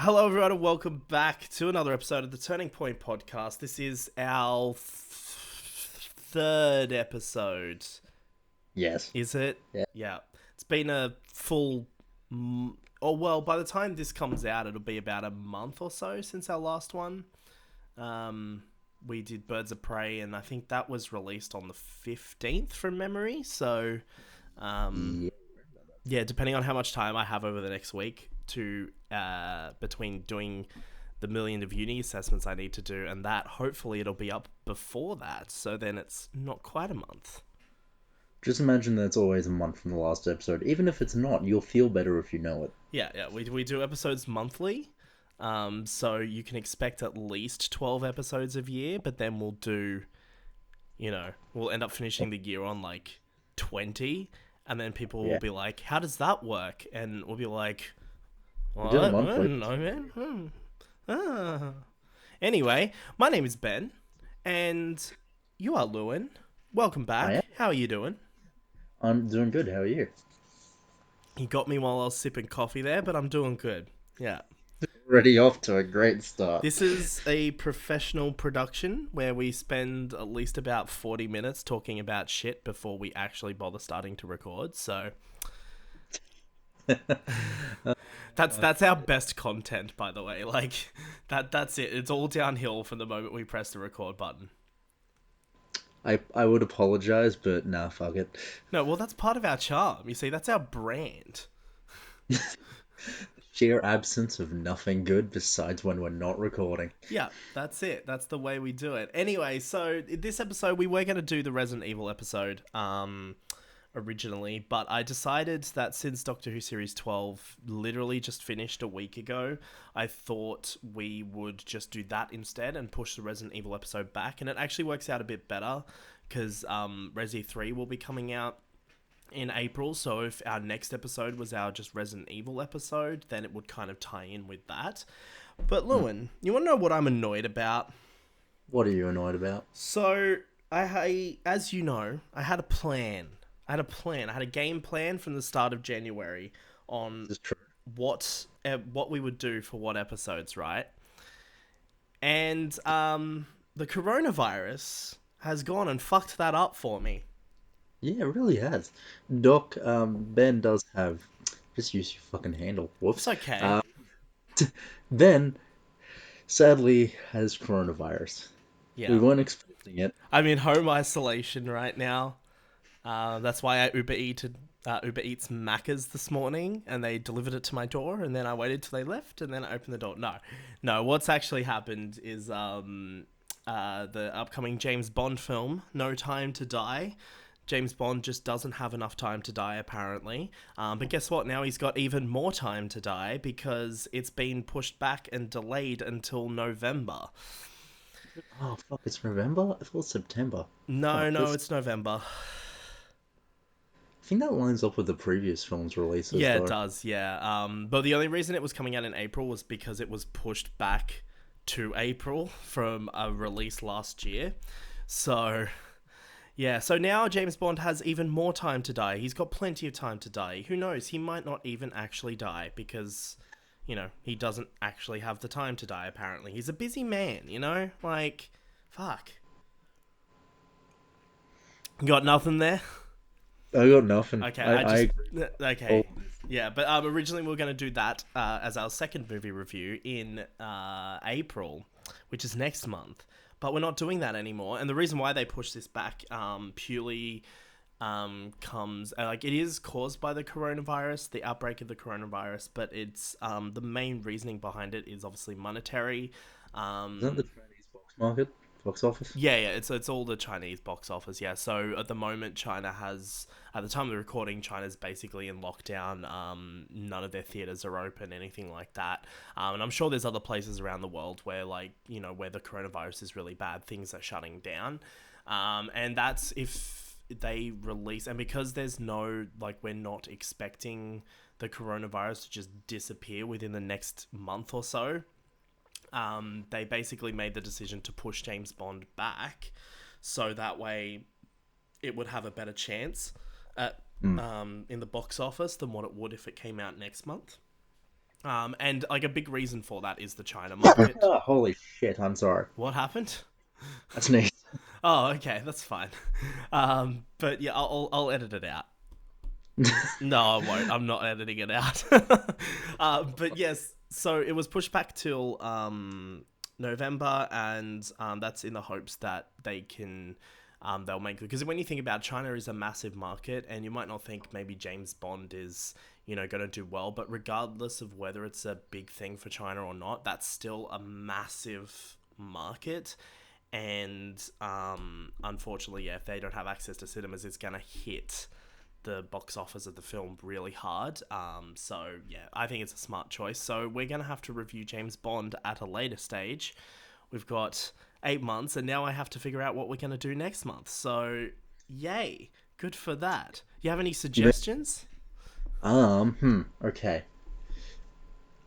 Hello, everyone, and welcome back to another episode of the Turning Point podcast. This is our third episode. Yes. Is it? Yeah. Yeah. It's been a full... by the time this comes out, it'll be about a month or so since our last one. We did Birds of Prey, and I think that was released on the 15th from memory. So, Yeah. yeah, depending on how much time I have over the next week to between doing the million of uni assessments I need to do and that, hopefully it'll be up before that. So then it's not quite a month. Just imagine that it's always a month from the last episode. Even if it's not, you'll feel better if you know it. Yeah. We do episodes monthly. So you can expect at least 12 episodes a year, but then we'll do, we'll end up finishing the year on like 20. And then people will be like, how does that work? And we'll be like, what? Do it I monthly. don't know, man. Anyway, my name is Ben, and you are Lewin. Welcome back. I am. How are you doing? I'm doing good. How are you? You got me while I was sipping coffee there, but I'm doing good. Yeah. Already off to a great start. This is a professional production where we spend at least about 40 minutes talking about shit before we actually bother starting to record. So that's our best content, by the way. Like that's it. It's all downhill from the moment we press the record button. I would apologize, but nah, fuck it. No, well, that's part of our charm. You see, that's our brand. Sheer absence of nothing good besides when we're not recording. Yeah, that's it. That's the way we do it. Anyway, so in this episode, we were going to do the Resident Evil episode originally, but I decided that since Doctor Who Series 12 literally just finished a week ago, I thought we would just do that instead and push the Resident Evil episode back. And it actually works out a bit better because Resi 3 will be coming out in April, so if our next episode was our just Resident Evil episode, then it would kind of tie in with that. But Lewin, you want to know what I'm annoyed about? What are you annoyed about? So, as you know, I had a plan. I had a game plan from the start of January on This is true. what we would do for what episodes, right? And the coronavirus has gone and fucked that up for me. Yeah, it really has. Doc, Ben does have... Just use your fucking handle. Whoops. It's okay. Ben, sadly, has coronavirus. Yeah. We weren't expecting it. I'm in home isolation right now. That's why I Uber Eats Macca's this morning, and they delivered it to my door, and then I waited till they left, and then I opened the door. No. What's actually happened is the upcoming James Bond film, No Time to Die. James Bond just doesn't have enough time to die, apparently. But guess what? Now he's got even more time to die because it's been pushed back and delayed until November. Oh, fuck, it's November? I thought it was September. No, Fuck, it's November. I think that lines up with the previous film's releases, Yeah, though. it does, yeah. But the only reason it was coming out in April was because it was pushed back to April from a release last year. So... yeah, so now James Bond has even more time to die. He's got plenty of time to die. Who knows? He might not even actually die because, he doesn't actually have the time to die, apparently. He's a busy man, Like, fuck. You got nothing there? I got nothing. Okay, I okay. Yeah, but originally we were going to do that as our second movie review in April, which is next month. But we're not doing that anymore. And the reason why they push this back purely comes... it is caused by the coronavirus, the outbreak of the coronavirus, but it's the main reasoning behind it is obviously monetary. Isn't that the Chinese box office? Yeah, it's all the Chinese box office, yeah. So at the moment, China has... at the time of the recording, China's basically in lockdown. None of their theaters are open, anything like that. And I'm sure there's other places around the world where, where the coronavirus is really bad, things are shutting down. And that's if they release... and because there's no... we're not expecting the coronavirus to just disappear within the next month or so, they basically made the decision to push James Bond back so that way it would have a better chance at in the box office than what it would if it came out next month. And like a big reason for that is the China market. Oh, holy shit! I'm sorry. What happened? I sneezed. Oh, okay, that's fine. But yeah, I'll edit it out. No, I won't. I'm not editing it out. But yes, so it was pushed back till November, and that's in the hopes that they'll make it. Because when you think about it, China is a massive market, and you might not think maybe James Bond is going to do well, but regardless of whether it's a big thing for China or not, that's still a massive market. And unfortunately, yeah, if they don't have access to cinemas, it's gonna hit the box office of the film really hard. So yeah, I think it's a smart choice. So we're gonna have to review James Bond at a later stage. We've got 8 months, and now I have to figure out what we're gonna do next month. So yay, good for that. You have any suggestions? Okay.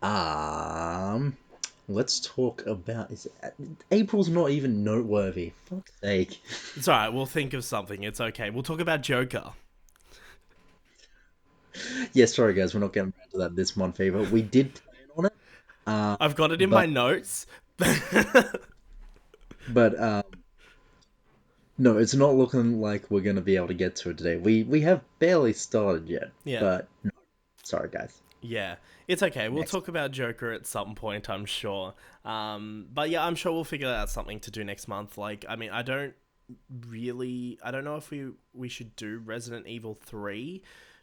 Um, let's talk about. April's not even noteworthy? Fuck's sake. It's all right. We'll think of something. It's okay. We'll talk about Joker. Yeah, sorry guys, we're not getting around to that this month either. We did plan on it, I've got it in my but notes. but no, it's not looking like we're gonna be able to get to it today. We have barely started yet, Yeah. but no, sorry guys. Yeah, it's okay. We'll Next. talk about Joker at some point, I'm sure. But yeah, I'm sure we'll figure out something to do next month. Like, I mean, I don't know if we should do Resident Evil 3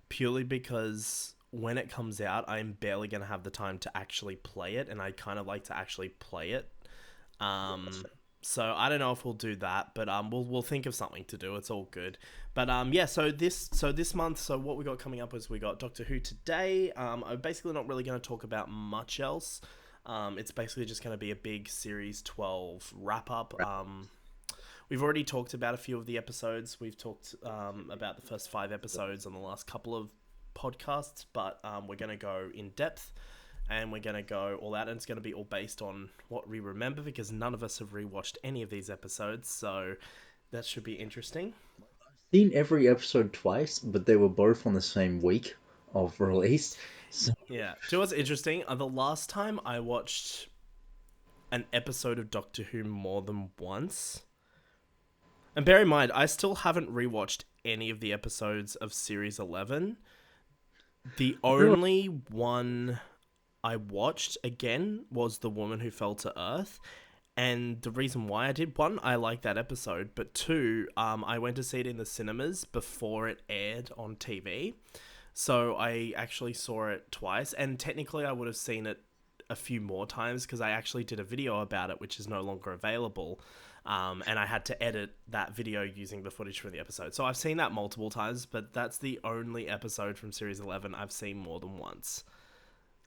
purely because when it comes out, I'm barely going to have the time to actually play it, and I kind of like to actually play it. So I don't know if we'll do that, but we'll think of something to do. It's all good. But yeah, so this month, so what we got coming up is we got Doctor Who today. I'm basically not really going to talk about much else. It's basically just going to be a big Series 12 wrap up. We've already talked about a few of the episodes. We've talked about the first 5 episodes on the last couple of podcasts, but we're going to go in depth. And we're going to go all out, and it's going to be all based on what we remember, because none of us have rewatched any of these episodes, so that should be interesting. Seen every episode twice, but they were both on the same week of release. So, Yeah. Do you know what's interesting? The last time I watched an episode of Doctor Who more than once, and bear in mind, I still haven't rewatched any of the episodes of Series 11. The really? only one I watched again was The Woman Who Fell to Earth. And the reason why I did, one, I like that episode, but two, I went to see it in the cinemas before it aired on TV. So I actually saw it twice, and technically I would have seen it a few more times because I actually did a video about it, which is no longer available. And I had to edit that video using the footage from the episode. So I've seen that multiple times, but that's the only episode from Series 11 I've seen more than once.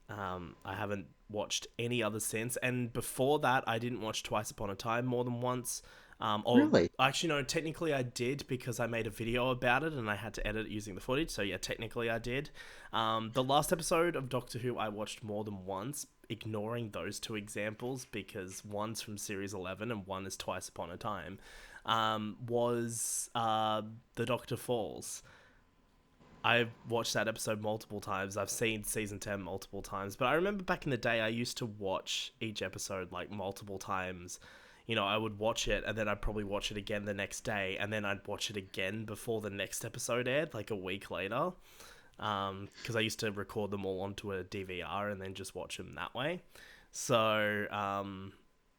I haven't watched any other since, and before that, I didn't watch Twice Upon a Time more than once. Or Really? actually, no, technically I did because I made a video about it and I had to edit it using the footage. So yeah, technically I did. The last episode of Doctor Who I watched more than once, ignoring those two examples because one's from Series 11 and one is Twice Upon a Time. Was The Doctor Falls. I've watched that episode multiple times. I've seen season 10 multiple times. But I remember back in the day, I used to watch each episode like multiple times. I would watch it and then I'd probably watch it again the next day. And then I'd watch it again before the next episode aired, like a week later. Because I used to record them all onto a DVR and then just watch them that way. So,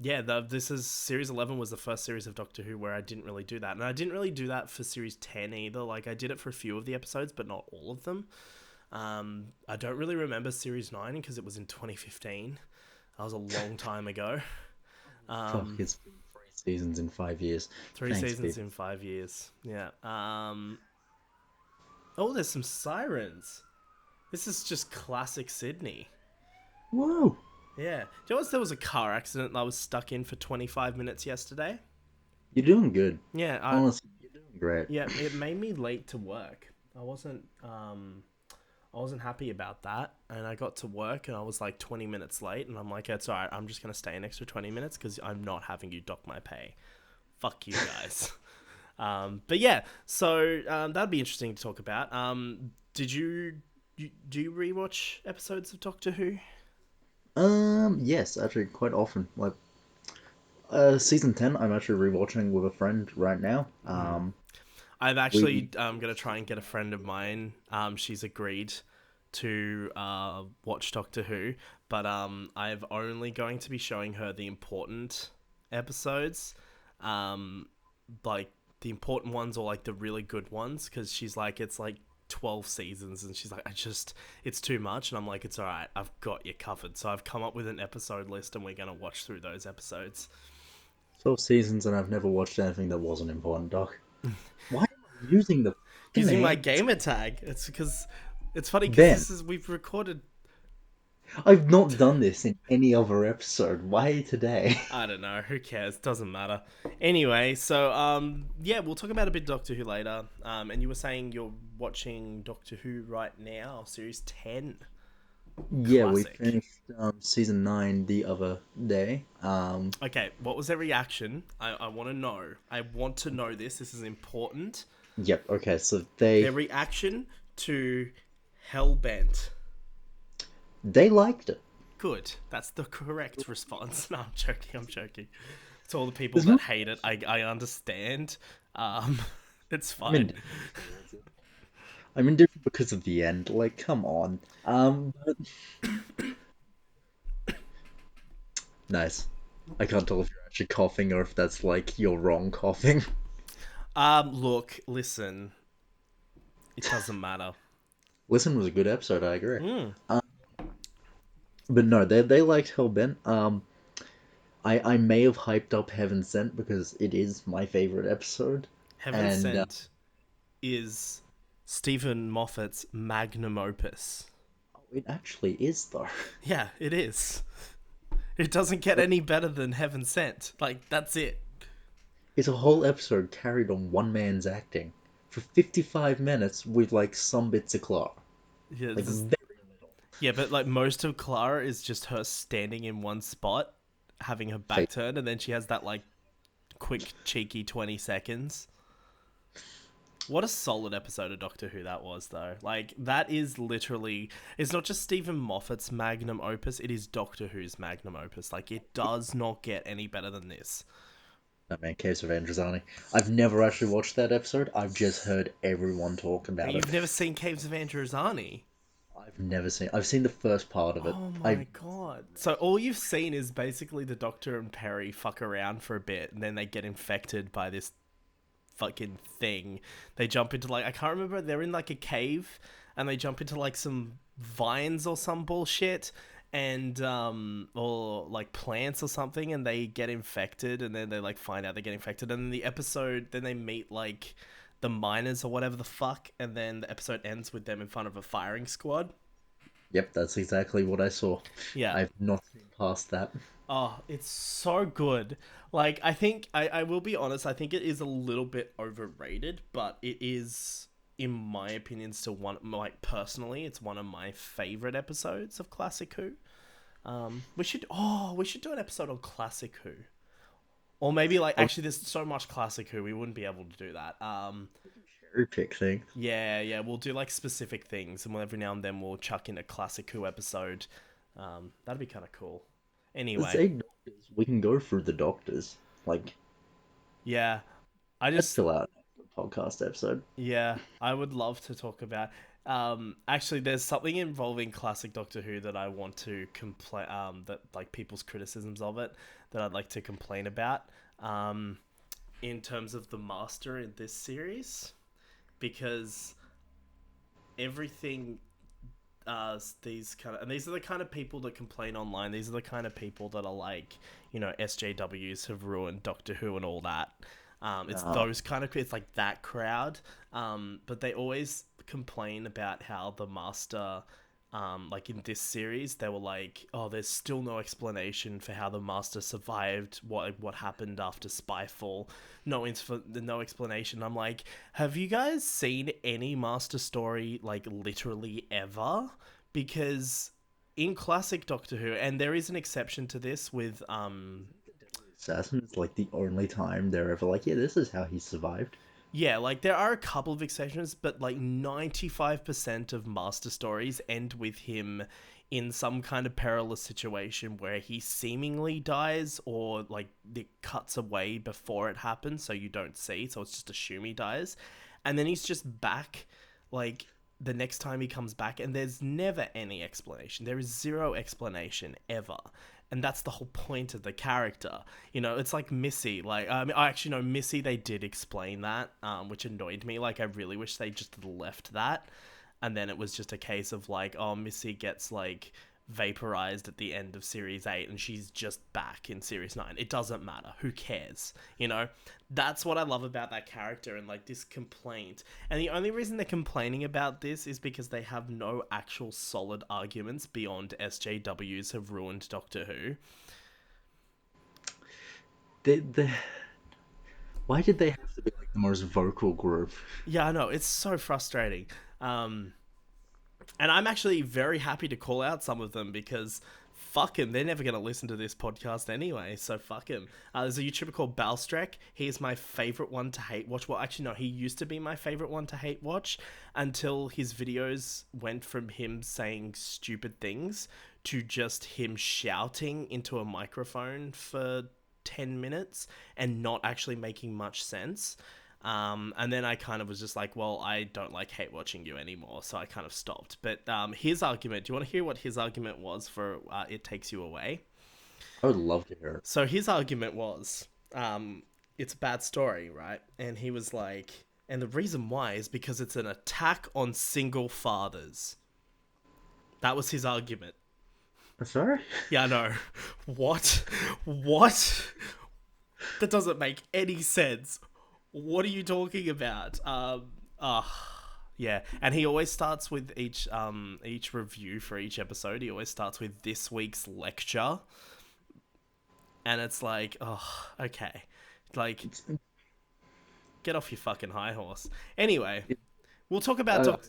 yeah, this is Series 11 was the first series of Doctor Who where I didn't really do that. And I didn't really do that for Series 10 either. Like, I did it for a few of the episodes, but not all of them. I don't really remember Series 9 because it was in 2015. That was a long time ago. Fuck, it's been 3 seasons in 5 years. Three Thanks, seasons Steve. in 5 years. Yeah. Oh, there's some sirens. This is just classic Sydney. Whoa! Yeah. Do you know there was a car accident that I was stuck in for 25 minutes yesterday? You're doing good. Yeah, Honestly, you're doing great. yeah, it made me late to work. I wasn't happy about that, and I got to work and I was like 20 minutes late, and I'm like, it's alright, I'm just gonna stay an extra 20 minutes because I'm not having you dock my pay. Fuck you guys. But yeah, so that'd be interesting to talk about. Did you do you rewatch episodes of Doctor Who? Yes, actually, quite often. Like, season 10, I'm actually rewatching with a friend right now. I'm We actually gonna try and get a friend of mine. She's agreed to watch Doctor Who, but I've only going to be showing her the important episodes, um, like the important ones or like the really good ones, because she's like it's like 12 seasons and she's like it's too much, and I'm like it's all right, I've got you covered. So I've come up with an episode list and we're gonna watch through those episodes. 12 seasons and I've never watched anything that wasn't important, Doc. Why am I using the fucking Using my hand? gamer tag, it's because it's funny because Ben, this is we've recorded. I've not done this in any other episode. Why today? I don't know. Who cares? Doesn't matter. Anyway, so yeah, we'll talk about a bit Doctor Who later. And you were saying you're watching Doctor Who right now, series 10, Yeah, we classic. finished season 9 the other day. Okay, what was their reaction? I want to know. I want to know this. This is important. Yep, okay, so Their reaction to Hellbent. they liked it. Good. That's the correct response. No, I'm joking. I'm joking. To all the people There's that no hate it, I understand. Um, it's I'm fine. indifferent towards it. I'm indifferent because of the end. Like, come on. But nice. I can't tell if you're actually coughing or if that's like your wrong coughing. Look, listen. It doesn't matter. Listen was a good episode, I agree. Mm. Um, but no, they liked Hellbent. I may have hyped up Heaven Sent because it is my favorite episode, Heaven and Sent is Stephen Moffat's magnum opus. it actually is though. Yeah, it is. It doesn't get Like, any better than Heaven Sent. Like, that's it. it's a whole episode carried on one man's acting for 55 minutes with like some bits of Clara, Yeah, like it's just, very little. yeah, but like most of Clara is just her standing in one spot, having her back turned, and then she has that like quick, cheeky 20 seconds. What a solid episode of Doctor Who that was, though. Like, that is literally. It's not just Stephen Moffat's magnum opus, it is Doctor Who's magnum opus. Like, it does not get any better than this. That man, Case of Androzani. I've never actually watched that episode. I've just heard everyone talk about it. You've never seen Caves of Androzani? I've never seen. I've seen the first part of it. Oh I my god. So, all you've seen is basically the Doctor and Perry fuck around for a bit, and then they get infected by this fucking thing. They jump into, like, I can't remember, they're in, like, a cave, and they jump into, like, some vines or some bullshit, and or like plants or something, and they get infected, and then they like find out they get infected, and then the episode, then they meet like the miners or whatever the fuck, and then the episode ends with them in front of a firing squad. Yep, that's exactly what I saw. Yeah. I've not seen past that. Oh, it's so good. Like, I think I will be honest, I think it is a little bit overrated, but it is, in my opinion, still one, like, personally, it's one of my favorite episodes of Classic Who. We should do an episode on Classic Who. Or maybe, like, Oh, actually there's so much Classic Who we wouldn't be able to do that. cherry pick thing. Yeah, we'll do like specific things, and every now and then we'll chuck in a Classic Who episode. That'd be kind of cool. There's Anyway, 8 doctors. We can go through the doctors. Like, yeah, I I'd just fill out a podcast episode. Yeah, I would love to talk about. Actually, there's something involving classic Doctor Who that I want to complain. That like people's criticisms of it that I'd like to complain about. In terms of the Master in this series, because everything. These kind of, and these are the kind of people that complain online. These are the kind of people that are like, SJWs have ruined Doctor Who and all that. It's Uh, those kind of, it's like that crowd. But they always complain about how the Master, like in this series, they were like, oh, there's still no explanation for how the Master survived what happened after Spyfall. No explanation. I'm like, have you guys seen any Master story like literally ever? Because in classic Doctor Who, and there is an exception to this with Assassin is like the only time they're ever like, yeah, this is how he survived. yeah, like there are a couple of exceptions, but like 95% of Master stories end with him in some kind of perilous situation where he seemingly dies, or like it cuts away before it happens so you don't see, so it's just assume he dies, and then he's just back like the next time he comes back, and there's never any explanation. There is zero explanation ever. And that's the whole point of the character. You know, it's like Missy. Like, I actually know Missy, they did explain that, which annoyed me. Like, I really wish they just left that. And then it was just a case of like, oh, Missy gets like vaporized at the end of Series 8 and she's just back in Series 9. It doesn't matter. Who cares? You know? That's what I love about that character and like this complaint. And the only reason they're complaining about this is because they have no actual solid arguments beyond SJWs have ruined Doctor Who. They why did they have to be like the most vocal group? Yeah, I know. It's so frustrating. And I'm actually very happy to call out some of them because fuck him, they're never going to listen to this podcast anyway, so fuck him. There's a YouTuber called Balstrek. He is my favourite one to hate watch. Well, actually, no, he used to be my favourite one to hate watch until his videos went from him saying stupid things to just him shouting into a microphone for 10 minutes and not actually making much sense. And then I kind of was just like, well, I don't like hate watching you anymore, so I kind of stopped. But his argument, do you want to hear what his argument was for It Takes You Away? I would love to hear it. So his argument was, it's a bad story, right? And he was like, and the reason why is because it's an attack on single fathers. That was his argument. Sorry? Yeah, I know. What? What? That doesn't make any sense. What are you talking about? Yeah. And he always starts with each review for each episode. He always starts with this week's lecture. And it's like, oh, okay. Like, get off your fucking high horse. Anyway, we'll talk about...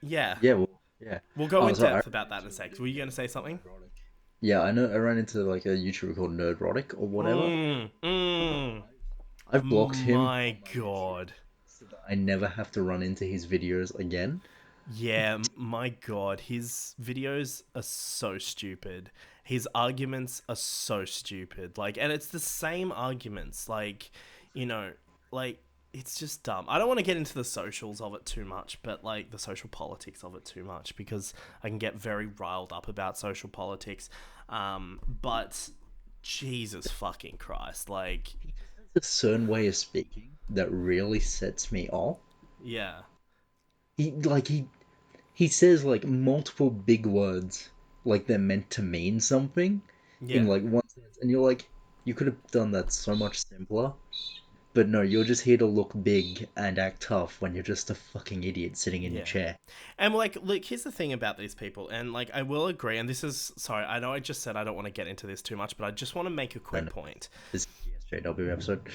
yeah. Yeah, well, yeah. We'll go in depth about that in a sec. Were you going to say something? Yeah, I know. I ran into like a YouTuber called Nerdrotic or whatever. I've blocked him. My God. So that I never have to run into his videos again. Yeah, my God. His videos are so stupid. His arguments are so stupid. Like, and it's the same arguments. Like, you know, like, it's just dumb. I don't want to get into the socials of it too much, but like the social politics of it too much because I can get very riled up about social politics. But Jesus fucking Christ, like... A certain way of speaking that really sets me off. Yeah. He says like multiple big words like they're meant to mean something in like one sentence, and you're like, you could have done that so much simpler. But no, you're just here to look big and act tough when you're just a fucking idiot sitting in your chair. And like, look, here's the thing about these people, and like, I will agree, and this is, sorry, I know I just said I don't want to get into this too much, but I just want to make a quick point. This is the SJW episode.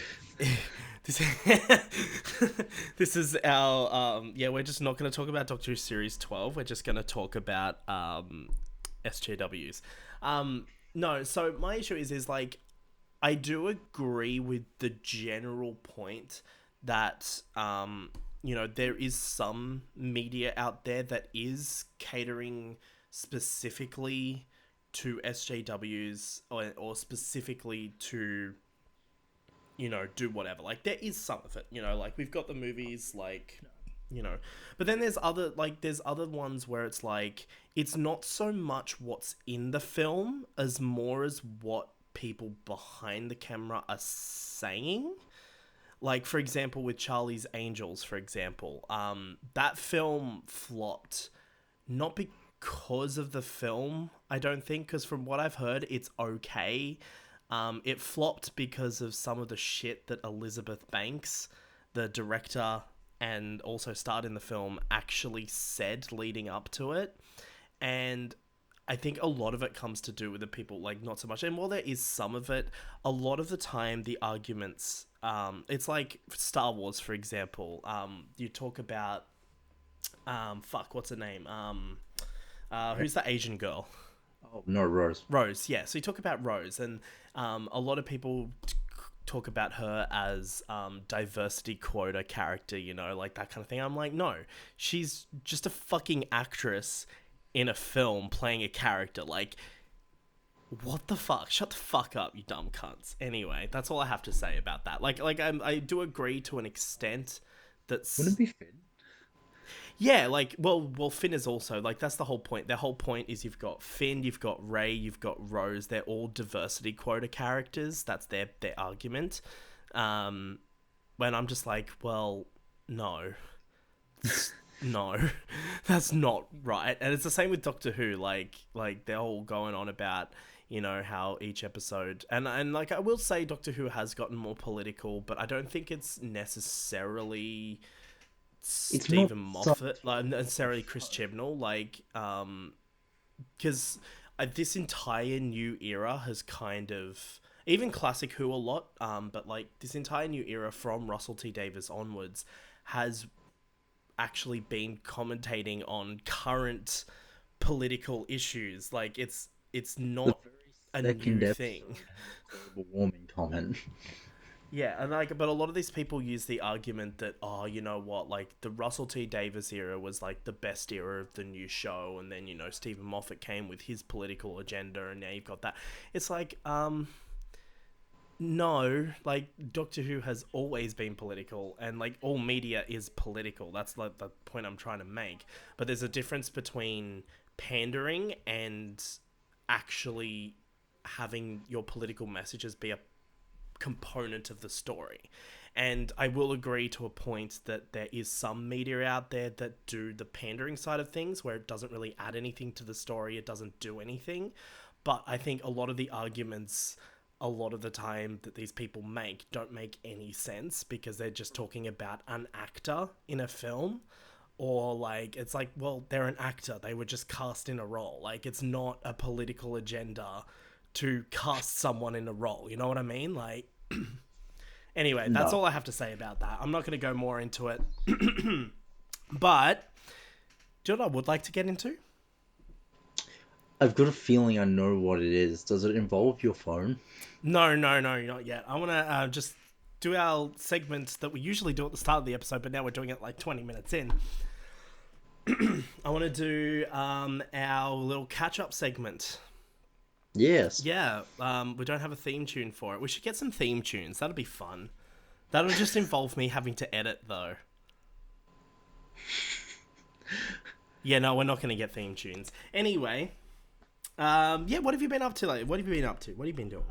This is our, we're just not going to talk about Doctor Who Series 12, we're just going to talk about SJWs. No, so my issue is like, I do agree with the general point that, you know, there is some media out there that is catering specifically to SJWs or specifically to, you know, do whatever. Like, there is some of it, you know, like, we've got the movies, like, you know, but then there's other ones where it's like, it's not so much what's in the film as more as what people behind the camera are saying. Like, for example, with Charlie's Angels, for example, that film flopped not because of the film, I don't think, because from what I've heard, it's okay. It flopped because of some of the shit that Elizabeth Banks, the director and also starred in the film, actually said leading up to it. And I think a lot of it comes to do with the people, like, not so much. And while there is some of it, a lot of the time, the arguments, it's like Star Wars, for example. You talk about, what's her name? Who's the Asian girl? Oh, no, Rose. Rose, yeah. So you talk about Rose, and a lot of people talk about her as diversity quota character, you know, like that kind of thing. I'm like, no, she's just a fucking actress in a film playing a character. Like, what the fuck? Shut the fuck up, you dumb cunts. Anyway, that's all I have to say about that. I do agree to an extent. Wouldn't That's it be Finn? Yeah, like, well, Finn is also, like, that's the whole point. The whole point is you've got Finn, you've got Rey, you've got Rose. They're all diversity quota characters. That's their argument. When I'm just like, well, no. No. That's not right. And it's the same with Doctor Who. Like they're all going on about, how each episode... And like, I will say Doctor Who has gotten more political, but I don't think it's necessarily... It's not Stephen something. Moffat, like necessarily Chris Chibnall, because this entire new era has kind of even classic Who a lot, but like this entire new era from Russell T Davies onwards has actually been commentating on current political issues. Like it's The not very a second new thing. episode had a global warming comment. Yeah, and but a lot of these people use the argument that, oh, you know what, like the Russell T Davies era was like the best era of the new show, and then Stephen Moffat came with his political agenda, and now you've got that. It's like, no, like Doctor Who has always been political, and like all media is political. That's like the point I'm trying to make. But there's a difference between pandering and actually having your political messages be a component of the story. And I will agree to a point that there is some media out there that do the pandering side of things where it doesn't really add anything to the story, it doesn't do anything. But I think a lot of the arguments a lot of the time that these people make don't make any sense because they're just talking about an actor in a film, or like it's like, well, they're an actor, they were just cast in a role. Like, it's not a political agenda to cast someone in a role, you know what I mean? Like, anyway, that's No. all I have to say about that. I'm not going to go more into it. But do you know what I would like to get into? I've got a feeling I know what it is. Does it involve your phone? No, no, no, not yet. I want to just do our segments that we usually do at the start of the episode, but now we're doing it like 20 minutes in. I want to do our little catch-up segment. Yes. Yeah, we don't have a theme tune for it. We should get some theme tunes. That'll be fun. That'll just involve me having to edit, though. Yeah, no, we're not going to get theme tunes. Anyway, yeah, what have you been up to lately? What have you been up to? What have you been doing?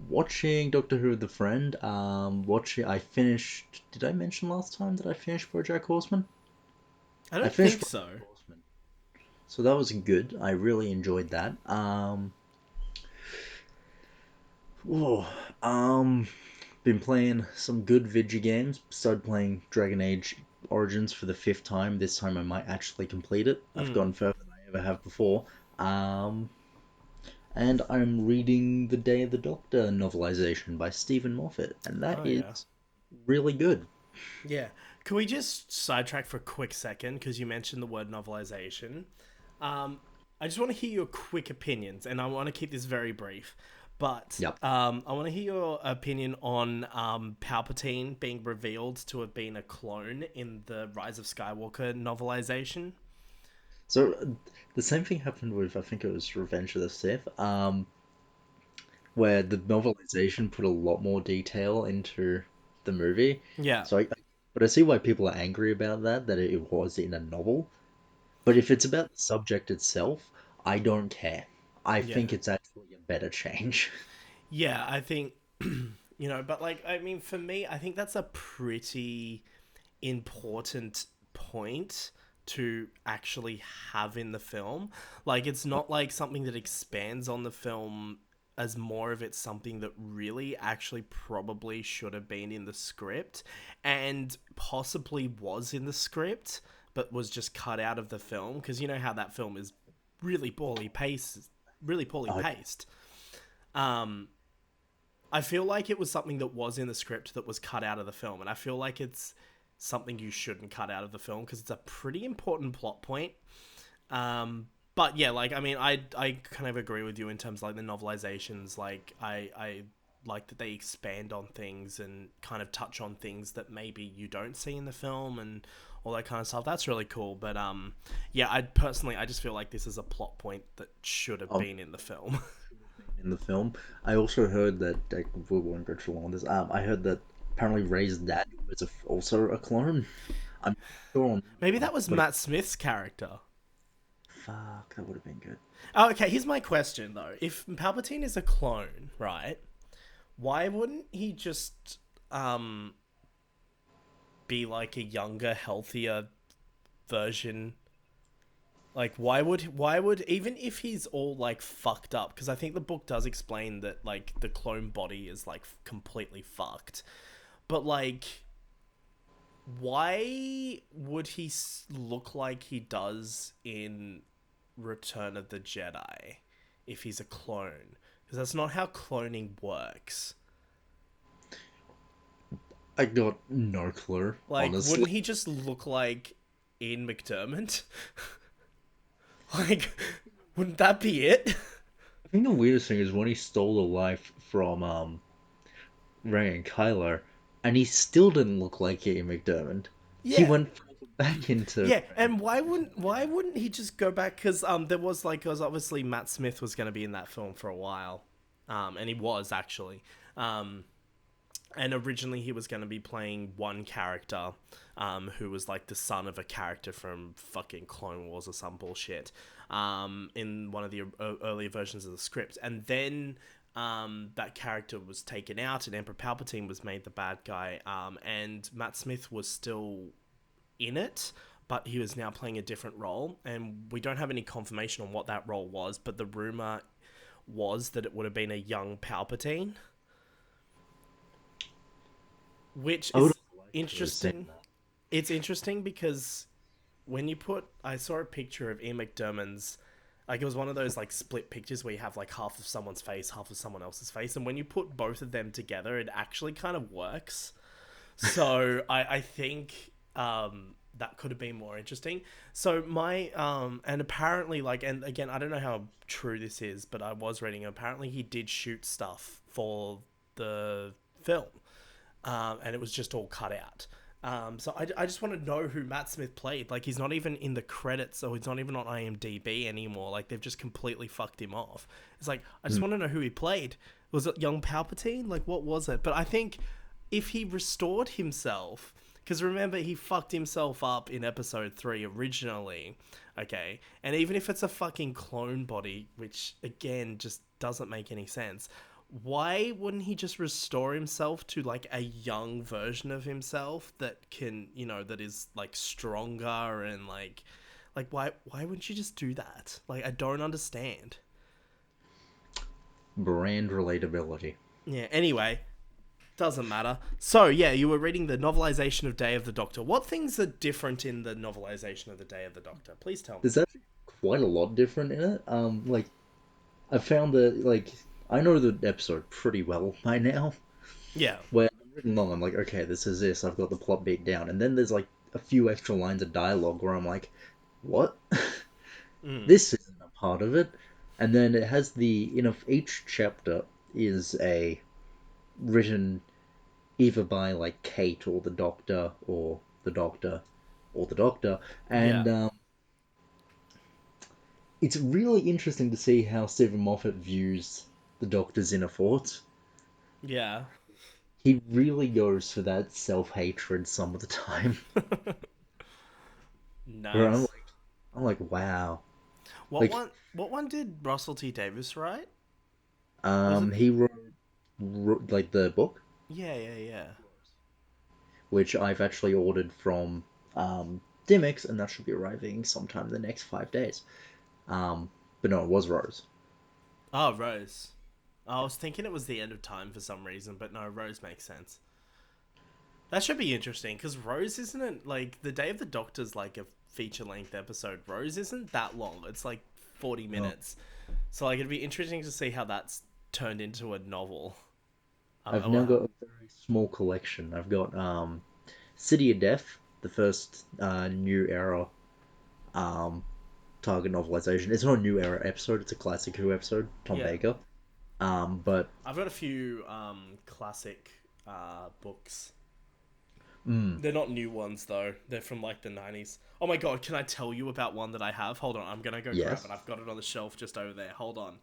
Watching Doctor Who with a friend. Watching. I finished. Did I mention last time that I finished BoJack Horseman? I I don't finished think BoJack so. Horseman. So that was good. I really enjoyed that. Whoa. Been playing some good video games. Started playing Dragon Age Origins for the fifth time. This time I might actually complete it. I've Mm. gone further than I ever have before. Um, and I'm reading the Day of the Doctor novelization by Stephen Moffat, and that Oh, yeah. is really good. Yeah. Can we just sidetrack for a quick second? Because you mentioned the word novelization. I just want to hear your quick opinions, and I want to keep this very brief. But Yep. I want to hear your opinion on Palpatine being revealed to have been a clone in the Rise of Skywalker novelization. So the same thing happened with I think it was Revenge of the Sith, where the novelization put a lot more detail into the movie. Yeah, So but I see why people are angry about that, that it was in a novel. But if it's about the subject itself, I don't care. I yeah, think it's actually a better change. yeah. I think but like, I mean, for me, I think that's a pretty important point to actually have in the film. Like, it's not like something that expands on the film as more of it's something that really actually probably should have been in the script and possibly was in the script but was just cut out of the film, because you know how that film is really poorly Uh, paced. um I feel like it was something that was in the script that was cut out of the film, and I feel like it's something you shouldn't cut out of the film because it's a pretty important plot point. But yeah, like, I mean, I kind of agree with you in terms of like the novelizations. Like, I like that they expand on things and kind of touch on things that maybe you don't see in the film and all that kind of stuff. That's really cool. But yeah, I just feel like this is a plot point that should have Um, been in the film. in the film. I also heard that, like, we won't go too long on this. I heard that apparently Ray's dad was also a clone. I'm not sure on that Maybe one, that was but Matt Smith's character. fuck, that would have been good. Oh, okay, here's my question though. If Palpatine is a clone, right? Why wouldn't he just be like a younger, healthier version? Like why would even if he's all like fucked up, because I think the book does explain that like the clone body is like completely fucked. But like why would he look like he does in Return of the Jedi if he's a clone? Because that's not how cloning works. I got no clue, Like, honestly. wouldn't he just look like Ian McDiarmid? Like, wouldn't that be it? I think the weirdest thing is when he stole the life from Ray and Kylo, and he still didn't look like Ian McDiarmid. He Yeah. went back into Yeah, and why wouldn't he just go back? Because there was like, cause obviously Matt Smith was going to be in that film for a while, and he was actually, and originally he was going to be playing one character, who was like the son of a character from fucking Clone Wars or some bullshit, in one of the earlier versions of the script, and then that character was taken out, and Emperor Palpatine was made the bad guy, and Matt Smith was still in it, but he was now playing a different role, and we don't have any confirmation on what that role was, but the rumor was that it would have been a young Palpatine, which I would is have liked to have seen interesting. that. It's interesting because when you put, I saw a picture of Ian McDiarmid's, like it was one of those like split pictures where you have like half of someone's face, half of someone else's face, and when you put both of them together, it actually kind of works. So I think that could have been more interesting. So my and apparently like, and again I don't know how true this is, but I was reading apparently he did shoot stuff for the film, and it was just all cut out. So I just want to know who Matt Smith played. Like he's not even in the credits, so he's not even on IMDb anymore. Like they've just completely fucked him off. It's like I just Hmm. want to know who he played. Was it young Palpatine? Like what was it? But I think if he restored himself, because remember he fucked himself up in episode 3 originally, okay, and even if it's a fucking clone body, which again just doesn't make any sense, why wouldn't he just restore himself to like a young version of himself that can, that is like stronger and like why wouldn't you just do that? Like I don't understand. Brand relatability. Yeah, anyway, doesn't matter. So, yeah, you were reading the novelization of Day of the Doctor. What things are different in the novelization of the Day of the Doctor? Please tell me. There's actually quite a lot different in it. Like I found that, like, I know the episode pretty well by now. Yeah. Where I'm reading along, I'm like, okay, this is this. I've got the plot beat down, and then there's like a few extra lines of dialogue where I'm like, what? Mm. This isn't a part of it. And then it has each chapter is a written either by like Kate or the Doctor or the Doctor or the Doctor, Yeah. and it's really interesting to see how Stephen Moffat views the Doctor's inner thoughts. Yeah. He really goes for that self-hatred some of the time. Where Nice. I'm like, wow. What Like, one what one did Russell T Davies write? Was it the he wrote like the book, Yeah, yeah, yeah. which I've actually ordered from Dimmix, and that should be arriving sometime in the next 5 days. Um, but no, it was Rose. Oh, Rose. I was thinking it was the end of time for some reason, but no, Rose makes sense. That should be interesting because Rose isn't it like the Day of the Doctor's like a feature length episode. Rose isn't that long. It's like 40 No, minutes. So like it'd be interesting to see how that's turned into a novel. I've now Well, got a very small collection. I've got City of Death, the first new era um Target novelization. It's not a new era episode. It's a classic Who episode. Tom yeah. Baker. But I've got a few classic books. mm, They're not new ones though. They're from like the 90s. Oh my god, can I tell you about one that I have? Hold on, I'm gonna go grab yes. it. I've got it on the shelf just over there. Hold on.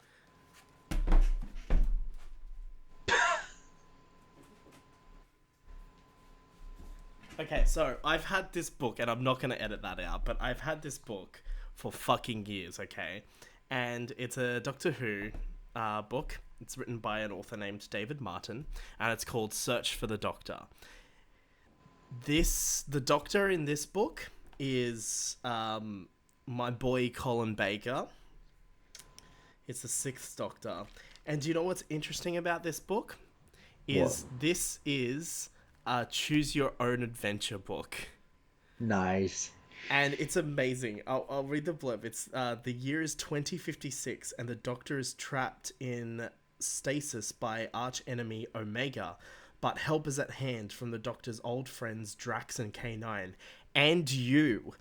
Okay, so I've had this book, and I'm not gonna edit that out, but I've had this book for fucking years, okay? And it's a Doctor Who book. It's written by an author named David Martin, and it's called Search for the Doctor. The Doctor in this book is my boy Colin Baker. It's the sixth Doctor. And do you know what's interesting about this book? What? This is a choose your own adventure book. Nice. And it's amazing. I'll read the blurb. It's the year is 2056 and the Doctor is trapped in stasis by arch enemy Omega, but help is at hand from the Doctor's old friends Drax and K9 and you.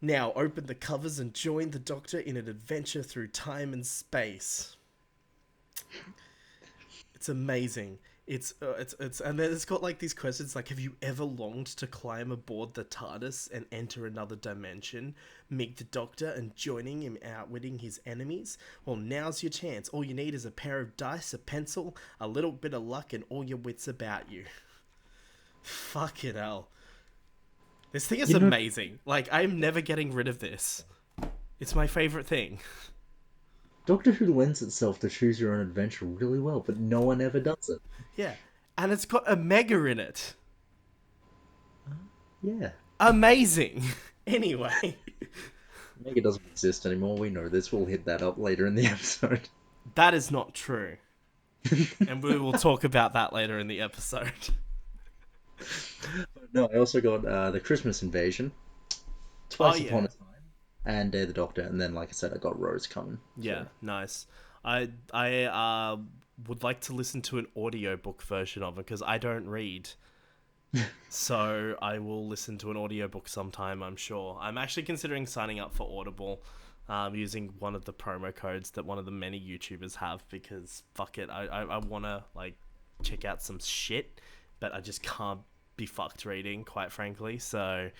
Now open the covers and join the Doctor in an adventure through time and space. It's amazing. It's and then it's got like these questions like, have you ever longed to climb aboard the TARDIS and enter another dimension, meet the Doctor and joining him outwitting his enemies? Well, now's your chance. All you need is a pair of dice, a pencil, a little bit of luck, and all your wits about you. Fucking hell. This thing is amazing. Like, I'm never getting rid of this. It's my favorite thing. Doctor Who lends itself to choose your own adventure really well, but no one ever does it. Yeah. And it's got Omega in it. Yeah. Amazing. Anyway. Omega doesn't exist anymore. We know this. We'll hit that up later in the episode. That is not true. And we will talk about that later in the episode. No, I also got the Christmas Invasion, Twice Upon a Time, and Day of the Doctor, and then, like I said, I got Rose coming. Yeah, So. nice. I would like to listen to an audiobook version of it because I don't read. So I will listen to an audiobook sometime, I'm sure. I'm actually considering signing up for Audible, using one of the promo codes that one of the many YouTubers have because fuck it, I want to like check out some shit, but I just can't be fucked reading, quite frankly. So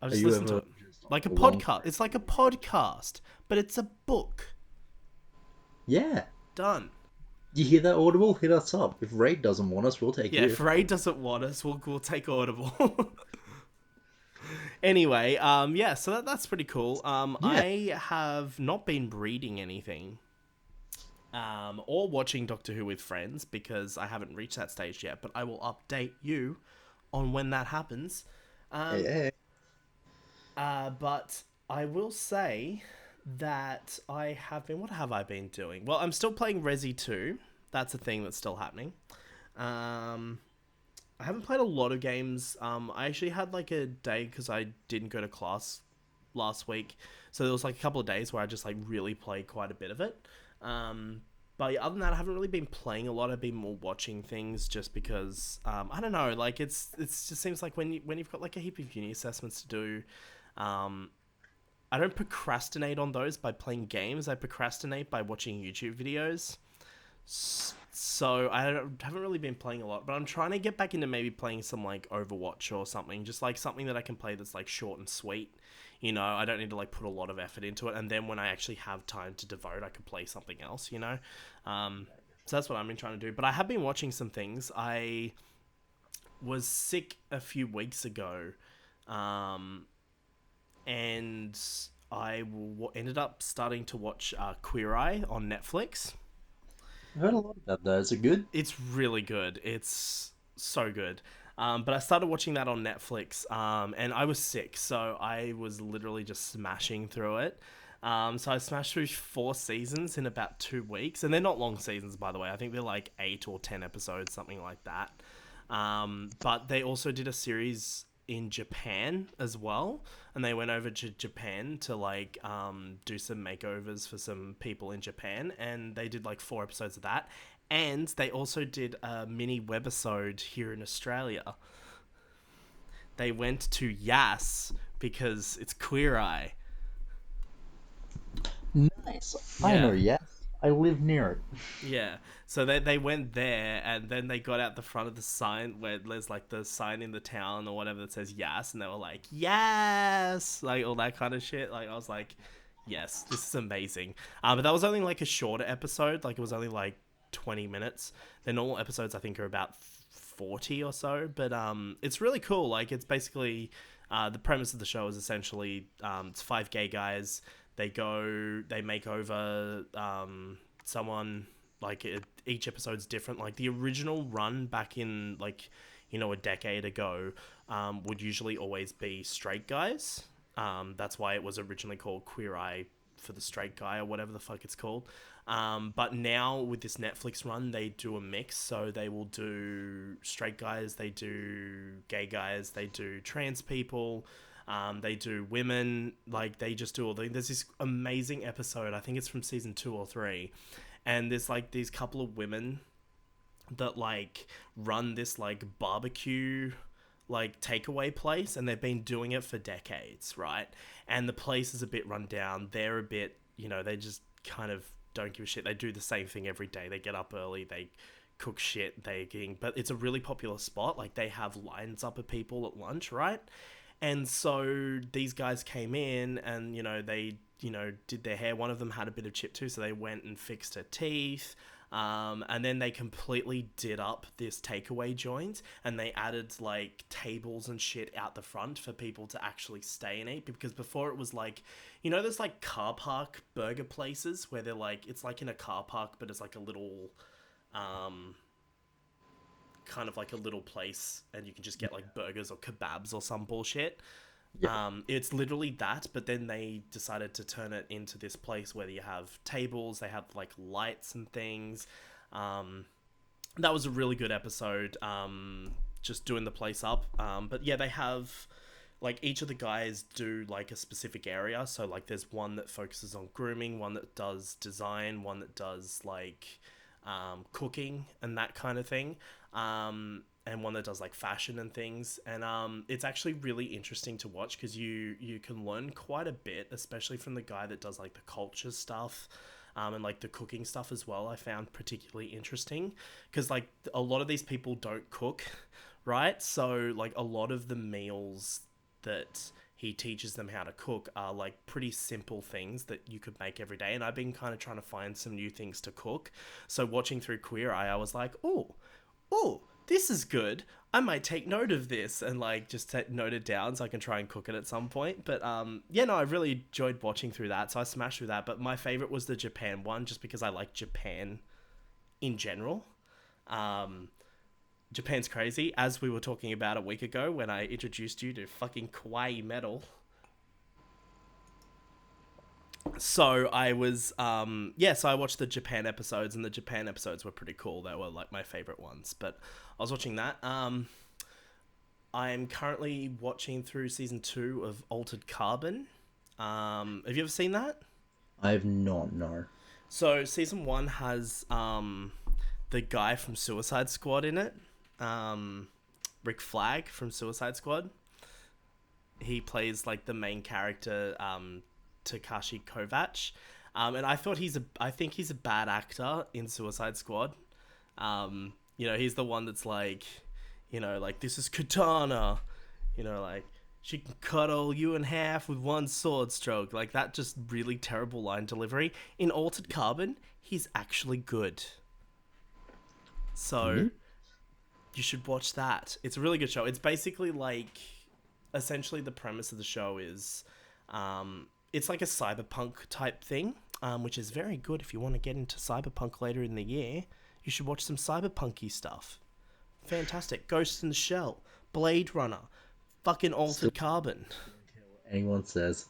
I'll just listen to it. Like a podcast. It's like a podcast, but it's a book. Yeah. Done. You hear that, Audible? Hit us up. If Raid doesn't want us, we'll take you. Yeah, if Raid doesn't want us, we'll take Audible. Anyway, yeah, so that's pretty cool. I have not been reading anything, or watching Doctor Who with friends because I haven't reached that stage yet, but I will update you on when that happens. Hey. But I will say that I have been... What have I been doing? Well, I'm still playing Resi 2. That's a thing that's still happening. I haven't played a lot of games. I actually had like a day because I didn't go to class last week. So there was like a couple of days where I just like really played quite a bit of it. But other than that, I haven't really been playing a lot. I've been more watching things just because, I don't know, like it just seems like when you've got like a heap of uni assessments to do, I don't procrastinate on those by playing games. I procrastinate by watching YouTube videos. So I haven't really been playing a lot, but I'm trying to get back into maybe playing some like Overwatch or something, just like something that I can play that's like short and sweet. You know, I don't need to like put a lot of effort into it, and then when I actually have time to devote, I can play something else. You know, so that's what I've been trying to do. But I have been watching some things. I was sick a few weeks ago, and I ended up starting to watch Queer Eye on Netflix. I've heard a lot about that. Is it good? It's really good. It's so good. But I started watching that on Netflix, and I was sick, so I was literally just smashing through it. So I smashed through 4 seasons in about 2 weeks, and they're not long seasons, by the way. I think they're like 8 or 10 episodes, something like that. But they also did a series in Japan as well, and they went over to Japan to like do some makeovers for some people in Japan, and they did like 4 episodes of that. And they also did a mini webisode here in Australia. They went to Yas because it's Queer Eye. Nice. I know Yes. I live near it. Yeah. So they went there, and then they got out the front of the sign where there's like the sign in the town or whatever that says yes, and they were like, yes, like all that kind of shit. Like I was like, yes, this is amazing. But that was only like a shorter episode. Like it was only like 20 minutes. Their normal episodes I think are about 40 or so, but it's really cool. Like it's basically the premise of the show is essentially it's five gay guys. They make over someone, like each episode's different. Like the original run back in like, a decade ago, would usually always be straight guys. That's why it was originally called Queer Eye for the Straight Guy or whatever the fuck it's called. But now with this Netflix run, they do a mix. So they will do straight guys, they do gay guys, they do trans people, they do women. Like they just do all the. There's this amazing episode. I think it's from season 2 or 3, and there's like these couple of women that like run this like barbecue like takeaway place, and they've been doing it for decades, right? And the place is a bit run down. They're a bit, they just kind of don't give a shit. They do the same thing every day. They get up early, they cook shit, but it's a really popular spot. Like they have lines up of people at lunch, right? And so these guys came in and, they, did their hair. One of them had a bit of chip too, so they went and fixed her teeth. And then they completely did up this takeaway joint, and they added like tables and shit out the front for people to actually stay and eat. Because before it was like, there's like car park burger places where they're like, it's like in a car park, but it's like a little, kind of like a little place, and you can just get like burgers or kebabs or some bullshit. Yeah. It's literally that, but then they decided to turn it into this place where you have tables, they have like lights and things. That was a really good episode, just doing the place up. But yeah, they have like each of the guys do like a specific area. So like there's one that focuses on grooming, one that does design, one that does like cooking and that kind of thing. And one that does like fashion and things, and it's actually really interesting to watch because you can learn quite a bit, especially from the guy that does like the culture stuff, and like the cooking stuff as well. I found particularly interesting because like a lot of these people don't cook, right? So like a lot of the meals that he teaches them how to cook are like pretty simple things that you could make every day. And I've been kind of trying to find some new things to cook. So watching through Queer Eye, I was like, oh, this is good. I might take note of this and like just note it down so I can try and cook it at some point. But yeah, no, I really enjoyed watching through that. So I smashed through that. But my favorite was the Japan one, just because I like Japan in general. Japan's crazy, as we were talking about a week ago when I introduced you to fucking kawaii metal. So I was, so I watched the Japan episodes, and the Japan episodes were pretty cool. They were like my favorite ones, but I was watching that. I'm currently watching through season 2 of Altered Carbon. Have you ever seen that? I've not, no. So season 1 has the guy from Suicide Squad in it, Rick Flag from Suicide Squad. He plays like the main character, Takashi Kovacs. And I think he's a bad actor in Suicide Squad. He's the one that's like, like, this is Katana, like, she can cut all you in half with one sword stroke. Like, that just really terrible line delivery. In Altered Carbon, he's actually good. So, you should watch that. It's a really good show. It's basically like, essentially the premise of the show is, it's like a cyberpunk type thing, which is very good if you want to get into cyberpunk later in the year. You should watch some cyberpunky stuff. Fantastic. Ghost in the Shell, Blade Runner, fucking Altered Carbon. Anyone says.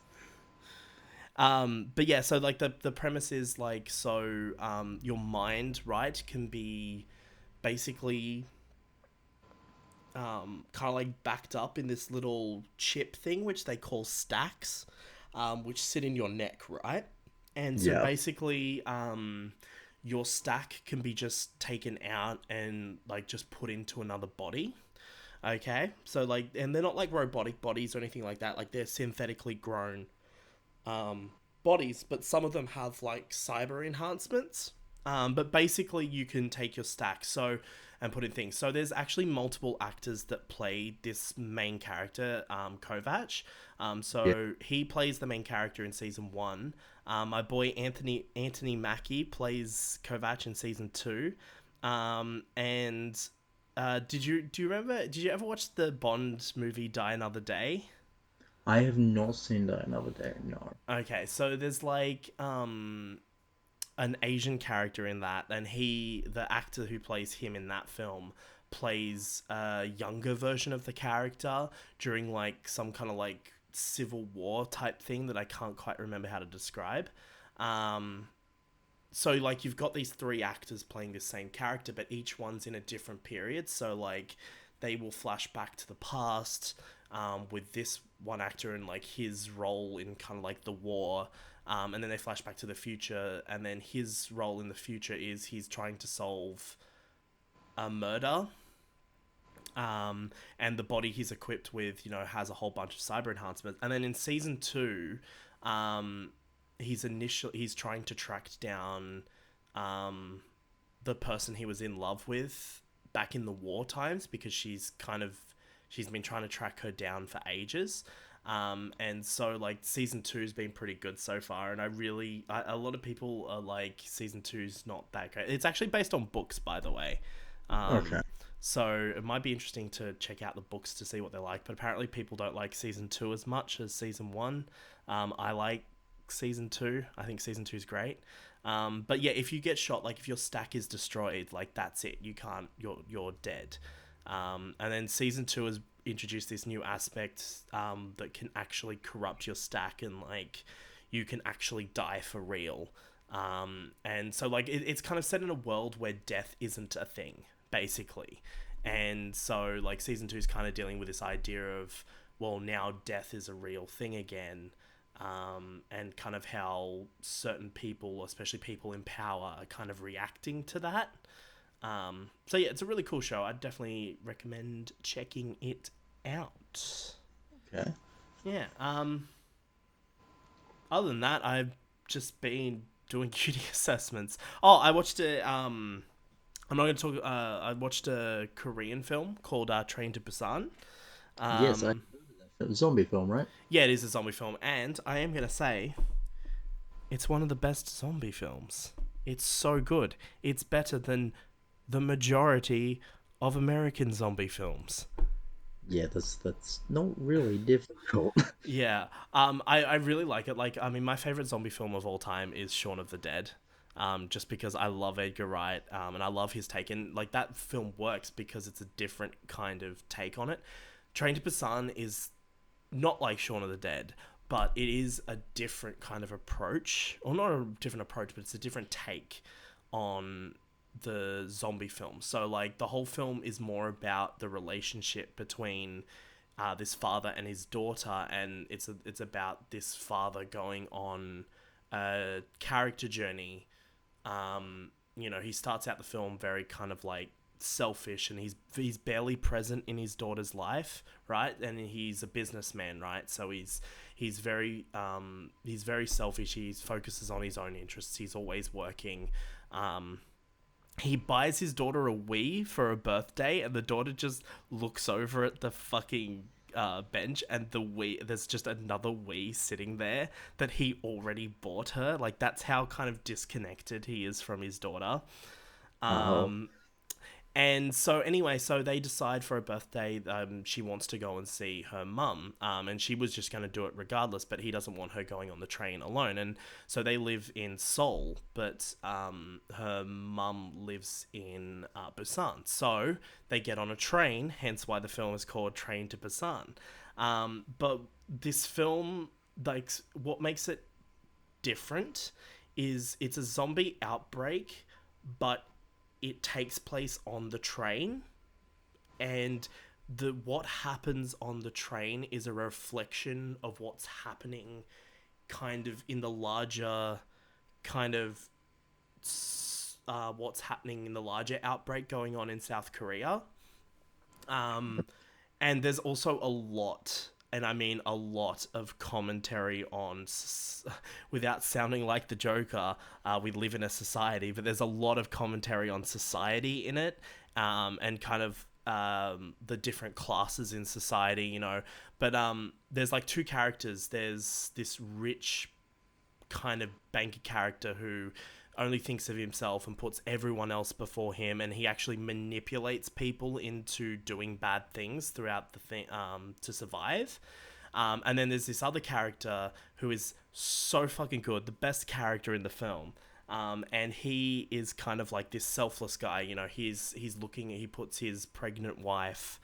But yeah, so like the premise is like, so your mind, right, can be basically kind of like backed up in this little chip thing, which they call stacks, which sit in your neck, right? And so basically, your stack can be just taken out and like just put into another body. Okay, so like, and they're not like robotic bodies or anything like that. Like they're synthetically grown bodies, but some of them have like cyber enhancements. But basically, you can take your stack and put in things. So there's actually multiple actors that play this main character, Kovac. Yeah. So he plays the main character in season 1. My boy Anthony Mackie plays Kovac in season 2. And do you remember? Did you ever watch the Bond movie Die Another Day? I have not seen that another day. No. Okay, so there's like an Asian character in that, and the actor who plays him in that film, plays a younger version of the character during like some kind of like civil war type thing that I can't quite remember how to describe. Um, so like you've got these three actors playing the same character, but each one's in a different period. So like they will flash back to the past, with this one actor and like his role in kind of like the war. And then they flash back to the future, and then his role in the future is he's trying to solve a murder. And the body he's equipped with, has a whole bunch of cyber enhancements. And then in season 2, he's trying to track down the person he was in love with back in the war times, because she's been trying to track her down for ages. And so like season 2's been pretty good so far, and a lot of people are like season 2's not that great. It's actually based on books, by the way. Okay. So it might be interesting to check out the books to see what they're like, but apparently people don't like season 2 as much as season 1. I like season 2. I think season 2 is great. But yeah, if you get shot, like if your stack is destroyed, like that's it. You're dead. And then season 2 has introduced this new aspect that can actually corrupt your stack, and like you can actually die for real. And so like it's kind of set in a world where death isn't a thing, basically. And so like season 2 is kind of dealing with this idea of, well, now death is a real thing again. And kind of how certain people, especially people in power, are kind of reacting to that. So yeah, it's a really cool show. I'd definitely recommend checking it out. Okay. Yeah. Other than that, I've just been doing cutie assessments. Oh, I watched I'm not going to talk. I watched a Korean film called Train to Busan. Yes, I Um, a zombie film, right? yeah, it is a zombie film, and I am going to say it's one of the best zombie films. It's so good. It's better than the majority of American zombie films. Yeah, that's not really difficult. Yeah. I really like it. Like, I mean, my favorite zombie film of all time is Shaun of the Dead. Just because I love Edgar Wright, and I love his take. And, like, that film works because it's a different kind of take on it. Train to Busan is not like Shaun of the Dead, but it is a different kind of approach. Or not a different approach, but it's a different take on the zombie film. So like the whole film is more about the relationship between this father and his daughter, and it's about this father going on a character journey. He starts out the film very kind of like selfish, and he's barely present in his daughter's life, right? And he's a businessman, right? So he's very selfish. He focuses on his own interests. He's always working. He buys his daughter a Wii for her birthday, and the daughter just looks over at the fucking bench, and there's just another Wii sitting there that he already bought her. Like, that's how kind of disconnected he is from his daughter. Oh, And so anyway, so they decide for her birthday, she wants to go and see her mum, and she was just going to do it regardless, but he doesn't want her going on the train alone. And so they live in Seoul, but her mum lives in Busan. So they get on a train, hence why the film is called Train to Busan. But this film, like, what makes it different is it's a zombie outbreak, but it takes place on the train, and what happens on the train is a reflection of what's happening kind of in the larger kind of what's happening in the larger outbreak going on in South Korea. And there's also a lot and I mean a lot of commentary on, without sounding like the Joker, we live in a society, but there's a lot of commentary on society in it, and kind of the different classes in society, you know. But there's like two characters. There's this rich kind of banker character who only thinks of himself and puts everyone else before him, and he actually manipulates people into doing bad things throughout the thing, to survive. And then there's this other character who is so fucking good, the best character in the film. And he is kind of like this selfless guy, you know. He's looking, he puts his pregnant wife,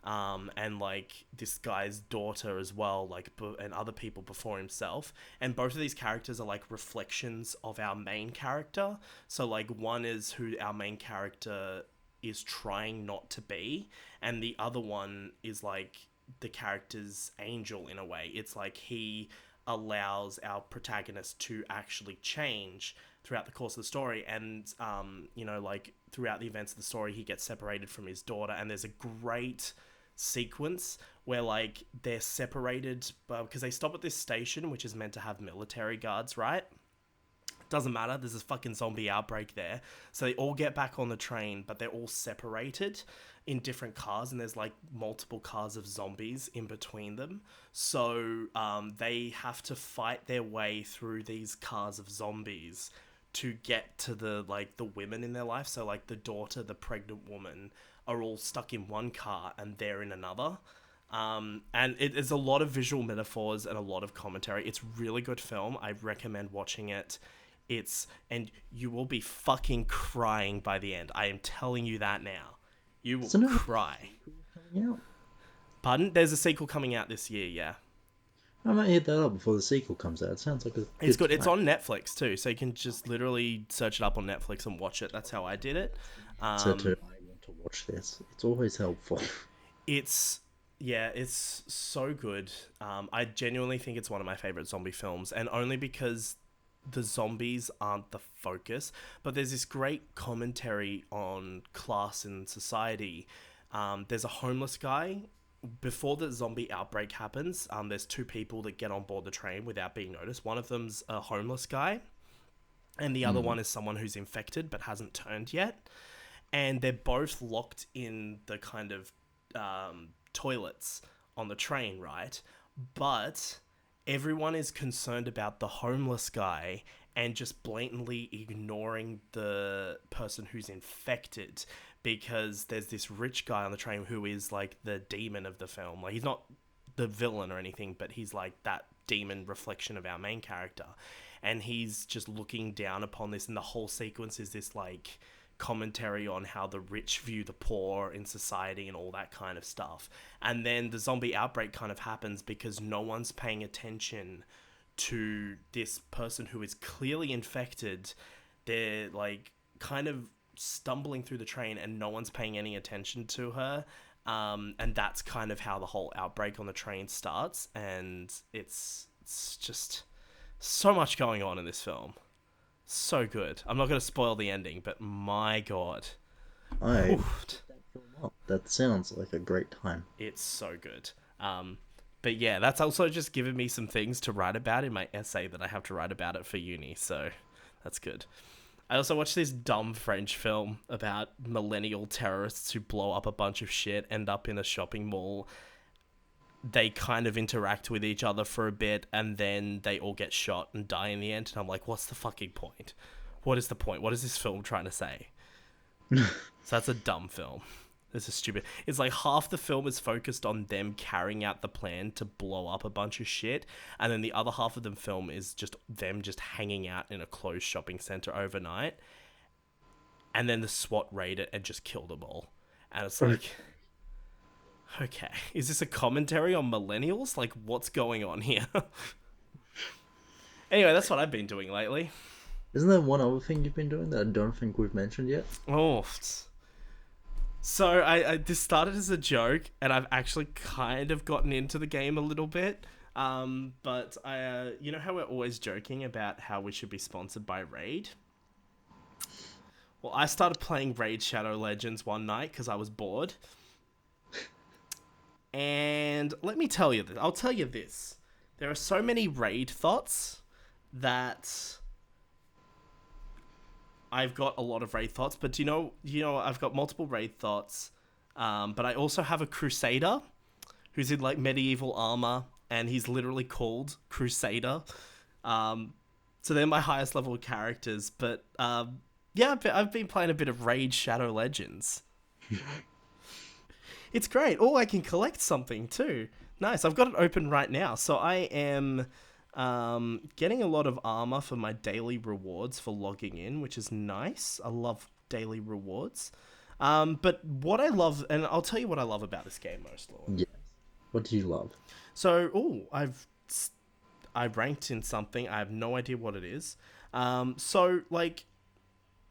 and like this guy's daughter as well, like, and other people before himself. And both of these characters are like reflections of our main character. So like one is who our main character is trying not to be, and the other one is like the character's angel in a way. It's like he allows our protagonist to actually change throughout the course of the story. And you know, like throughout the events of the story, he gets separated from his daughter, and there's a great sequence where like they're separated because they stop at this station which is meant to have military guards, right? Doesn't matter, there's this fucking zombie outbreak there, so they all get back on the train, but they're all separated in different cars, and there's like multiple cars of zombies in between them. So they have to fight their way through these cars of zombies to get to the like the women in their life. So like the daughter, the pregnant woman, are all stuck in one car and they're in another. And there's a lot of visual metaphors and a lot of commentary. It's really good film. I recommend watching it. And you will be fucking crying by the end. I am telling you that now. You will cry. Pardon? There's a sequel coming out this year, yeah. I might hit that up before the sequel comes out. It sounds like it's good. It's on Netflix too, so you can just literally search it up on Netflix and watch it. That's how I did it. I want to watch this. It's always helpful. It's so good. I genuinely think it's one of my favorite zombie films, and only because the zombies aren't the focus, but there's this great commentary on class and society. There's a homeless guy. Before the zombie outbreak happens, there's two people that get on board the train without being noticed. One of them's a homeless guy, and the other one is someone who's infected but hasn't turned yet. And they're both locked in the kind of toilets on the train, right? But everyone is concerned about the homeless guy and just blatantly ignoring the person who's infected, because there's this rich guy on the train who is like the demon of the film. Like, he's not the villain or anything, but he's like that demon reflection of our main character. And he's just looking down upon this, and the whole sequence is this like commentary on how the rich view the poor in society and all that kind of stuff. And then the zombie outbreak kind of happens because no one's paying attention to this person who is clearly infected. They're like kind of stumbling through the train and no one's paying any attention to her. And that's kind of how the whole outbreak on the train starts. And it's just so much going on in this film. So good. I'm not going to spoil the ending, but my god. That sounds like a great time. It's so good. But yeah, that's also just given me some things to write about in my essay that I have to write about it for uni, so that's good. I also watched this dumb French film about millennial terrorists who blow up a bunch of shit, end up in a shopping mall. They kind of interact with each other for a bit, and then they all get shot and die in the end. And I'm like, what's the fucking point? What is the point? What is this film trying to say? So that's a dumb film. This is stupid. It's like half the film is focused on them carrying out the plan to blow up a bunch of shit, and then the other half of the film is just them just hanging out in a closed shopping center overnight, and then the SWAT raid it and just kill them all. And it's like, okay, is this a commentary on millennials? Like, what's going on here? Anyway, that's what I've been doing lately. Isn't there one other thing you've been doing that I don't think we've mentioned yet? So I this started as a joke, and I've actually kind of gotten into the game a little bit. But I, you know how we're always joking about how we should be sponsored by Raid? Well, I started playing Raid Shadow Legends one night because I was bored. And let me tell you this. I'll tell you this. There are so many raid thoughts that I've got a lot of raid thoughts, but I've got multiple raid thoughts. But I also have a Crusader who's in like medieval armor, and he's literally called Crusader. So they're my highest level characters. But yeah, I've been playing a bit of Raid Shadow Legends. It's great. Oh, I can collect something too. Nice. I've got it open right now. So I am getting a lot of armor for my daily rewards for logging in, which is nice. I love daily rewards. But what I love, and I'll tell you what I love about this game most, Lord. Yes. What do you love? So, I ranked in something. I have no idea what it is. So, like,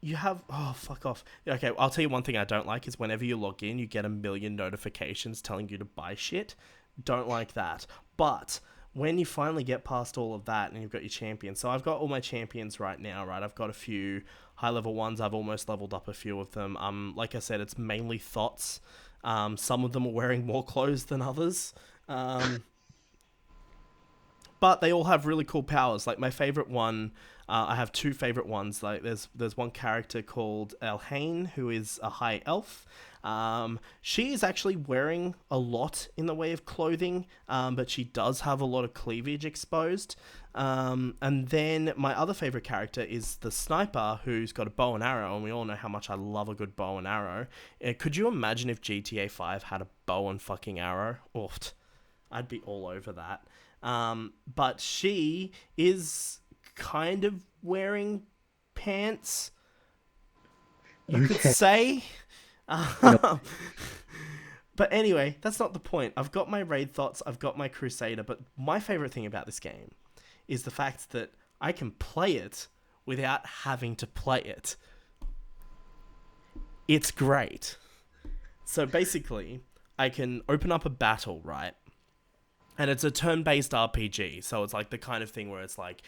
you have... Oh, fuck off. Okay, I'll tell you one thing I don't like is whenever you log in, you get a million notifications telling you to buy shit. Don't like that. But when you finally get past all of that and you've got your champions... So I've got all my champions right now, right? I've got a few high-level ones. I've almost leveled up a few of them. Like I said, it's mainly thoughts. Some of them are wearing more clothes than others. But they all have really cool powers. Like my favorite one, I have two favorite ones. Like there's one character called Elhain, who is a high elf. She is actually wearing a lot in the way of clothing, but she does have a lot of cleavage exposed. And then my other favorite character is the sniper, who's got a bow and arrow, and we all know how much I love a good bow and arrow. Could you imagine if GTA 5 had a bow and fucking arrow? Oof, I'd be all over that. But she is kind of wearing pants, you could say. No. But anyway, that's not the point. I've got my raid thoughts, I've got my Crusader, but my favorite thing about this game is the fact that I can play it without having to play it. It's great. So basically, I can open up a battle, right? And it's a turn-based RPG, so it's like the kind of thing where it's like,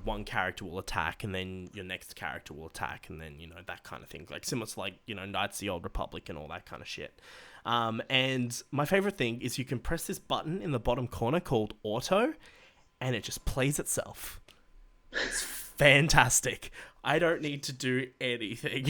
one character will attack, and then your next character will attack, and then, that kind of thing. Like, similar to, like, Knights of the Old Republic and all that kind of shit. And my favorite thing is you can press this button in the bottom corner called Auto, and it just plays itself. It's fantastic. I don't need to do anything.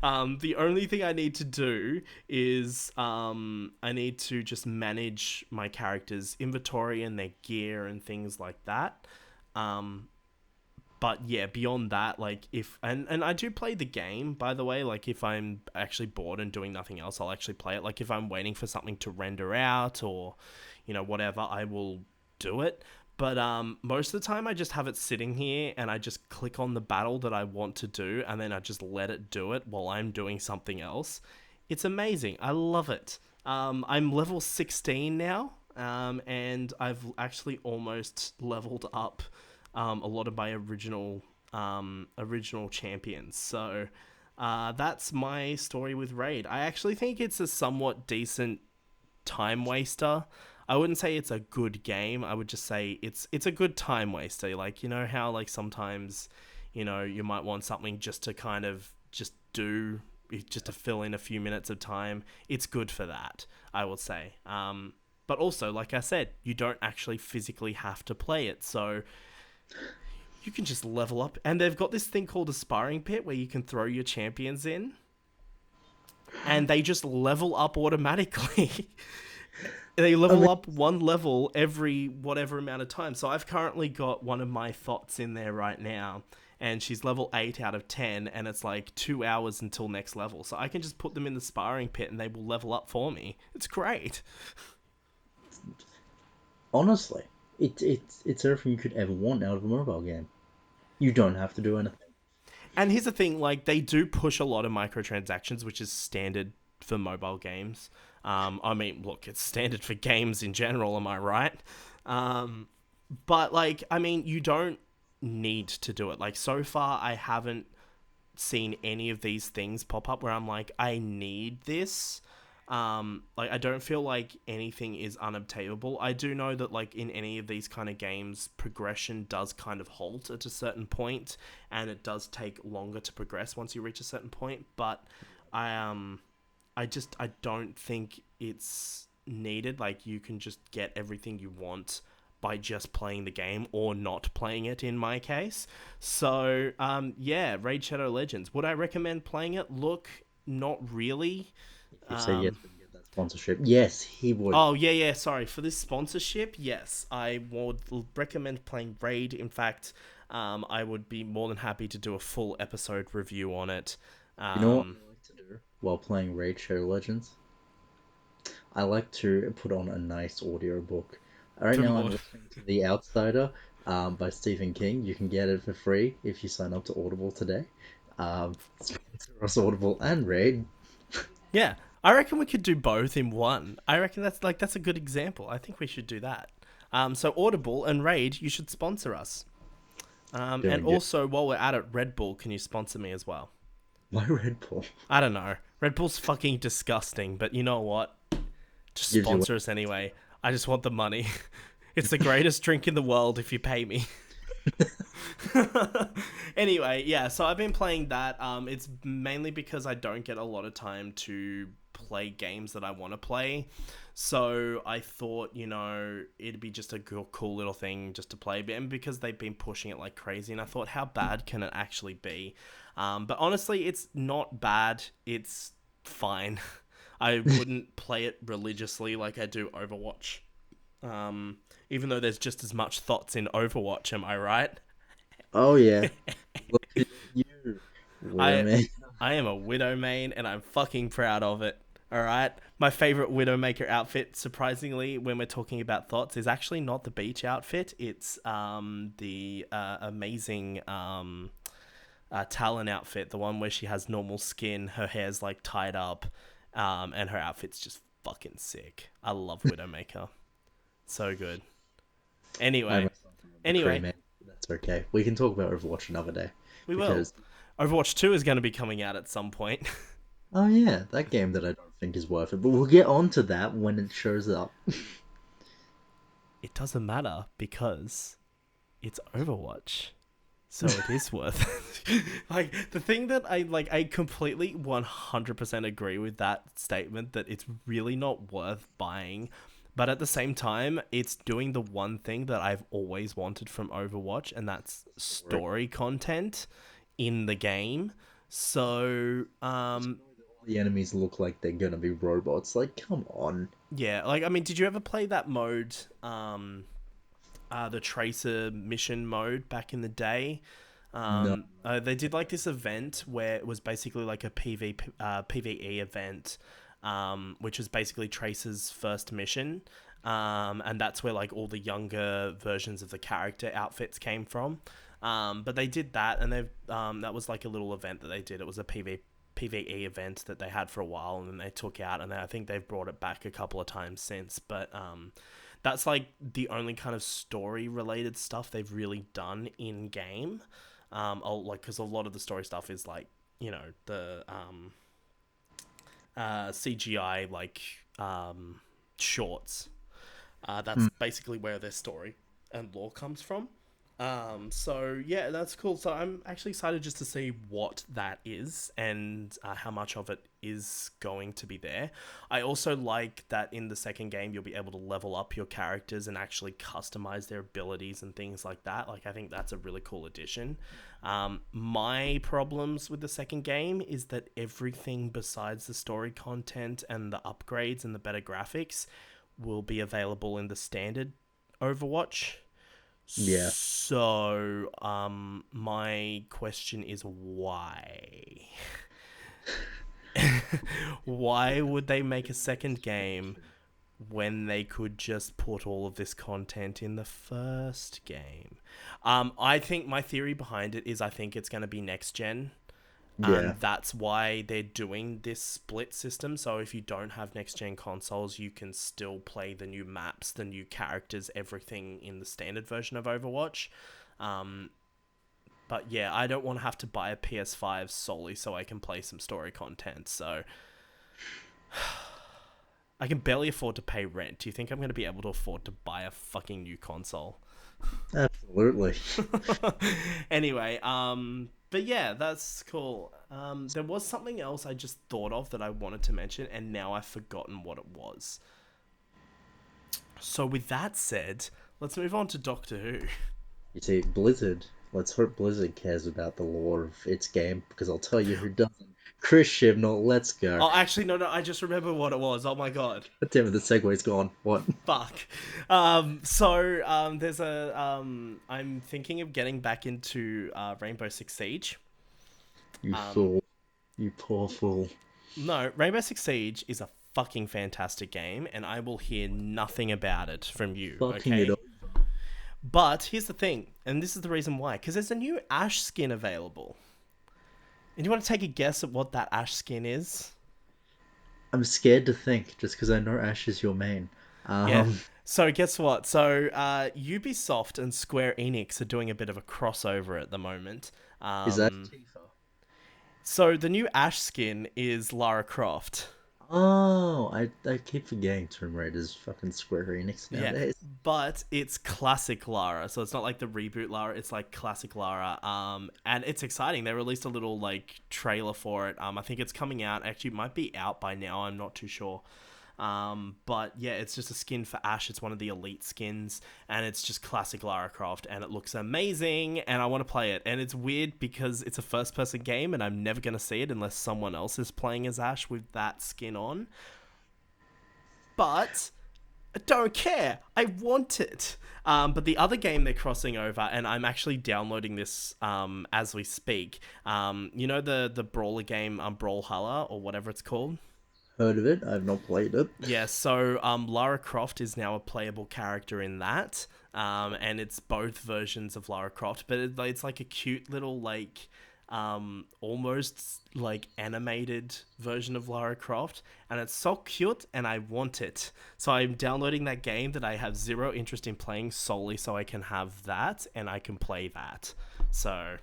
The only thing I need to do is I need to just manage my character's inventory and their gear and things like that. But yeah, beyond that, like and I do play the game, by the way. Like if I'm actually bored and doing nothing else, I'll actually play it. Like if I'm waiting for something to render out or whatever, I will do it. But most of the time I just have it sitting here and I just click on the battle that I want to do and then I just let it do it while I'm doing something else. It's amazing. I love it. I'm level 16 now, and I've actually almost leveled up a lot of my original champions. So that's my story with Raid. I actually think it's a somewhat decent time waster. I wouldn't say it's a good game. I would just say it's a good time waster. Like, how like sometimes, you might want something just to kind of just to fill in a few minutes of time. It's good for that, I would say. But also, like I said, you don't actually physically have to play it. So you can just level up. And they've got this thing called a sparring pit where you can throw your champions in. And they just level up automatically. They level up one level every whatever amount of time. So I've currently got one of my thoughts in there right now, and she's level 8 out of 10, and it's like 2 hours until next level. So I can just put them in the sparring pit, and they will level up for me. It's great. Honestly, it's everything you could ever want out of a mobile game. You don't have to do anything. And here's the thing, like, they do push a lot of microtransactions, which is standard for mobile games. I mean, look, it's standard for games in general, am I right? But, like, I mean, you don't need to do it. Like, so far, I haven't seen any of these things pop up where I'm like, I need this. Like, I don't feel like anything is unobtainable. I do know that, like, in any of these kind of games, progression does kind of halt at a certain point, and it does take longer to progress once you reach a certain point, but I don't think it's needed. Like, you can just get everything you want by just playing the game or not playing it in my case. So, yeah, Raid Shadow Legends. Would I recommend playing it? Look, not really. If you say yes, we can get that sponsorship. Yes, he would. Oh, yeah, sorry. For this sponsorship, yes, I would recommend playing Raid. In fact, I would be more than happy to do a full episode review on it. You know what I like to do while playing Raid Shadow Legends? I like to put on a nice audiobook. Right now, I'm listening to The Outsider by Stephen King. You can get it for free if you sign up to Audible today. Sponsor us Audible and Raid. Yeah, I reckon we could do both in one. I reckon that's a good example. I think we should do that. So Audible and Raid, you should sponsor us. And also, while we're at it, Red Bull, can you sponsor me as well? Why Red Bull? I don't know. Red Bull's fucking disgusting, but you know what? Just sponsor us anyway. I just want the money. It's the greatest drink in the world if you pay me. Anyway, yeah, so I've been playing that. It's mainly because I don't get a lot of time to play games that I want to play. So I thought, it'd be just a cool little thing just to play. And because they've been pushing it like crazy, and I thought, how bad can it actually be? But honestly, it's not bad. It's fine. I wouldn't play it religiously like I do Overwatch. Even though there's just as much thoughts in Overwatch, am I right? Oh yeah. Look at you. I am a Widow main, and I'm fucking proud of it. Alright? My favorite Widowmaker outfit, surprisingly, when we're talking about thoughts, is actually not the beach outfit. It's the amazing Talon outfit, the one where she has normal skin, her hair's like tied up, and her outfit's just fucking sick. I love Widowmaker. So good. Anyway. That's okay. We can talk about Overwatch another day. We will. Overwatch 2 is going to be coming out at some point. Oh yeah, that game that I don't think is worth it. But we'll get on to that when it shows up. It doesn't matter because it's Overwatch. So it is worth it. Like, the thing that I completely 100% agree with that statement, that it's really not worth buying. But at the same time, it's doing the one thing that I've always wanted from Overwatch, and that's story content in the game. So, the enemies look like they're gonna be robots. Like, come on. Yeah, like, I mean, did you ever play that mode, the Tracer mission mode back in the day? No. They did like this event where it was basically like a PvE event, which was basically Tracer's first mission. And that's where like all the younger versions of the character outfits came from. But they did that, and that was like a little event that they did. It was a PvE event that they had for a while, and then they took out, and I think they've brought it back a couple of times since. But that's like the only kind of story related stuff they've really done in game. Because a lot of the story stuff is like, the CGI like shorts. That's basically where their story and lore comes from. So yeah, that's cool. So I'm actually excited just to see what that is and how much of it is going to be there. I also like that in the second game, you'll be able to level up your characters and actually customize their abilities and things like that. Like, I think that's a really cool addition. My problems with the second game is that everything besides the story content and the upgrades and the better graphics will be available in the standard Overwatch. Yeah. So, my question is why? Why would they make a second game when they could just put all of this content in the first game? I think my theory behind it is I think it's going to be next gen. Yeah. That's why they're doing this split system. So if you don't have next-gen consoles, you can still play the new maps, the new characters, everything in the standard version of Overwatch. But yeah, I don't want to have to buy a PS5 solely so I can play some story content. So I can barely afford to pay rent. Do you think I'm going to be able to afford to buy a fucking new console? Absolutely. Anyway, but yeah, that's cool. There was something else I just thought of that I wanted to mention, and now I've forgotten what it was. So with that said, let's move on to Doctor Who. You see, Blizzard. Let's hope Blizzard cares about the lore of its game, because I'll tell you who doesn't. Chris Chibnall, let's go. Oh, actually, no, I just remember what it was. Oh my god. God damn it, the segue's gone. What? Fuck. There's a I'm thinking of getting back into Rainbow Six Siege. You fool. You poor fool. No, Rainbow Six Siege is a fucking fantastic game, and I will hear nothing about it from you. Fucking Okay. it up. But here's the thing, and this is the reason why, because there's a new Ash skin available. And you want to take a guess at what that Ash skin is? I'm scared to think, just because I know Ash is your main. Yeah. So guess what? So Ubisoft and Square Enix are doing a bit of a crossover at the moment. Is that Tifa? So the new Ash skin is Lara Croft. Oh, I keep forgetting Tomb Raider's fucking Square Enix Yeah, nowadays. but it's classic Lara, so it's not like the reboot Lara. It's like classic Lara. And it's exciting. They released a little like trailer for it. I think it's coming out. Actually, it might be out by now. I'm not too sure. But yeah, it's just a skin for Ash. It's one of the elite skins, and it's just classic Lara Croft, and it looks amazing, and I want to play it. And it's weird because it's a first-person game, and I'm never going to see it unless someone else is playing as Ash with that skin on. But I don't care. I want it. But the other game they're crossing over, and I'm actually downloading this as we speak. You know the brawler game, Brawlhalla, or whatever it's called? Heard of it? I've not played it. Yeah, so Lara Croft is now a playable character in that, and it's both versions of Lara Croft, but it's like a cute little like almost like animated version of Lara Croft, and it's so cute, and I want it. So I'm downloading that game that I have zero interest in playing solely so I can have that and I can play that. So,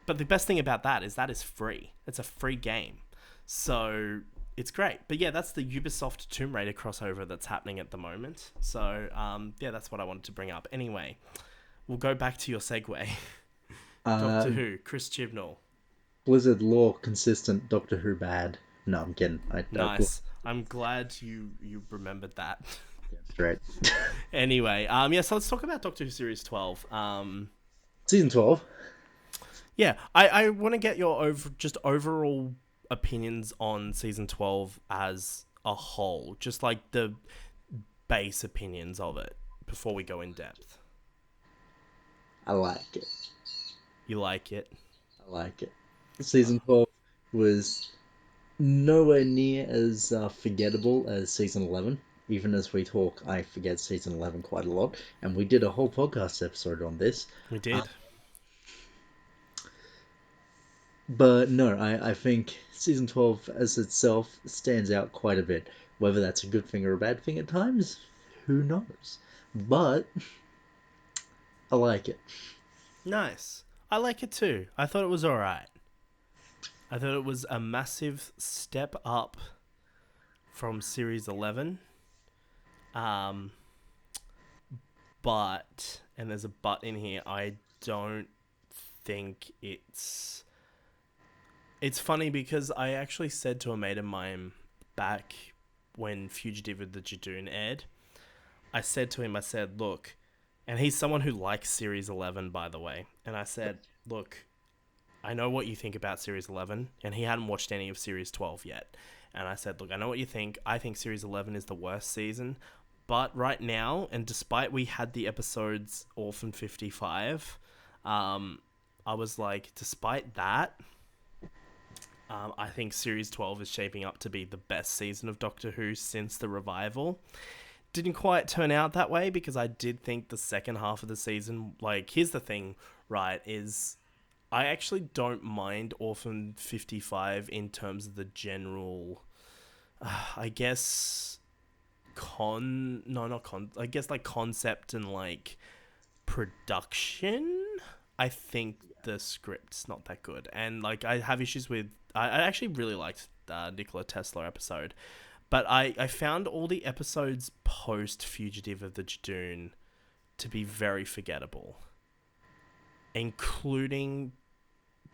but the best thing about that is free. It's a free game, so it's great. But yeah, that's the Ubisoft Tomb Raider crossover that's happening at the moment. So yeah, that's what I wanted to bring up. Anyway, we'll go back to your segue. Doctor Who, Chris Chibnall. Blizzard lore consistent, Doctor Who bad. No, I'm kidding. Nice. I'm glad you remembered that. That's right. Anyway, yeah, so let's talk about Doctor Who Series 12. Season 12. Yeah, I want to get your overall opinions on Season 12 as a whole. Just like the base opinions of it before we go in depth. I like it. You like it? I like it. Season 12 was nowhere near as forgettable as Season 11. Even as we talk, I forget Season 11 quite a lot. And we did a whole podcast episode on this. We did. But no, I think Season 12 as itself stands out quite a bit. Whether that's a good thing or a bad thing at times, who knows? But I like it. Nice. I like it too. I thought it was alright. I thought it was a massive step up from Series 11. But, and there's a but in here, I don't think it's funny because I actually said to a mate of mine back when Fugitive of the Jadoon aired, I said to him, look, and he's someone who likes Series 11, by the way, and I said, look, I know what you think about Series 11, and he hadn't watched any of Series 12 yet, and I said, look, I know what you think. I think Series 11 is the worst season, but right now, and despite we had the episodes Orphan 55, I was like, despite that, I think Series 12 is shaping up to be the best season of Doctor Who since the revival. Didn't quite turn out that way because I did think the second half of the season, like, here's the thing, right, is I actually don't mind Orphan 55 in terms of the general, I guess, like concept and like production. I think the script's not that good, and like I have issues with. I actually really liked Nikola Tesla episode, but I found all the episodes post Fugitive of the Jadoon to be very forgettable, including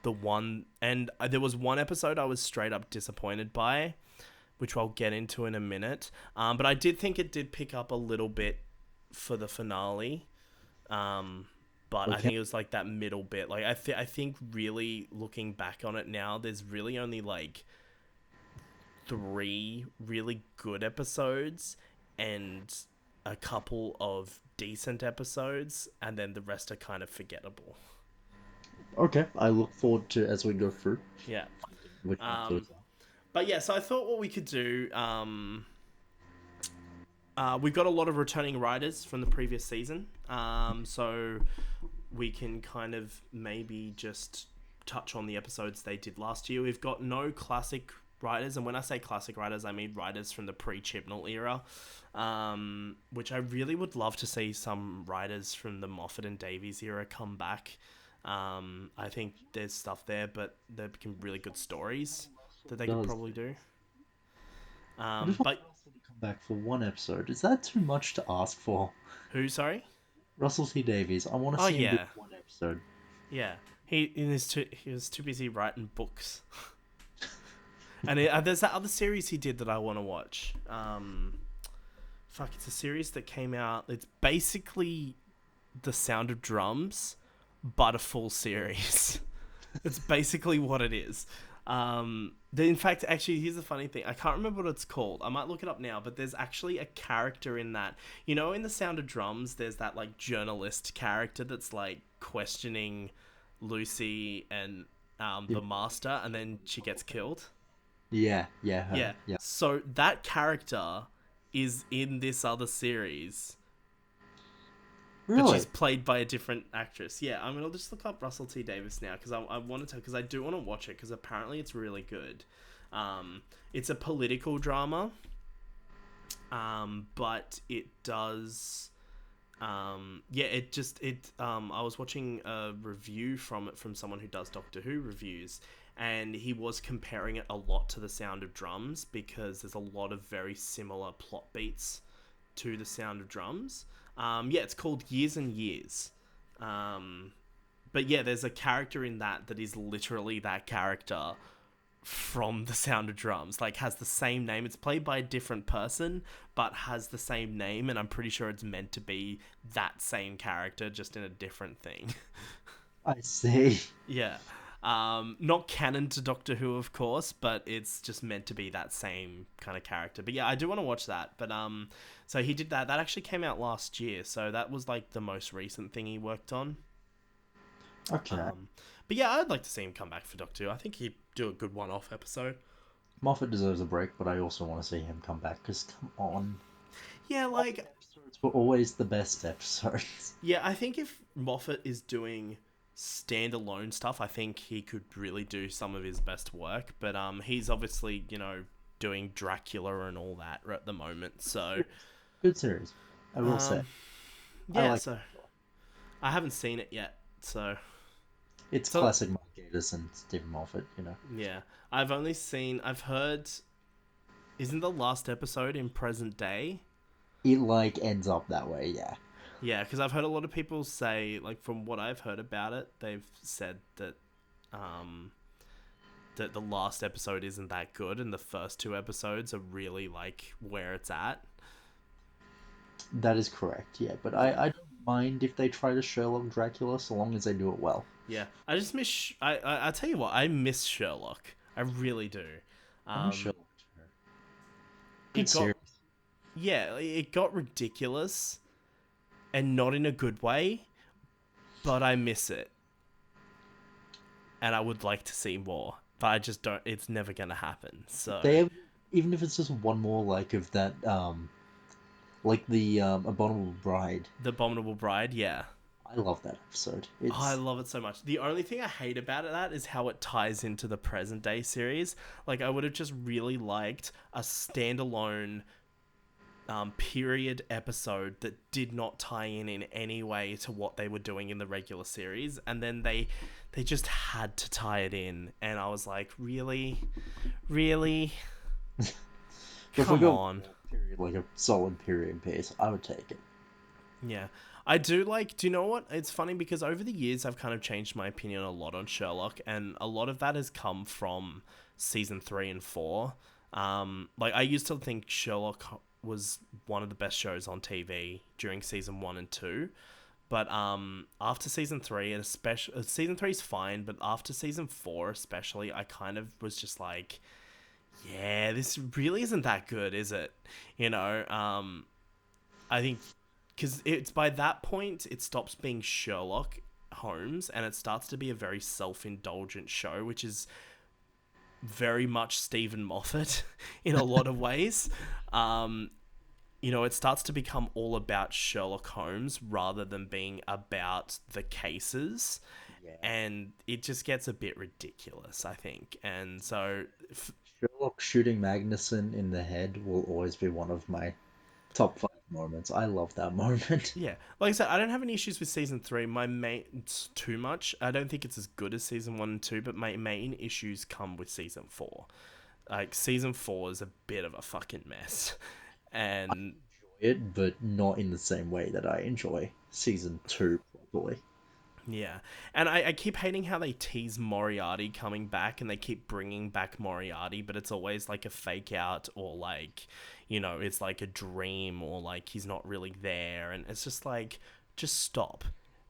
the one, and there was one episode I was straight up disappointed by which I'll get into in a minute. But I did think it did pick up a little bit for the finale. But I Okay. think it was like that middle bit. Like I think really looking back on it now, there's really only like 3 really good episodes and a couple of decent episodes, and then the rest are kind of forgettable. Okay. I look forward to as we go through Yeah. which ones those Um, but yeah, so I thought what we could do. We've got a lot of returning writers from the previous season, so we can kind of maybe just touch on the episodes they did last year. We've got no classic writers, and when I say classic writers, I mean writers from the pre-Chibnall era, which I really would love to see some writers from the Moffat and Davies era come back. I think there's stuff there, but there become really good stories that they could does. probably do. I just want But Russell to come back for one episode. Is that too much to ask for? who? Sorry. Russell T Davies. I want to Oh see him do yeah, one episode. yeah. He was too busy writing books. And there's that other series he did that I want to watch. It's a series that came out. It's basically The Sound of Drums, but a full series. It's basically what it is. In fact, actually, here's the funny thing. I can't remember what it's called. I might look it up now, but there's actually a character in that. You know, in The Sound of Drums, there's that, like, journalist character that's, like, questioning Lucy and the master, and then she gets killed. Yeah, yeah, her. Yeah. Yeah. So that character is in this other series, but she's Really? played by a different actress. Yeah, I'm gonna just look up Russell T Davis now because I wanted to, because I do want to watch it because apparently it's really good. It's a political drama, but it does. I was watching a review from it from someone who does Doctor Who reviews, and he was comparing it a lot to The Sound of Drums because there's a lot of very similar plot beats to The Sound of Drums. It's called Years and Years. But yeah, there's a character in that is literally that character from The Sound of Drums. Like, has the same name. It's played by a different person, but has the same name, and I'm pretty sure it's meant to be that same character, just in a different thing. I see. Yeah. Not canon to Doctor Who, of course, but it's just meant to be that same kind of character. But yeah, I do want to watch that. But so he did that. That actually came out last year, so that was like the most recent thing he worked on. Okay. But yeah, I'd like to see him come back for Doctor Who. I think he'd do a good one-off episode. Moffat deserves a break, but I also want to see him come back, because come on. Yeah, like... Episodes were always the best episodes. Yeah, I think if Moffat is doing standalone stuff, I think he could really do some of his best work. But he's obviously, doing Dracula and all that at the moment, so... Good series, I will say. Yeah, I haven't seen it yet, so... It's classic Mark Gatiss and Stephen Moffat, Yeah. I've heard... Isn't the last episode in present day? It, ends up that way, yeah. Yeah, because I've heard a lot of people say, like, from what I've heard about it, they've said that that the last episode isn't that good, and the first 2 episodes are really, like, where it's at. That is correct, yeah. But I don't mind if they try to Sherlock Dracula, so long as they do it well. Yeah, I just miss... I tell you what, I miss Sherlock. I really do. I miss Sherlock. Good series. Yeah, it got ridiculous, and not in a good way, but I miss it. And I would like to see more, but I just don't... It's never going to happen, so... Even if it's just one more, of that, like the Abominable Bride. The Abominable Bride, yeah. I love that episode. I love it so much. The only thing I hate about that is how it ties into the present day series. Like, I would have just really liked a standalone period episode that did not tie in any way to what they were doing in the regular series, and then they just had to tie it in, and I was like, really come on. Period, like a solid period piece, I would take it. Yeah. I do you know what? It's funny because over the years I've kind of changed my opinion a lot on Sherlock, and a lot of that has come from season 3 and 4. Like I used to think Sherlock was one of the best shows on TV during season 1 and 2. But after season 3, and especially season 3 is fine, but after season 4 especially, I kind of was just like, yeah, this really isn't that good, is it? You know, I think because it's by that point it stops being Sherlock Holmes and it starts to be a very self-indulgent show, which is very much Stephen Moffat in a lot of ways. Um, it starts to become all about Sherlock Holmes rather than being about the cases. Yeah. And it just gets a bit ridiculous, I think. And so, Sherlock shooting Magnuson in the head will always be one of my top 5 moments. I love that moment. yeah, like I said, I don't have any issues with season 3. My main, it's too much. I don't think it's as good as season 1 and 2, but my main issues come with season 4. Like, season 4 is a bit of a fucking mess. And It, but not in the same way that I enjoy season 2 properly. yeah, and I keep hating how they tease Moriarty coming back and they keep bringing back Moriarty, but it's always like a fake out or like, it's like a dream or like he's not really there. And it's just like, just stop.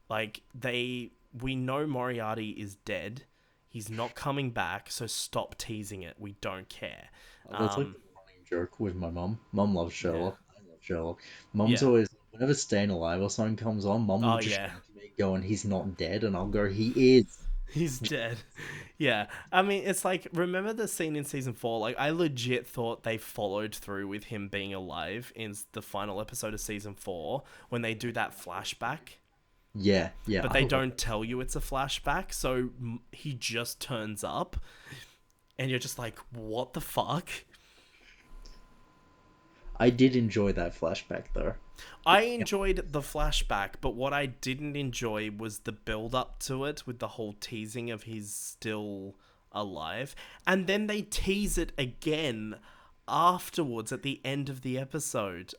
Like, we know Moriarty is dead. He's not coming back, so stop teasing it. We don't care. That's like Um, a running joke with my mum. Mum loves yeah. Sherlock. I love Sherlock. Mum's Yeah. always, whenever Staying Alive or something comes on, Mum will Oh, just yeah. shout to me, going, "He's not dead," and I'll go, "He is." He's dead. Yeah. I mean, it's like, remember the scene in season 4? Like, I legit thought they followed through with him being alive in the final episode of season 4 when they do that flashback. Yeah, yeah, But I they love don't tell you it's a flashback. So he just turns up and you're just like, what the fuck? I did enjoy that flashback though. I enjoyed the flashback, but what I didn't enjoy was the build up to it with the whole teasing of he's still alive. And then they tease it again afterwards at the end of the episode.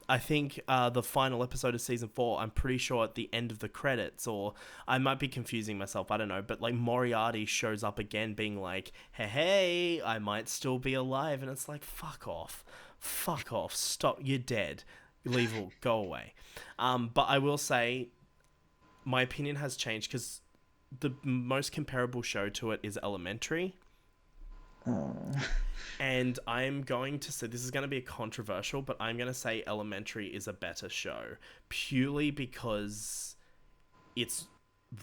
I think the final episode of season 4, I'm pretty sure at the end of the credits, or I might be confusing myself, I don't know, but like Moriarty shows up again being like, hey, I might still be alive. And it's like, fuck off. Fuck off. Stop. You're dead. Leave, go away. But I will say, my opinion has changed because the most comparable show to it is Elementary. Oh. And I'm going to say, this is going to be controversial, but I'm going to say Elementary is a better show purely because its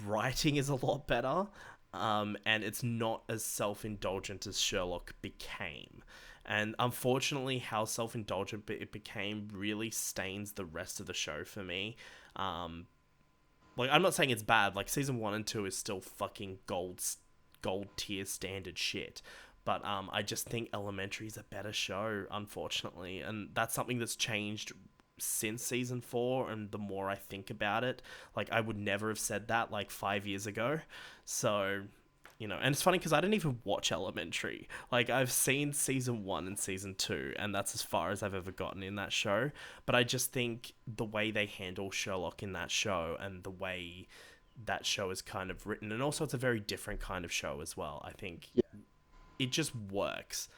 writing is a lot better, and it's not as self-indulgent as Sherlock became. And unfortunately, how self-indulgent it became really stains the rest of the show for me. Like, I'm not saying it's bad. Like, season 1 and 2 is still fucking gold tier standard shit. But I just think Elementary is a better show, unfortunately. And that's something that's changed since season 4. And the more I think about it, like, I would never have said that like 5 years ago. So, and it's funny because I didn't even watch Elementary. Like, I've seen season 1 and season 2, and that's as far as I've ever gotten in that show. But I just think the way they handle Sherlock in that show and the way that show is kind of written, and also it's a very different kind of show as well, I think it just works.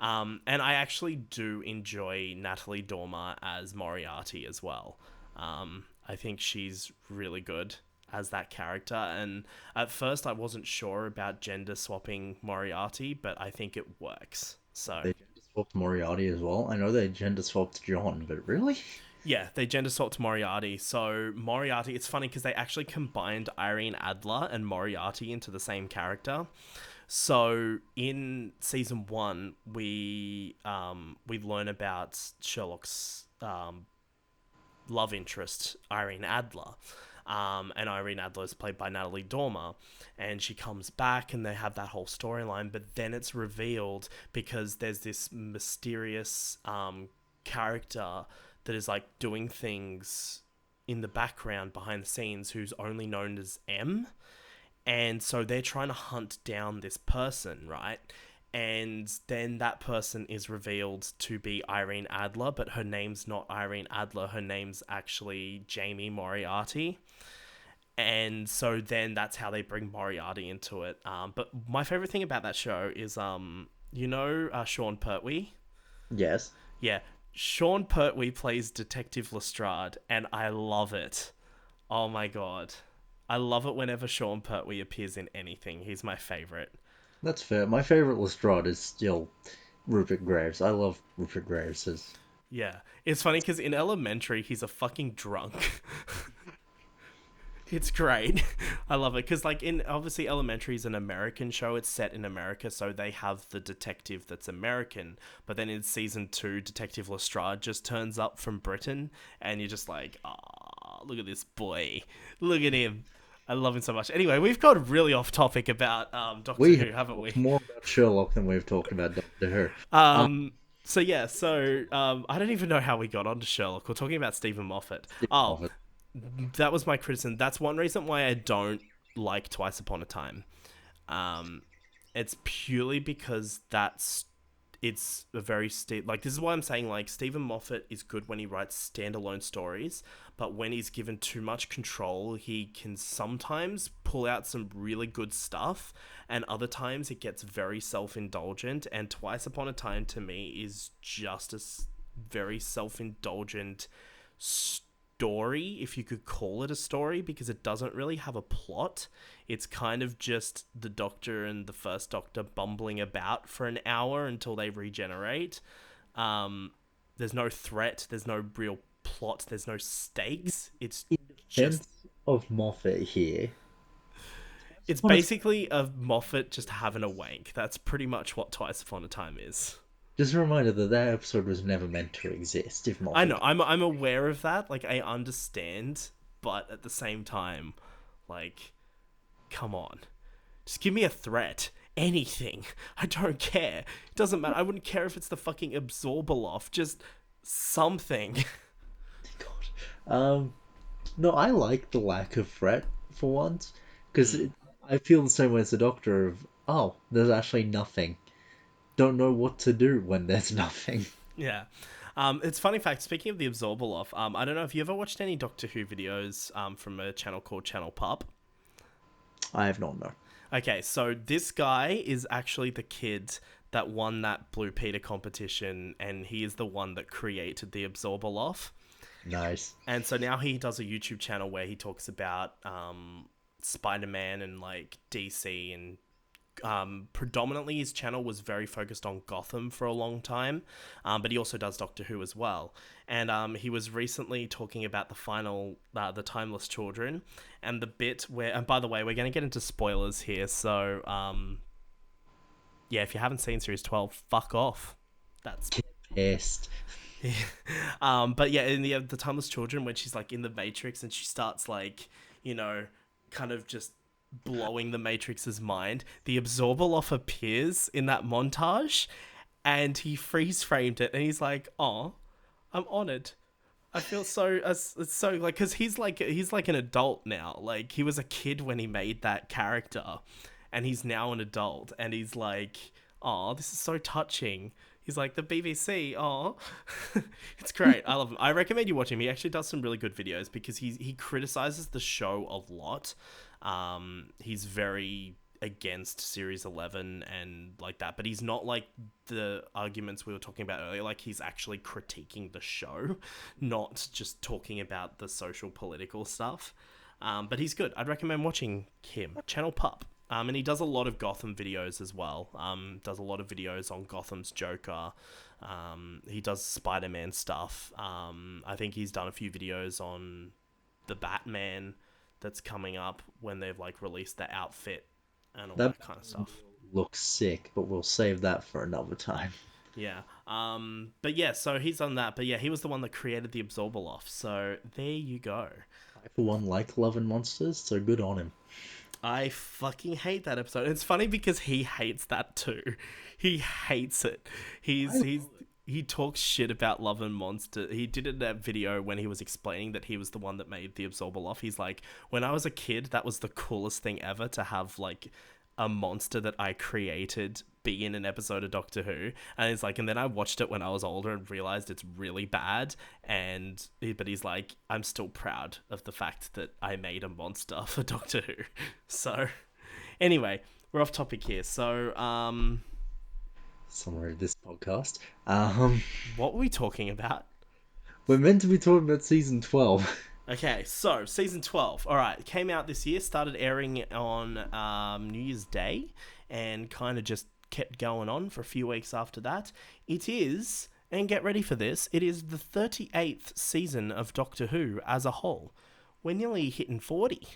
And I actually do enjoy Natalie Dormer as Moriarty as well. I think she's really good as that character. And at first, I wasn't sure about gender swapping Moriarty, but I think it works. So They gender swapped Moriarty as well. I know they gender swapped John, but really? yeah, they gender swapped Moriarty. So Moriarty, it's funny because they actually combined Irene Adler and Moriarty into the same character. So in season 1, we learn about Sherlock's love interest, Irene Adler. And Irene Adler is played by Natalie Dormer, and she comes back, and they have that whole storyline. But then it's revealed because there's this mysterious character that is like doing things in the background behind the scenes, who's only known as M. And so they're trying to hunt down this person, right? And then that person is revealed to be Irene Adler, but her name's not Irene Adler. Her name's actually Jamie Moriarty. And so then that's how they bring Moriarty into it. But my favorite thing about that show is You know Sean Pertwee? Yes. Yeah, Sean Pertwee plays Detective Lestrade, and I love it. Oh my god. I love it whenever Sean Pertwee appears in anything. He's my favorite. That's fair. My favorite Lestrade is still Rupert Graves. I love Rupert Graves as Yeah. It's funny because in Elementary, he's a fucking drunk. It's great. I love it because, like, in obviously Elementary is an American show. It's set in America, so they have the detective that's American. But then in season two, Detective Lestrade just turns up from Britain, and you're just like, ah, look at this boy, look at him. I love him so much. Anyway, we've got really off topic about Doctor we have Who, haven't talked we? more about Sherlock than we've talked about Doctor Who. Um, Um. So yeah. I don't even know how we got onto Sherlock. We're talking about Stephen Moffat. Stephen Oh, Moffat. that was my criticism. That's one reason why I don't like Twice Upon a Time. Um, it's purely because it's a very like this is why I'm saying like Stephen Moffat is good when he writes standalone stories, but when he's given too much control, he can sometimes pull out some really good stuff, and other times it gets very self-indulgent. And Twice Upon a Time to me is just a very self-indulgent story, if you could call it a story, because it doesn't really have a plot. It's kind of just the Doctor and the First Doctor bumbling about for an hour until they regenerate. There's no threat, there's no real plot, there's no stakes. It's In just defense of Moffat here, it's Upon a Time- basically a Moffat just having a wank. That's pretty much what Twice Upon a Time is. just a reminder that that episode was never meant to exist. If I Moffat, know, I'm aware of that. Like I understand, but at the same time, like, come on. Just give me a threat. Anything. I don't care. It doesn't matter. I wouldn't care if it's the fucking Absorbaloff. Just something. God, no, I like the lack of threat for once because Mm, I feel the same way as the Doctor. Of oh, there's actually nothing. Don't know what to do when there's nothing. yeah. It's funny fact. Speaking of the Absorbaloff, I don't know if you ever watched any Doctor Who videos from a channel called Channel Pup. I have not known. Okay, so this guy is actually the kid that won that Blue Peter competition, and he is the one that created the Absorbaloff. Nice. And so now he does a YouTube channel where he talks about Spider-Man and like DC, and predominantly his channel was very focused on Gotham for a long time, but he also does Doctor Who as well. And he was recently talking about the Timeless Children, and the bit where, and by the way, we're going to get into spoilers here, so yeah, if you haven't seen series 12, fuck off. That's Pissed. but yeah, in the Timeless Children, when she's like in the Matrix and she starts like, you know, kind of just blowing the Matrix's mind, the Absorbaloff appears in that montage, and he freeze framed it, and he's like, "Oh, I'm honored. I feel so it's so like because he's like an adult now. Like he was a kid when he made that character, and he's now an adult, and he's like, oh, this is so touching." He's like the BBC. Oh, it's great. I love him. I recommend you watch him. He actually does some really good videos because he criticizes the show a lot. He's very against Series 11 and like that, but he's not like the arguments we were talking about earlier. Like he's actually critiquing the show, not just talking about the social political stuff. But he's good. I'd recommend watching him. Channel Pup. And he does a lot of Gotham videos as well. Does a lot of videos on Gotham's Joker. He does Spider-Man stuff. I think he's done a few videos on the Batman that's coming up when they've like released the outfit and all That that kind of stuff. looks sick, but we'll save that for another time. Yeah. But yeah, so he's done that. But yeah, he was the one that created the Absorbaloff. So there you go. I, for one, like Love and Monsters, so good on him. I fucking hate that episode. It's funny because he hates that too. He hates it. He talks shit about Love and Monster. He did it in that video when he was explaining that he was the one that made the Absorbaloff. He's like, when I was a kid, that was the coolest thing ever to have like a monster that I created be in an episode of Doctor Who. And it's like, and then I watched it when I was older and realized it's really bad. But he's like, I'm still proud of the fact that I made a monster for Doctor Who. So, anyway, we're off topic here. So, summary of this podcast. Um, What were we talking about? we're meant to be talking about season 12. Okay, so season 12. All right, it came out this year, started airing on New Year's Day, and kind of just kept going on for a few weeks after that. It is, and get ready for this, it is the 38th season of Doctor Who as a whole. We're nearly hitting 40.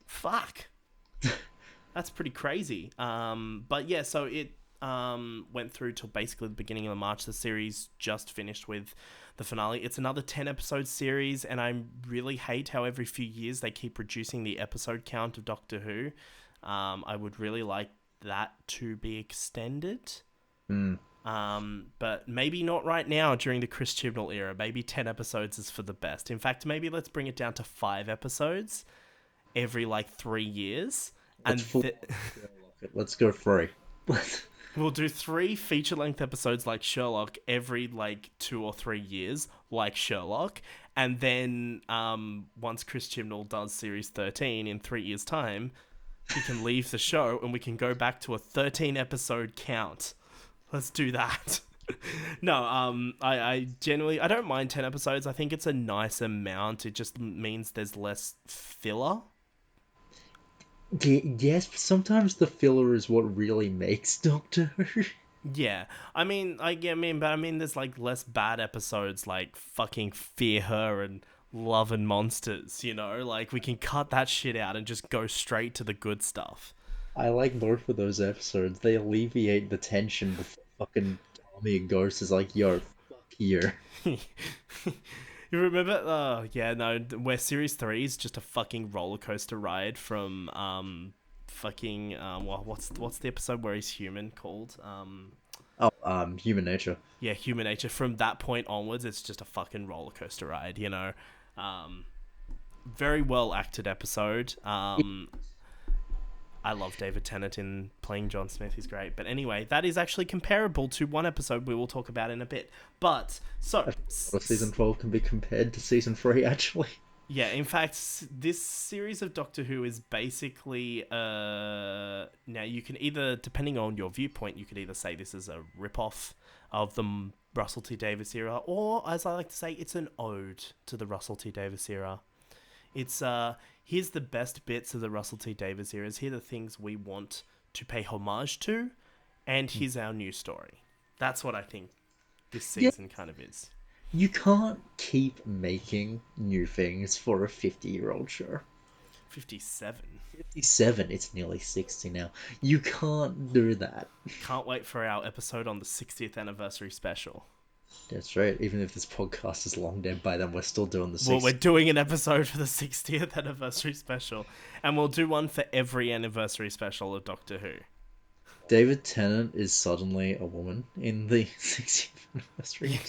Fuck. That's pretty crazy. But yeah, so it went through till basically the beginning of March. The series just finished with the finale. It's another 10 episode series, and I really hate how every few years they keep reducing the episode count of Doctor Who. I would really like that to be extended. Hmm. But maybe not right now during the Chris Chibnall era. Maybe 10 episodes is for the best. In fact, maybe let's bring it down to 5 episodes every like 3 years. And Let's go free. we'll do 3 feature-length episodes like Sherlock every like 2 or 3 years, like Sherlock, and then once Chris Chibnall does series 13 in 3 years' time, he can leave the show and we can go back to a 13 episode count. Let's do that. No, I generally I don't mind 10 episodes. I think it's a nice amount. It just means there's less filler. Yes, but sometimes the filler is what really makes Doctor Who. Yeah, but there's like less bad episodes like fucking Fear Her and Love and Monsters, you know? Like we can cut that shit out and just go straight to the good stuff. I like both of those episodes. They alleviate the tension before fucking Tommy and Ghost is like, yo, fuck here. You remember? Yeah, no, where series 3 is just a fucking roller coaster ride from well, what's the episode where he's human called? Oh, Human Nature. Yeah, Human Nature. From that point onwards, it's just a fucking roller coaster ride, you know. Um, very well acted episode. I love David Tennant in playing John Smith. He's great. But anyway, that is actually comparable to one episode we will talk about in a bit. But, so... Season 12 can be compared to Season 3, actually. Yeah, in fact, this series of Doctor Who is basically... now, you can either, depending on your viewpoint, you could either say this is a rip-off of the Russell T Davies era, or, as I like to say, it's an ode to the Russell T Davies era. It's here's the best bits of the Russell T Davies era. Here are the things we want to pay homage to, and here's our new story. That's what I think this season kind of is. You can't keep making new things for a 50-year-old show. 57. 57, it's nearly 60 now. You can't do that. Can't wait for our episode on the 60th anniversary special. That's right. Even if this podcast is long dead by then, we're still doing the 60th. Well, we're doing an episode for the 60th anniversary special, and we'll do one for every anniversary special of Doctor Who. David Tennant is suddenly a woman in the 60th anniversary.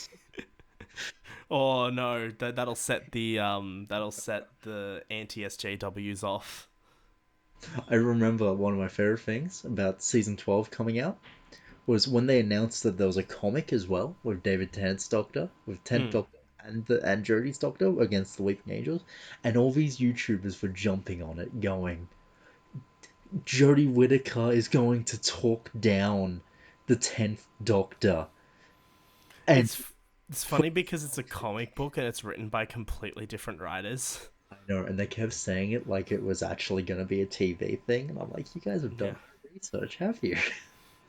Oh no, that'll set the anti-SJWs off. I remember one of my favorite things about season 12 coming out was when they announced that there was a comic as well with David Tennant's Doctor, with Tennant Doctor and Jodie's Doctor against the Weeping Angels, and all these YouTubers were jumping on it, going, Jodie Whittaker is going to talk down the 10th Doctor. And it's funny because it's a comic book and it's written by completely different writers. I know, and they kept saying it like it was actually going to be a TV thing, and I'm like, you guys have done research, have you?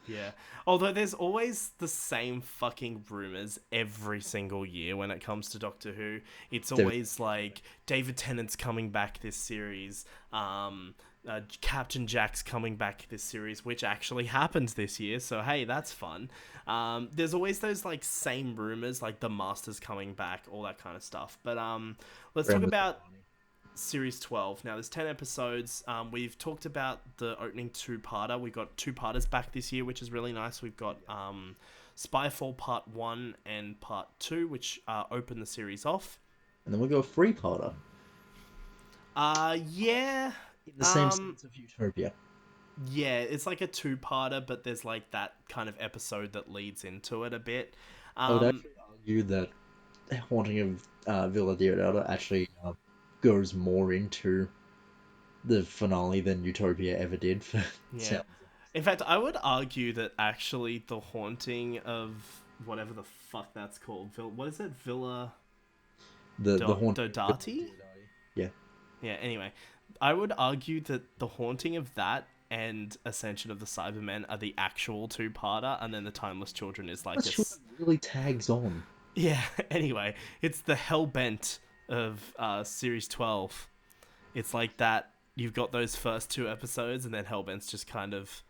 Yeah. Although there's always the same fucking rumors every single year when it comes to Doctor Who. It's always like David Tennant's coming back this series. Captain Jack's coming back this series, which actually happens this year. So hey, that's fun. There's always those like same rumors, like the Master's coming back, all that kind of stuff. But let's talk about Series 12. Now, there's 10 episodes. We've talked about the opening two-parter. We've got two-parters back this year, which is really nice. We've got Spyfall Part 1 and Part 2, which open the series off. And then we've got a three-parter. Yeah. In the same sense of Utopia. Yeah, it's like a two-parter, but there's like that kind of episode that leads into it a bit. I would actually argue that Haunting of Villa Diodata actually... goes more into the finale than Utopia ever did. In fact, I would argue that actually the haunting of whatever the fuck that's called, what is it, Villa The haunting of Villa Dodati? Diodati. Yeah, Yeah. Anyway, I would argue that the haunting of that and Ascension of the Cybermen are the actual two-parter, and then the Timeless Children is like that show really tags on. yeah. Anyway, it's the Hellbent of series 12. It's like that. You've got those first two episodes, and then Hellbent's just kind of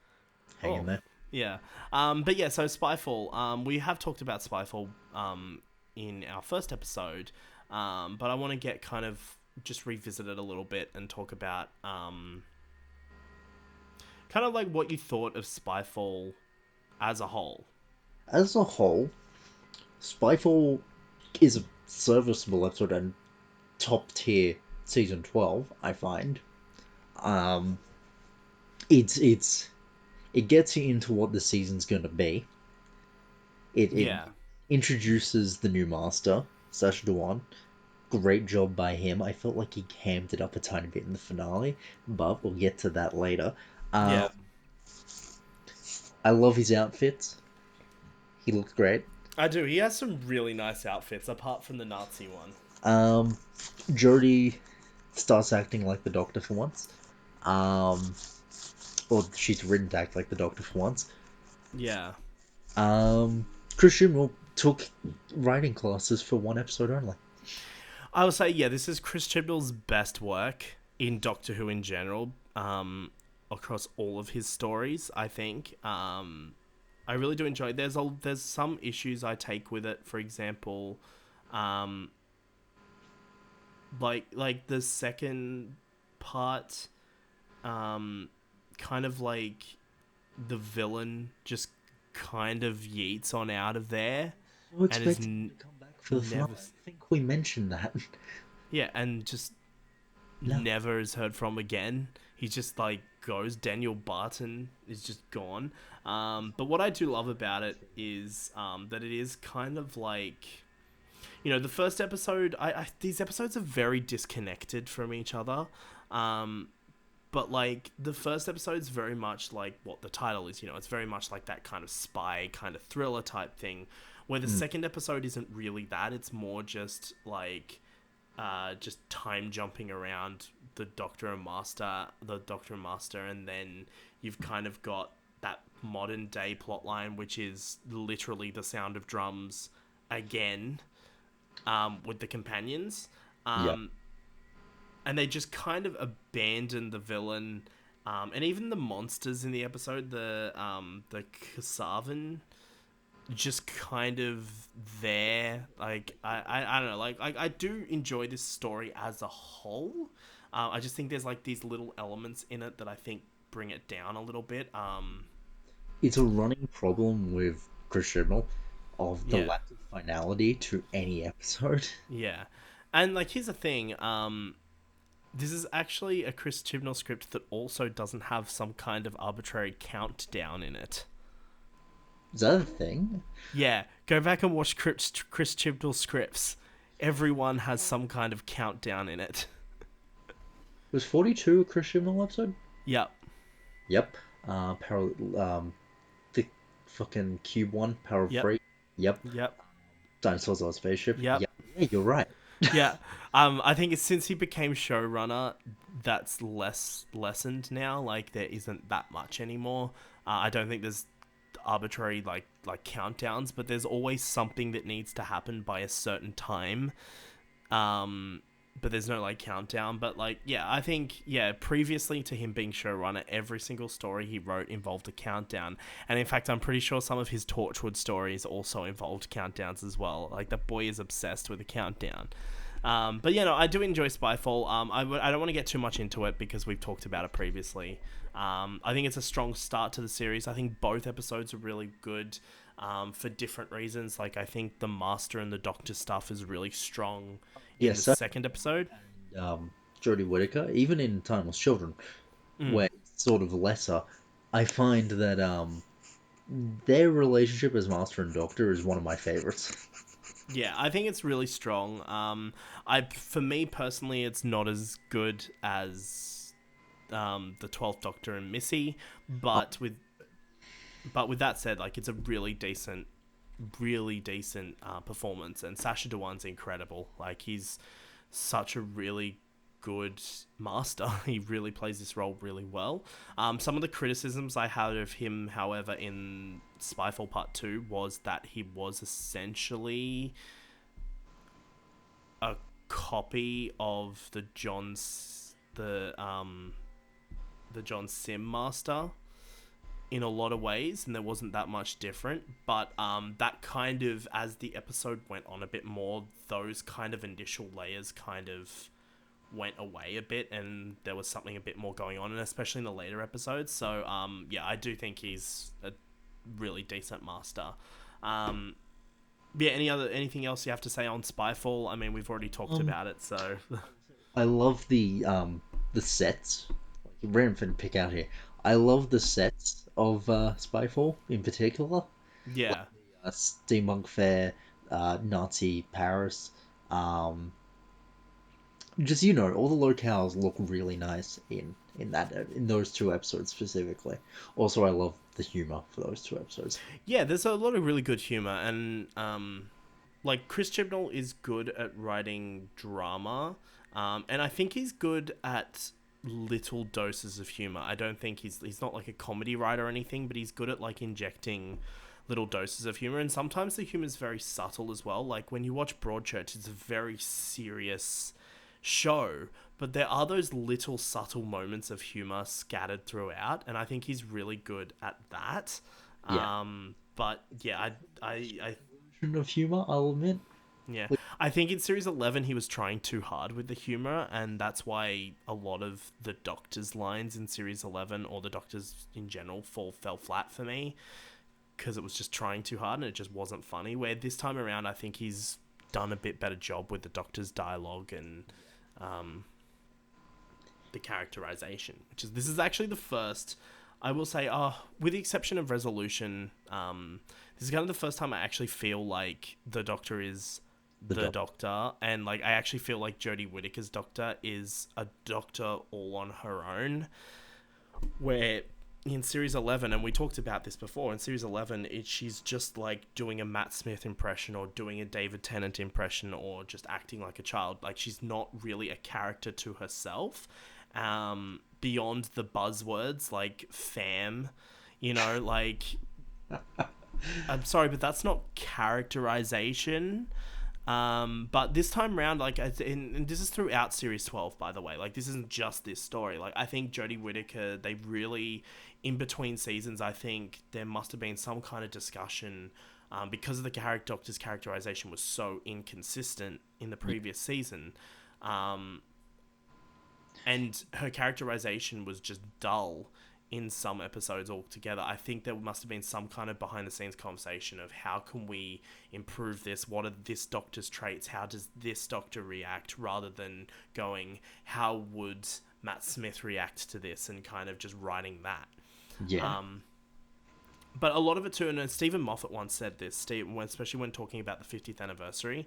Hanging oh there. yeah. But yeah, so Spyfall. We have talked about Spyfall in our first episode, but I want to get kind of just revisit it a little bit and talk about kind of like what you thought of Spyfall as a whole. As a whole, Spyfall is a serviceable episode and top tier season 12, I find. Um, it's it gets you into what the season's going to be. It Yeah. introduces the new master, Sacha Dhawan. Great job by him. I felt like he hammed it up a tiny bit in the finale, but we'll get to that later. Yeah. I love his outfits. He looks great. I do. He has some really nice outfits, apart from the Nazi one. Um, Jodie starts acting like the Doctor for once. Um, or she's written to act like the Doctor for once. Yeah. Um, Chris Chibnall took writing classes for one episode only. I would say, yeah, this is Chris Chibnall's best work in Doctor Who in general, across all of his stories, I think. I really do enjoy it. There's some issues I take with it. For example, like the second part, kind of like the villain just kind of yeets on out of there, So and is expecting him to come back for the never, finale. I think we mentioned that. yeah, and just No. never is heard from again. He just like goes. Daniel Barton is just gone. But what I do love about it is that it is kind of like, the first episode. These episodes are very disconnected from each other. But like the first episode is very much like what the title is. It's very much like that kind of spy kind of thriller type thing. Where the second episode isn't really that. It's more just like just time jumping around the Doctor and Master, and then you've kind of got that modern day plotline, which is literally the sound of drums again, with the companions, Yeah. and they just kind of abandon the villain, and even the monsters in the episode, the Kasavan, just kind of there. Like I don't know, like I do enjoy this story as a whole. I just think there's like these little elements in it that I think bring it down a little bit. It's a running problem with Chris Chibnall of the Yeah. lack of finality to any episode. Yeah. And like here's the thing, this is actually a Chris Chibnall script that also doesn't have some kind of arbitrary countdown in it. Is that a thing? Yeah, go back and watch Chris Chibnall scripts. Everyone has some kind of countdown in it. Was 42 a Chris Chibnall episode? Yep. Yep. The fucking Cube one, Power of Yep. Free. Yep. Yep. Dinosaurs on a Spaceship. Yep. Yeah, you're right. Yeah. I think it's since he became showrunner, that's less lessened now. Like there isn't that much anymore. I don't think there's arbitrary like countdowns, but there's always something that needs to happen by a certain time. But there's no like countdown. But like, yeah, I think, yeah, previously to him being showrunner, every single story he wrote involved a countdown. And in fact, I'm pretty sure some of his Torchwood stories also involved countdowns as well. Like that boy is obsessed with a countdown. But yeah, no, I do enjoy Spyfall. I don't want to get too much into it because we've talked about it previously. I think it's a strong start to the series. I think both episodes are really good, for different reasons. Like I think the Master and the Doctor stuff is really strong in the second episode. Jodie Whittaker, even in Timeless Children, where it's sort of lesser, I find that their relationship as Master and Doctor is one of my favorites. Yeah, I think it's really strong. For me personally, it's not as good as the 12th Doctor and Missy, but with But with that said, like, it's a really decent performance, and Sacha Dhawan's incredible. Like, he's such a really good master. He really plays this role really well. Some of the criticisms I had of him, however, in Spyfall Part 2 was that he was essentially a copy of the John Sim master in a lot of ways, and there wasn't that much different. But that kind of, as the episode went on a bit more, those kind of initial layers kind of went away a bit, and there was something a bit more going on, and especially in the later episodes. So yeah, I do think he's a really decent master. Yeah, anything else you have to say on Spyfall? I mean, we've already talked about it, so I love the sets. Like, random thing to pick out here. I love the sets of Spyfall in particular, like yeah. the steampunk fair, Nazi Paris. Um, just all the locales look really nice in those two episodes specifically. Also, I love the humor for those two episodes. Yeah, there's a lot of really good humor, and like, Chris Chibnall is good at writing drama, and I think he's good at little doses of humor. I don't think he's not like a comedy writer or anything, but he's good at like injecting little doses of humor, and sometimes the humor is very subtle as well. Like, when you watch Broadchurch, it's a very serious show, but there are those little subtle moments of humor scattered throughout, and I think he's really good at that. Yeah, But yeah, I of humor, I'll admit. yeah, Like, I think in series 11 he was trying too hard with the humor, and that's why a lot of the Doctor's lines in series 11, or the Doctor's in general, fell flat for me, because it was just trying too hard and it just wasn't funny. Where this time around, I think he's done a bit better job with the Doctor's dialogue and um, the characterization. This is actually the first, I will say, with the exception of Resolution, this is kind of the first time I actually feel like the Doctor is the the doc. Doctor, and like, I actually feel like Jodie Whittaker's Doctor is a Doctor all on her own. Where in series 11, and we talked about this before, in series 11, she's just like doing a Matt Smith impression, or doing a David Tennant impression, or just acting like a child. Like, she's not really a character to herself, beyond the buzzwords like fam, like, I'm sorry, but that's not characterization. But this time around, like, and this is throughout series 12, by the way. Like, this isn't just this story. Like, I think Jodie Whittaker, they really, in between seasons, I think there must have been some kind of discussion, because of the Doctor's characterization was so inconsistent in the previous season, and her characterization was just dull in some episodes altogether. I think there must have been some kind of behind the scenes conversation of how can we improve this? What are this Doctor's traits? How does this Doctor react? Rather than going, how would Matt Smith react to this? And kind of just writing that. Yeah. But a lot of it too, and Stephen Moffat once said this, especially when talking about the 50th anniversary,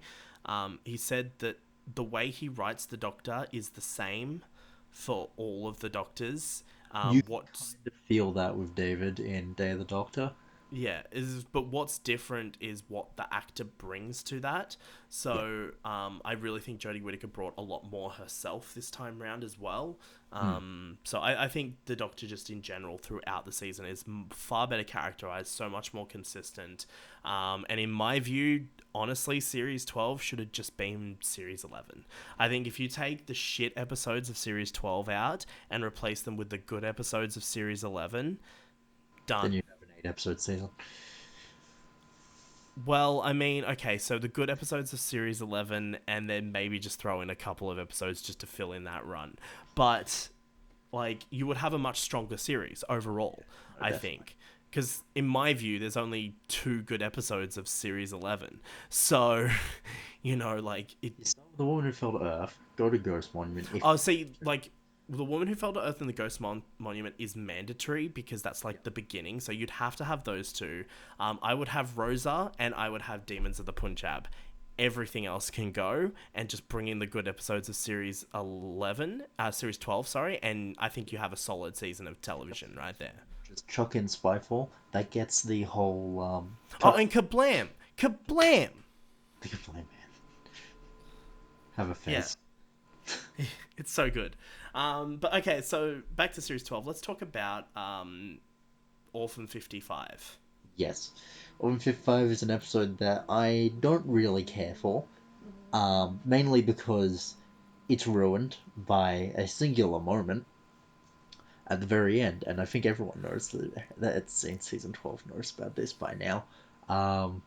he said that the way he writes the Doctor is the same for all of the Doctors. You kind of feel that with David in Day of the Doctor. Yeah, but what's different is what the actor brings to that. Yeah. So I really think Jodie Whittaker brought a lot more herself this time round as well. Hmm. So I think the Doctor, just in general throughout the season, is far better characterized, so much more consistent. And in my view, honestly, Series 12 should have just been Series 11. I think if you take the shit episodes of Series 12 out and replace them with the good episodes of Series 11, Then done. you have an 8 episode season. Well, I mean, okay, so the good episodes of Series 11, and then maybe just throw in a couple of episodes just to fill in that run. But, like, you would have a much stronger series overall, Oh, I definitely. think. Because, in my view, there's only 2 good episodes of Series 11. So, like, it. You start with the woman who fell to Earth, go to Ghost Monument. If Oh, see, like, the Woman Who Fell to Earth and the Ghost Monument is mandatory, because that's yeah, like the beginning. So you'd have to have those two. I would have Rosa, and I would have Demons of the Punjab. Everything else can go, and just bring in the good episodes of Series 12, sorry, and I think you have a solid season of television right there. just chuck in Spyfall. That gets the whole Oh, chuck and kablam! Kablam! the Flame Man. Have a Yeah, fez. it's so good. But okay, so back to Series 12. Let's talk about Orphan 55. Yes. 1155 is an episode that I don't really care for. Mainly because it's ruined by a singular moment at the very end, and I think everyone knows that it's in season 12 knows about this by now. Um,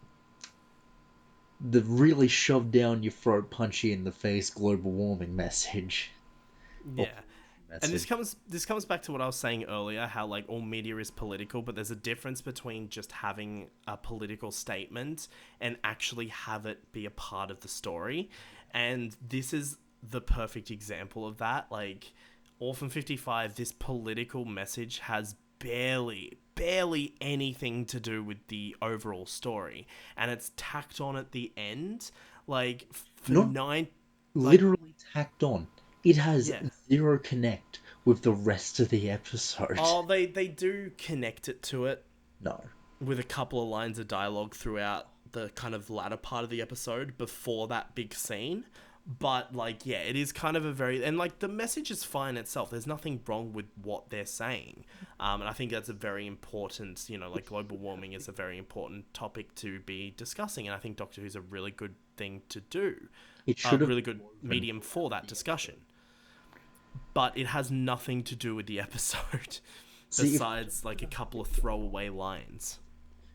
the really shoved down your throat, punchy in the face global warming message. Or Yeah. And message. this comes back to what I was saying earlier, how like all media is political, but there's a difference between just having a political statement and actually have it be a part of the story. And this is the perfect example of that. Like Orphan 55, this political message has barely anything to do with the overall story, and it's tacked on at the end, like for Not nine, like literally tacked on. It has yeah. zero connect with the rest of the episode. Oh, they do connect it to it No. with a couple of lines of dialogue throughout the kind of latter part of the episode before that big scene. But like, yeah, it is kind of a very, and like the message is fine itself. There's nothing wrong with what they're saying, and I think that's a very important, like global warming is a very important topic to be discussing, and I think Doctor Who's a really good thing to do, It a should have really good medium for that discussion. But it has nothing to do with the episode, see if besides like a couple of throwaway lines.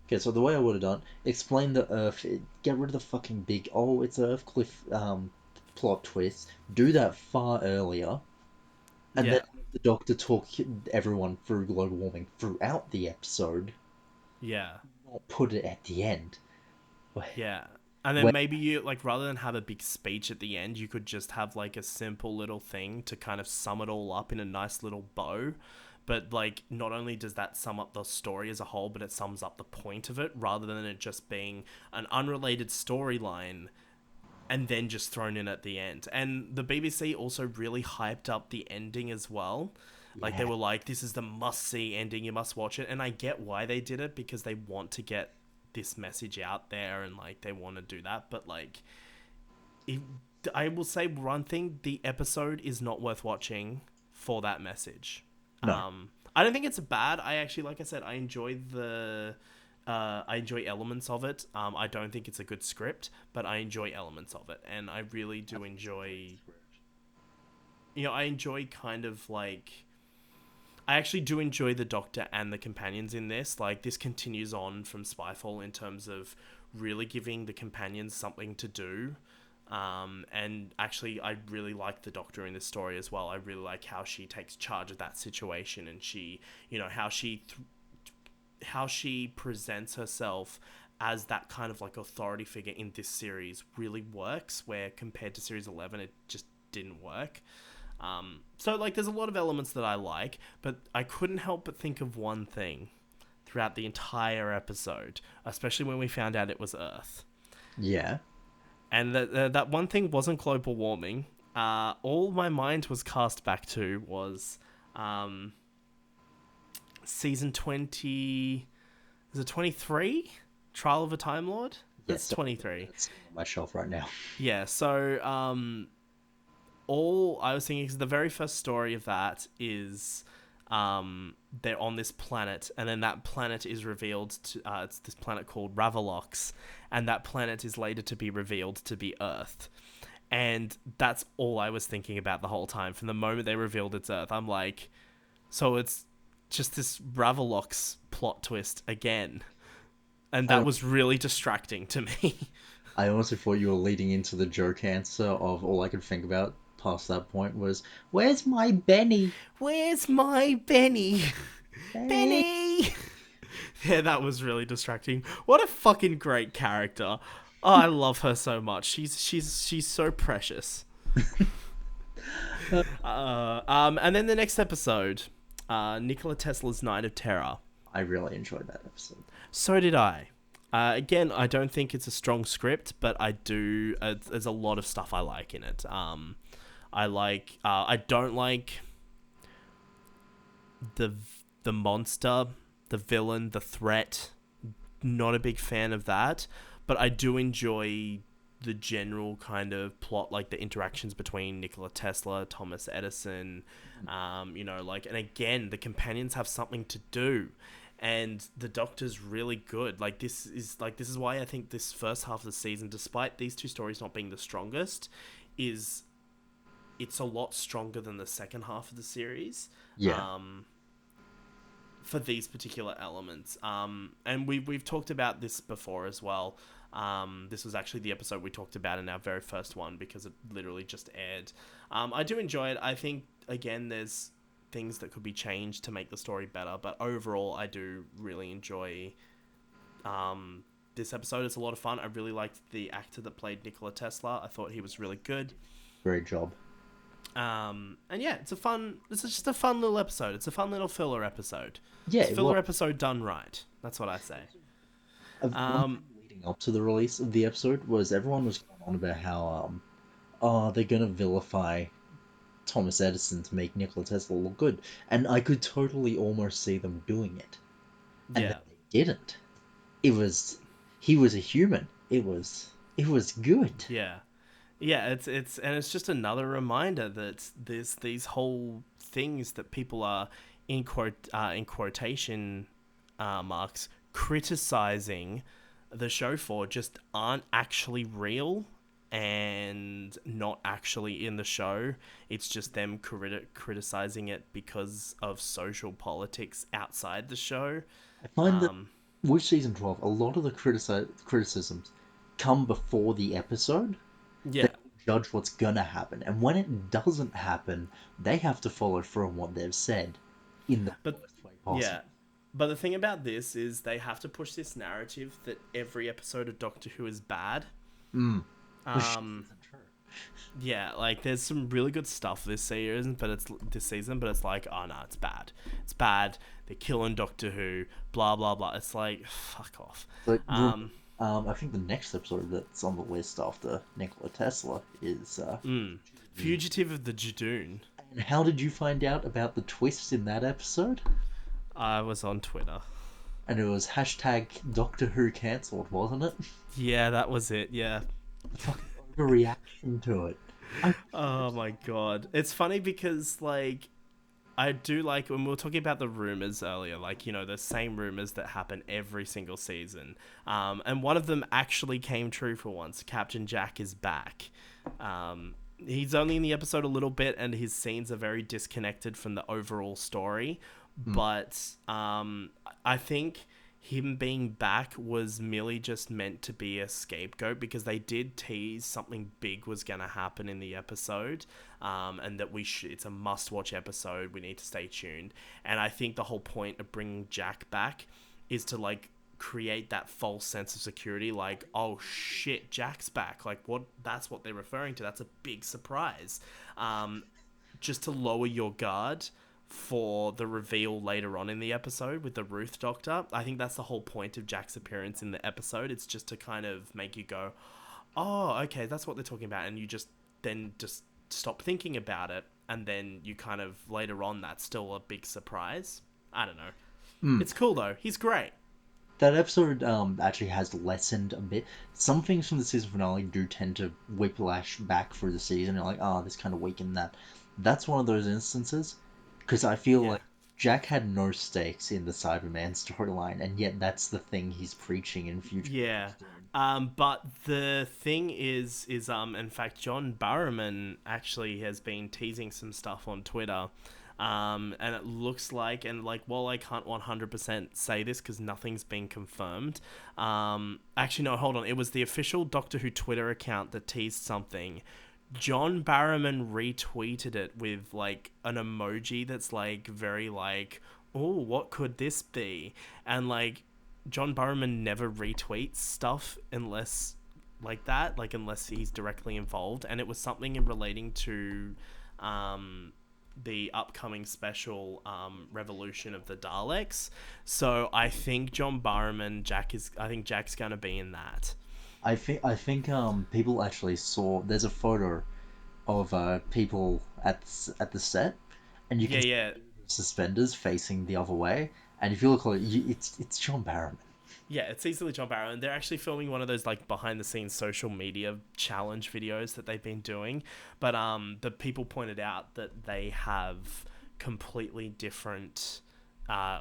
okay, so the way I would have done, explain the Earth, get rid of the fucking big it's Earth cliff plot twist. Do that far earlier, and then Yeah, have the Doctor talk everyone through global warming throughout the episode. yeah, Not put it at the end. yeah. And then When maybe you, like, rather than have a big speech at the end, you could just have, like, a simple little thing to kind of sum it all up in a nice little bow. But, like, not only does that sum up the story as a whole, but it sums up the point of it, rather than it just being an unrelated storyline and then just thrown in at the end. And the BBC also really hyped up the ending as well. Like, they yeah, were like, this is the must-see ending, you must watch it. And I get why they did it, because they want to get this message out there and, like, they want to do that. But, like, it, I will say one thing, the episode is not worth watching for that message. no, I don't think it's bad. I actually, like I said, I enjoy I enjoy elements of it. I don't think it's a good script, but I enjoy elements of it, and I really do enjoy. I enjoy kind of like. I actually do enjoy the Doctor and the companions in this. Like, this continues on from Spyfall in terms of really giving the companions something to do. And actually, I really like the Doctor in this story as well. I really like how she takes charge of that situation, and she, how she presents herself as that kind of like authority figure in this series really works, where compared to series 11 it just didn't work. So like there's a lot of elements that I like, but I couldn't help but think of one thing throughout the entire episode, especially when we found out it was Earth. yeah. And that one thing wasn't global warming. All my mind was cast back to was season 20. Is it 23? Trial of a Time Lord? That's Yes, 23. that's on my shelf right now. Yeah, so all I was thinking is the very first story of that is they're on this planet, and then that planet is revealed to it's this planet called Ravalox, and that planet is later to be revealed to be Earth. And that's all I was thinking about the whole time. From the moment they revealed it's Earth, I'm like, so it's just this Ravalox plot twist again. And I that was really distracting to me. I honestly thought you were leading into the joke answer of all I could think about past that point was, "Where's my Benny? Where's my Benny? Benny!" Benny! Yeah, that was really distracting. What a fucking great character. Oh, I love her so much. She's so precious. And then the next episode, Nikola Tesla's Night of Terror. I really enjoyed that episode. So did I. Again, I don't think it's a strong script, but I do. There's a lot of stuff I like in it. I like. I don't like the monster the villain, the threat. Not a big fan of that, but I do enjoy the general kind of plot, like the interactions between Nikola Tesla, Thomas Edison, and again, the companions have something to do, and the Doctor's really good. This is why I think this first half of the season, despite these two stories not being the strongest, is it's a lot stronger than the second half of the series. Yeah. For these particular elements. And we've talked about this before as well. This was actually the episode we talked about in our very first one because it literally just aired. I do enjoy it. I think, again, there's things that could be changed to make the story better, but overall, I do really enjoy this episode. It's a lot of fun. I really liked the actor that played Nikola Tesla. I thought he was really good. Great job. And yeah, it's just a fun little episode. It's a fun little filler episode. Yeah, it's a filler episode done right. That's what I say. Leading up to the release of the episode was everyone was going on about how they're gonna vilify Thomas Edison to make Nikola Tesla look good, and I could totally almost see them doing it, and Yeah. then they didn't. He was a human. It was good. Yeah. Yeah, it's just another reminder that there's these whole things that people are in quotation marks criticizing the show for just aren't actually real and not actually in the show. It's just them criticizing it because of social politics outside the show. I find that with season 12, a lot of the criticisms come before the episode. Yeah. They judge what's gonna happen, and when it doesn't happen, they have to follow through on what they've said in the worst way possible. Yeah. But the thing about this is they have to push this narrative that every episode of Doctor Who is bad. Yeah, like there's some really good stuff this season, but it's like, oh no, it's bad. It's bad. They're killing Doctor Who. Blah blah blah. It's like, fuck off. But I think the next episode that's on the list after Nikola Tesla is Fugitive of the Jadoon. And how did you find out about the twist in that episode? I was on Twitter. And it was hashtag Doctor Who cancelled, wasn't it? Yeah, that was it. Yeah. Fucking overreaction to it. Oh my god. It's funny because, like, I do like when we were talking about the rumors earlier, like, you know, the same rumors that happen every single season. And one of them actually came true for once. Captain Jack is back. He's only in the episode a little bit and his scenes are very disconnected from the overall story. But I think him being back was merely just meant to be a scapegoat because they did tease something big was going to happen in the episode, and that it's a must-watch episode. We need to stay tuned. And I think the whole point of bringing Jack back is to, like, create that false sense of security, like, oh shit, Jack's back. Like, that's what they're referring to. That's a big surprise. Just to lower your guard for the reveal later on in the episode with the Ruth Doctor. I think that's the whole point of Jack's appearance in the episode. It's just to kind of make you go, oh, okay, that's what they're talking about. And you just stop thinking about it. And then you kind of, later on, that's still a big surprise. I don't know. It's cool, though. He's great. That episode actually has lessened a bit. Some things from the season finale do tend to whiplash back through the season. You're like, oh, this kind of weakened that. That's one of those instances. Because I feel like Jack had no stakes in the Cyberman storyline, and yet that's the thing he's preaching in future. Yeah. But the thing is, in fact, John Barrowman actually has been teasing some stuff on Twitter. And it looks like, while I can't 100% say this because nothing's been confirmed. Actually, no, hold on. It was the official Doctor Who Twitter account that teased something. John Barrowman retweeted it with, like, an emoji that's, like, very, like, oh, what could this be? And, like, John Barrowman never retweets stuff unless, like that, like, unless he's directly involved. And it was something in relating to the upcoming special Revolution of the Daleks. So I think John Barrowman, I think Jack's going to be in that. I think people actually saw. There's a photo of people at the set, and you can see suspenders facing the other way, And if you look like it's John Barrowman. Yeah, it's easily John Barrow, and they're actually filming one of those like behind the scenes social media challenge videos that they've been doing. But the people pointed out that they have completely different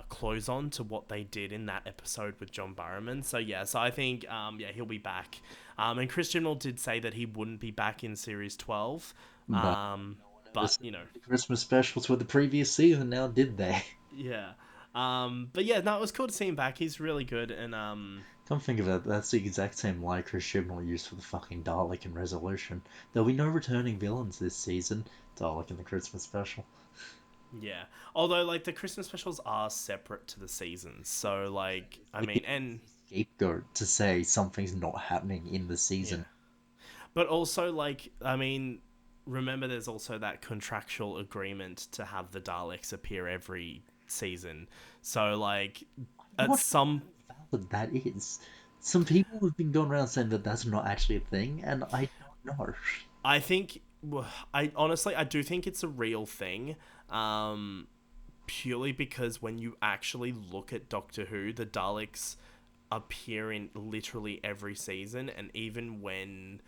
clothes on to what they did in that episode with John Barrowman. So yeah, so I think yeah, he'll be back. And Chris Chibnall did say that he wouldn't be back in series 12. But Um, the but you know, Christmas specials with the previous season now, did they? yeah. But yeah, no, it was cool to see him back. He's really good, and Come think of it, that's the exact same lie Chris Chibnall used for the fucking Dalek in Resolution. There'll be no returning villains this season. Dalek in the Christmas special. yeah. Although like the Christmas specials are separate to the seasons. So like I We mean need and a scapegoat to say something's not happening in the yeah. season. But also like I mean remember there's also that contractual agreement to have the Daleks appear every season. So like at What some valid that is. Some people have been going around saying that that's not actually a thing, and I don't know. I think I honestly I do think it's a real thing. Um Purely because when you actually look at Doctor Who, the Daleks appear in literally every season, and even when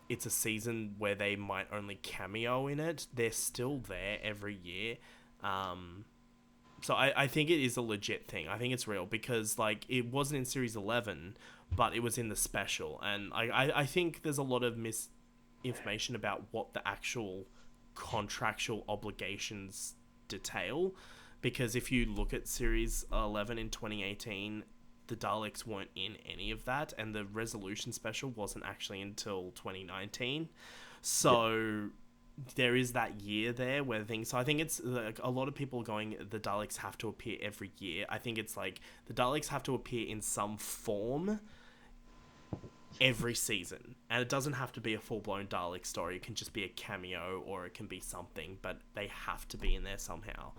it's a season where they might only cameo in it, they're still there every year. Um, so I think it is a legit thing. I think it's real because like it wasn't in series 11, but it was in the special, and I think there's a lot of misinformation about what the actual contractual obligations detail, because if you look at series 11 in 2018, the Daleks weren't in any of that, and the Resolution special wasn't actually until 2019. Yep. So there is that year there where things. So I think it's like a lot of people are going. The Daleks have to appear every year. I think it's like the Daleks have to appear in some form every season, and it doesn't have to be a full-blown Dalek story. It can just be a cameo, or it can be something, but they have to be in there somehow.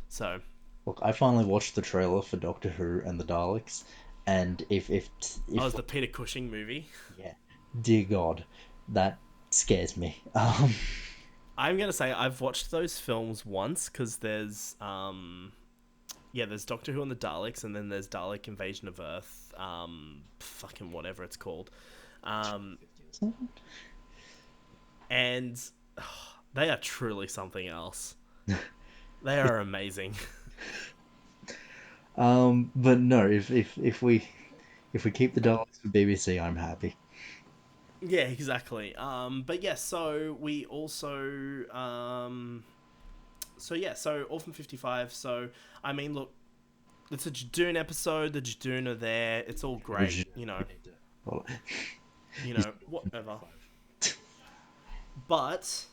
So Look, I finally watched the trailer for Doctor Who and the Daleks, and oh, if it's the Peter Cushing movie. yeah, dear God, that scares me. I'm gonna say I've watched those films once because there's yeah, there's Doctor Who and the Daleks, and then there's Dalek Invasion of Earth, fucking whatever it's called, um, and they are truly something else. They are amazing. But no, if we keep the Daleks for BBC, I'm happy. Yeah, exactly. But yeah, so we also so yeah, so Orphan 55. So I mean, look, it's a Jadoon episode. The Jadoon are there. It's all great, Which well, he's whatever. But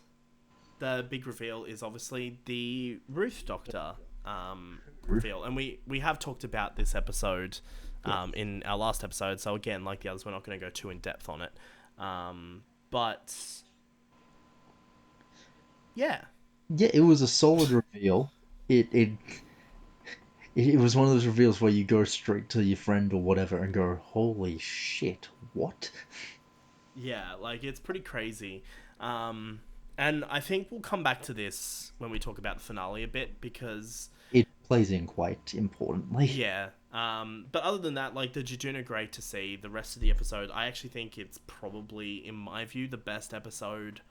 the big reveal is obviously the Ruth Doctor reveal, and we have talked about this episode yeah. in our last episode. So again, like the others, we're not going to go too in depth on it. But yeah, Yeah, it was a solid reveal. It it it was one of those reveals where you go straight to your friend or whatever and go, "Holy shit, what?" yeah, like it's pretty crazy. And I think we'll come back to this when we talk about the finale a bit because It plays in quite importantly. yeah. But other than that, like the Jejun are great to see. The rest of the episode, I actually think it's probably, in my view, the best episode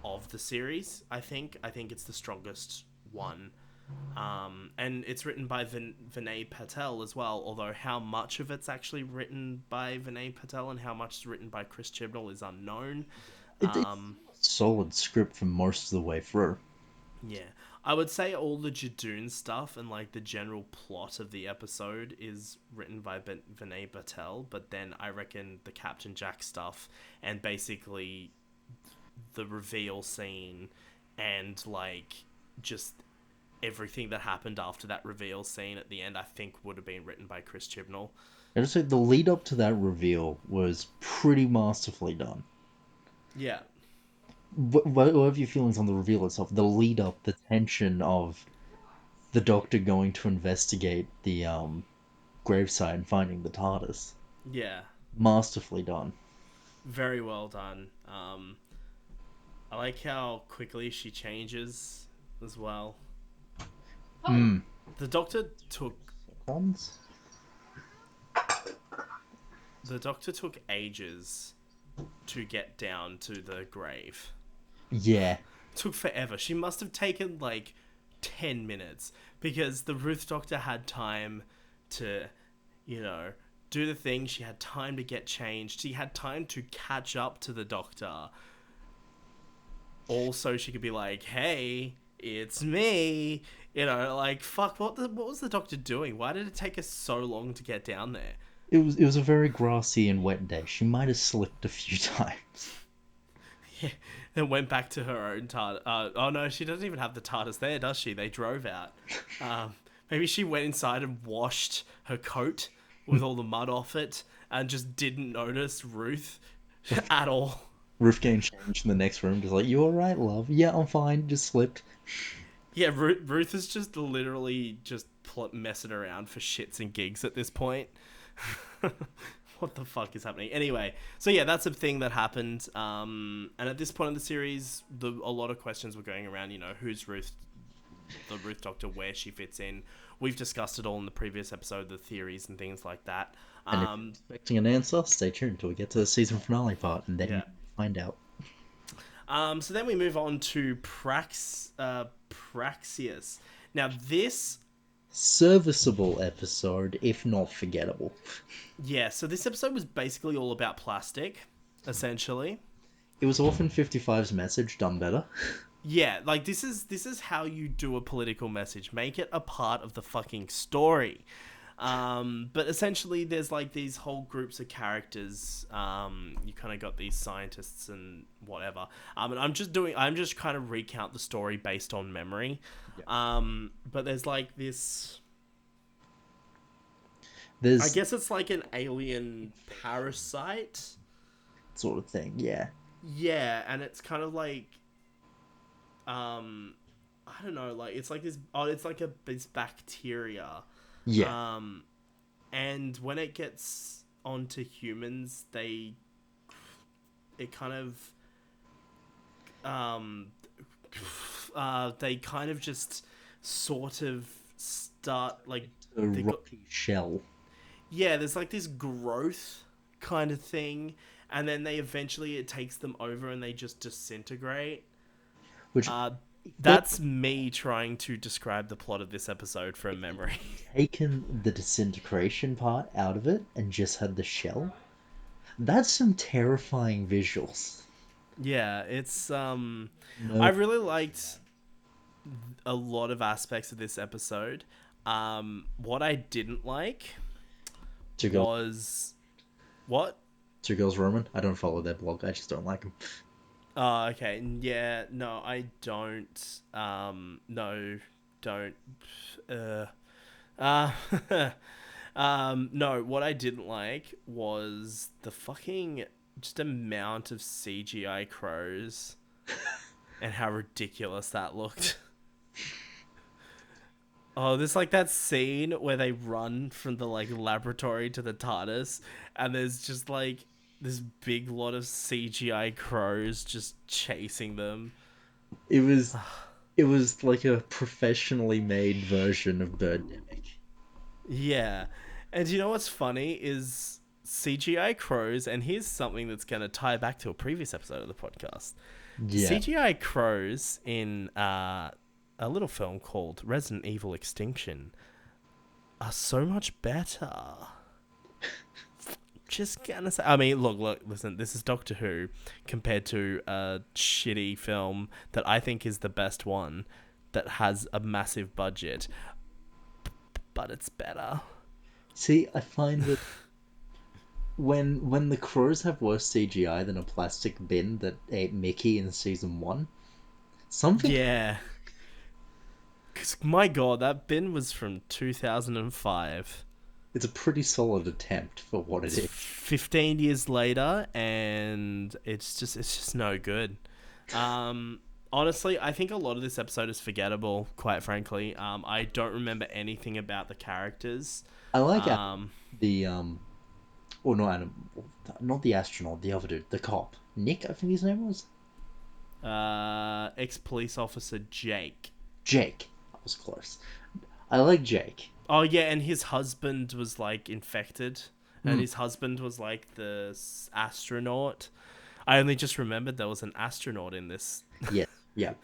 of the series. I think it's the strongest one. And it's written by Vinay Patel as well. Although how much of it's actually written by Vinay Patel and how much is written by Chris Chibnall is unknown. It's a solid script for most of the way through. Yeah, I would say all the Jadoon stuff and like the general plot of the episode is written by Vinay Patel, but then I reckon the Captain Jack stuff and basically the reveal scene and like just everything that happened after that reveal scene at the end, I think would have been written by Chris Chibnall. I just say the lead up to that reveal was pretty masterfully done. Yeah, What have your feelings on the reveal itself? The lead up, the tension of the Doctor going to investigate the gravesite and finding the TARDIS. yeah, Masterfully done. very well done. I like how quickly she changes as well. Mm. The Doctor took Bonds? The doctor took ages to get down to the grave. Yeah. Took forever. She must have taken like 10 minutes because the Ruth doctor had time to, you know, do the thing. She had time to get changed. She had time to catch up to the doctor. Also, she could be like, hey, it's me. You know, like, fuck, what was the doctor doing? Why did it take us so long to get down there? It was a very grassy and wet day. She might have slipped a few times. Yeah, then went back to her own TARDIS. Oh no, she doesn't even have the TARDIS there, does she? They drove out. Maybe she went inside and washed her coat with all the mud off it and just didn't notice Ruth at all. Ruth getting changed in the next room, just like, you alright, love? Yeah, I'm fine, just slipped. Yeah, Ruth is just literally just messing around for shits and gigs at this point. What the fuck is happening? Anyway, so yeah, that's a thing that happened. And at this point in the series, a lot of questions were going around, you know, who's Ruth, the Ruth Doctor, where she fits in. We've discussed it all in the previous episode, the theories and things like that. And if you're expecting an answer, stay tuned until we get to the season finale part, and then you find out. So then we move on to Praxius. Now this... serviceable episode, if not forgettable. Yeah, so this episode was basically all about plastic, essentially. It was Orphan 55's message done better. Yeah, like this is how you do a political message. Make it a part of the fucking story. But essentially there's like these whole groups of characters. You kind of got these scientists and whatever. And I'm just kind of recount the story based on memory. Yeah. But there's like this... I guess it's like an alien parasite sort of thing, yeah. Yeah, and it's kind of like, I don't know, like it's like this. Oh, it's like this bacteria. Yeah. And when it gets onto humans, they kind of just sort of start like a rocky shell. Yeah, there's like this growth kind of thing, and then it takes them over and they just disintegrate. Which that's me trying to describe the plot of this episode from memory. Taken the disintegration part out of it and just had the shell. That's some terrifying visuals. Yeah, it's I really liked a lot of aspects of this episode. What I didn't like was... What? Two Girls Roman? I don't follow their blog. I just don't like them. Oh, okay. Yeah, no, I don't. No, don't. No, what I didn't like was the fucking just amount of CGI crows and how ridiculous that looked. Oh, there's like that scene where they run from the like laboratory to the TARDIS, and there's just like this big lot of CGI crows just chasing them. It was like a professionally made version of Birdemic. Yeah. And you know what's funny is CGI crows, and here's something that's going to tie back to a previous episode of the podcast. Yeah. CGI crows in a little film called Resident Evil Extinction are so much better. Just gonna say... I mean, look, listen, this is Doctor Who compared to a shitty film that I think is the best one that has a massive budget, but it's better. See, I find that when the crows have worse CGI than a plastic bin that ate Mickey in season 1, something... Yeah. Because, my God, that bin was from 2005. It's a pretty solid attempt for what it is. 15 years later, and it's just no good. Honestly, I think a lot of this episode is forgettable, quite frankly. I don't remember anything about the characters. I like not the astronaut, the other dude, the cop. Nick, I think his name was? Ex-police officer Jake. Jake. That was close. I like Jake. Oh yeah, and his husband was like infected, and Mm, his husband was like the astronaut. I only just remembered there was an astronaut in this. yes, yeah.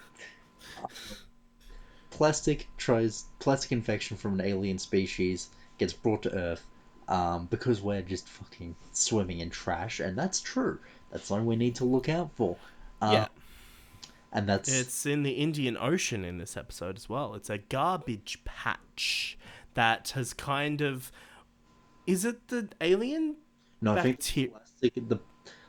Plastic infection from an alien species gets brought to Earth, because we're just fucking swimming in trash, and that's true. That's something we need to look out for. Um, Yeah, and that's it's in the Indian Ocean in this episode as well. It's a garbage patch that has kind of. Is it the alien no, bacteria?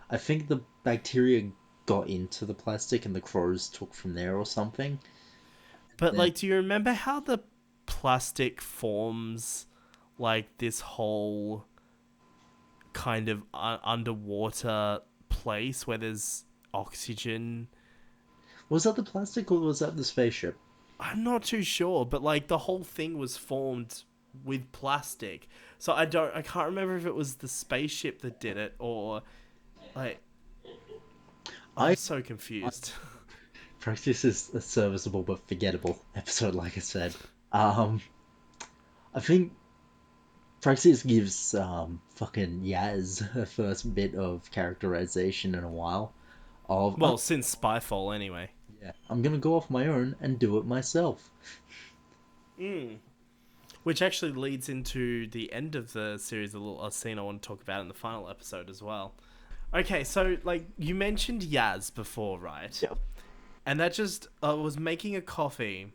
I think the bacteria got into the plastic, and the crows took from there or something. But Then like, do you remember how the plastic forms like this whole kind of underwater place where there's oxygen? was that the plastic or was that the spaceship? I'm not too sure, but like the whole thing was formed with plastic. So I can't remember if it was the spaceship that did it or like I'm I so confused. Practice is a serviceable but forgettable episode, like I said. Um, I think Praxis gives fucking Yaz her first bit of characterization in a while. Of Well, since Spyfall anyway. yeah, I'm gonna go off my own and do it myself. Mm. Which actually leads into the end of the series, a scene I want to talk about in the final episode as well. Okay, so like you mentioned Yaz before, right? Yeah. And that just was making a coffee,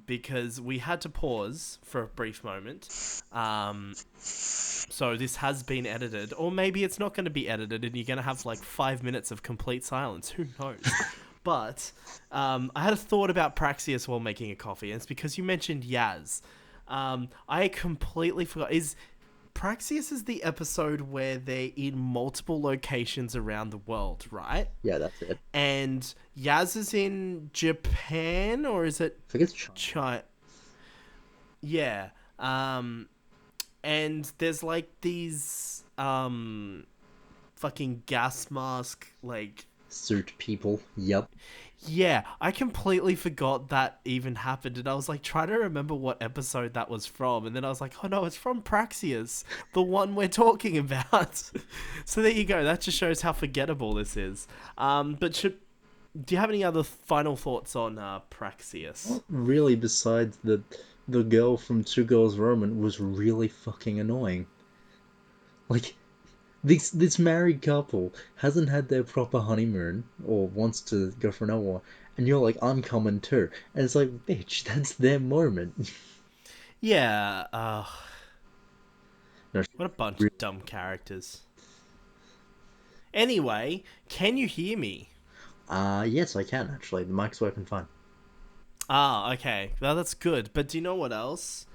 because we had to pause for a brief moment. So this has been edited, or maybe it's not going to be edited, and you're going to have like 5 minutes of complete silence. Who knows? But I had a thought about Praxius while making a coffee, and it's because you mentioned Yaz. I completely forgot. Is Praxius is the episode where they're in multiple locations around the world, right? Yeah, that's it. And Yaz is in Japan, or is it I think it's China. China? Yeah. And there's like these fucking gas mask like Suit people. Yep. yeah, I completely forgot that even happened, and I was like trying to remember what episode that was from, and then I was like, oh no, it's from Praxius, the one we're talking about. So there you go. That just shows how forgettable this is. But do you have any other final thoughts on Praxius? Not really, besides that the girl from Two Girls Roman was really fucking annoying. Like, this married couple hasn't had their proper honeymoon or wants to go for another one, and you're like, I'm coming too. And it's like, bitch, that's their moment. Yeah. No, What a bunch of dumb characters. Anyway, can you hear me? yes, I can actually. The mic's working fine. Ah, okay. Well, that's good. But do you know what else?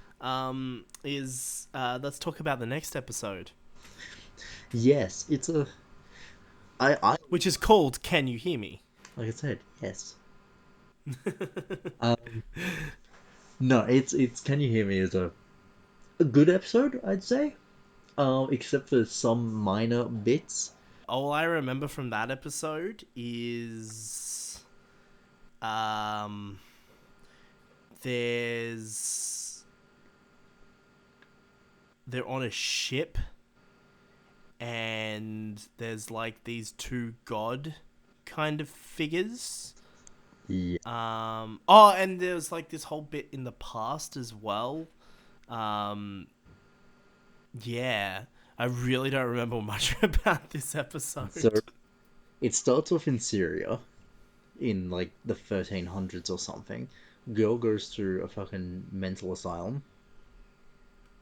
Is let's talk about the next episode, Yes, it's a. I which is called "Can You Hear Me?" like I said, yes. Um, no, it's. Can you hear me? Is a good episode, I'd say. Except for some minor bits. All I remember from that episode is um, there's they're on a ship and there's like these two god kind of figures. Yeah. Oh, and there's like this whole bit in the past as well. Um, yeah, I really don't remember much about this So episode. it starts off in Syria, in like the 1300s or something. Girl goes through a fucking mental asylum.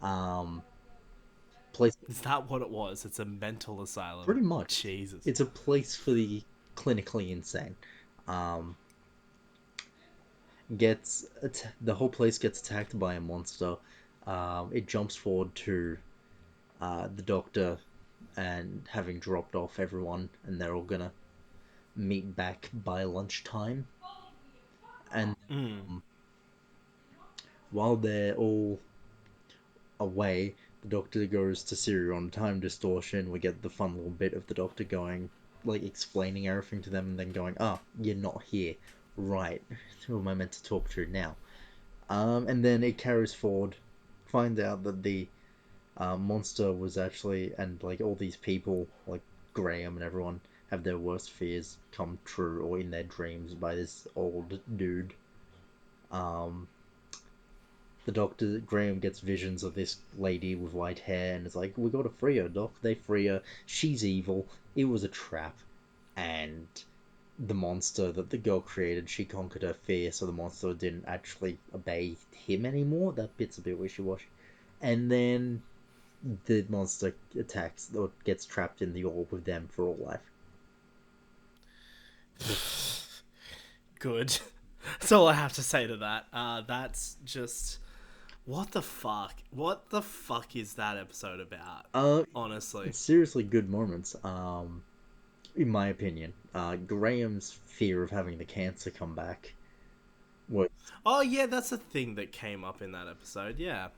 Um, place Is that what it was? It's a mental asylum. pretty much. Jesus. It's a place for the clinically insane. Um, the whole place gets attacked by a monster. It jumps forward to the doctor and having dropped off everyone, and they're all gonna meet back by lunchtime. And Mm. while they're all away, the doctor goes to Syria on time distortion. We get the fun little bit of the doctor going, like explaining everything to them, and then going, "Ah, you're not here, right? Who am I meant to talk to now?" And then it carries forward find out that the monster was actually, and like all these people, like Graham and everyone, have their worst fears come true or in their dreams by this old dude. Um, the doctor Graham gets visions of this lady with white hair and is like, "We gotta free her, Doc." They free her. She's evil. It was a trap, and the monster that the girl created, she conquered her fear, so the monster didn't actually obey him anymore. That bit's a bit wishy-washy. And then the monster attacks or gets trapped in the orb with them for all life. Good. That's all I have to say to that. That's just what the fuck. What the fuck is that episode about? Uh, Honestly. it's seriously good moments. In my opinion, Graham's fear of having the cancer come back was, Oh yeah, that's a thing that came up in that episode. Yeah.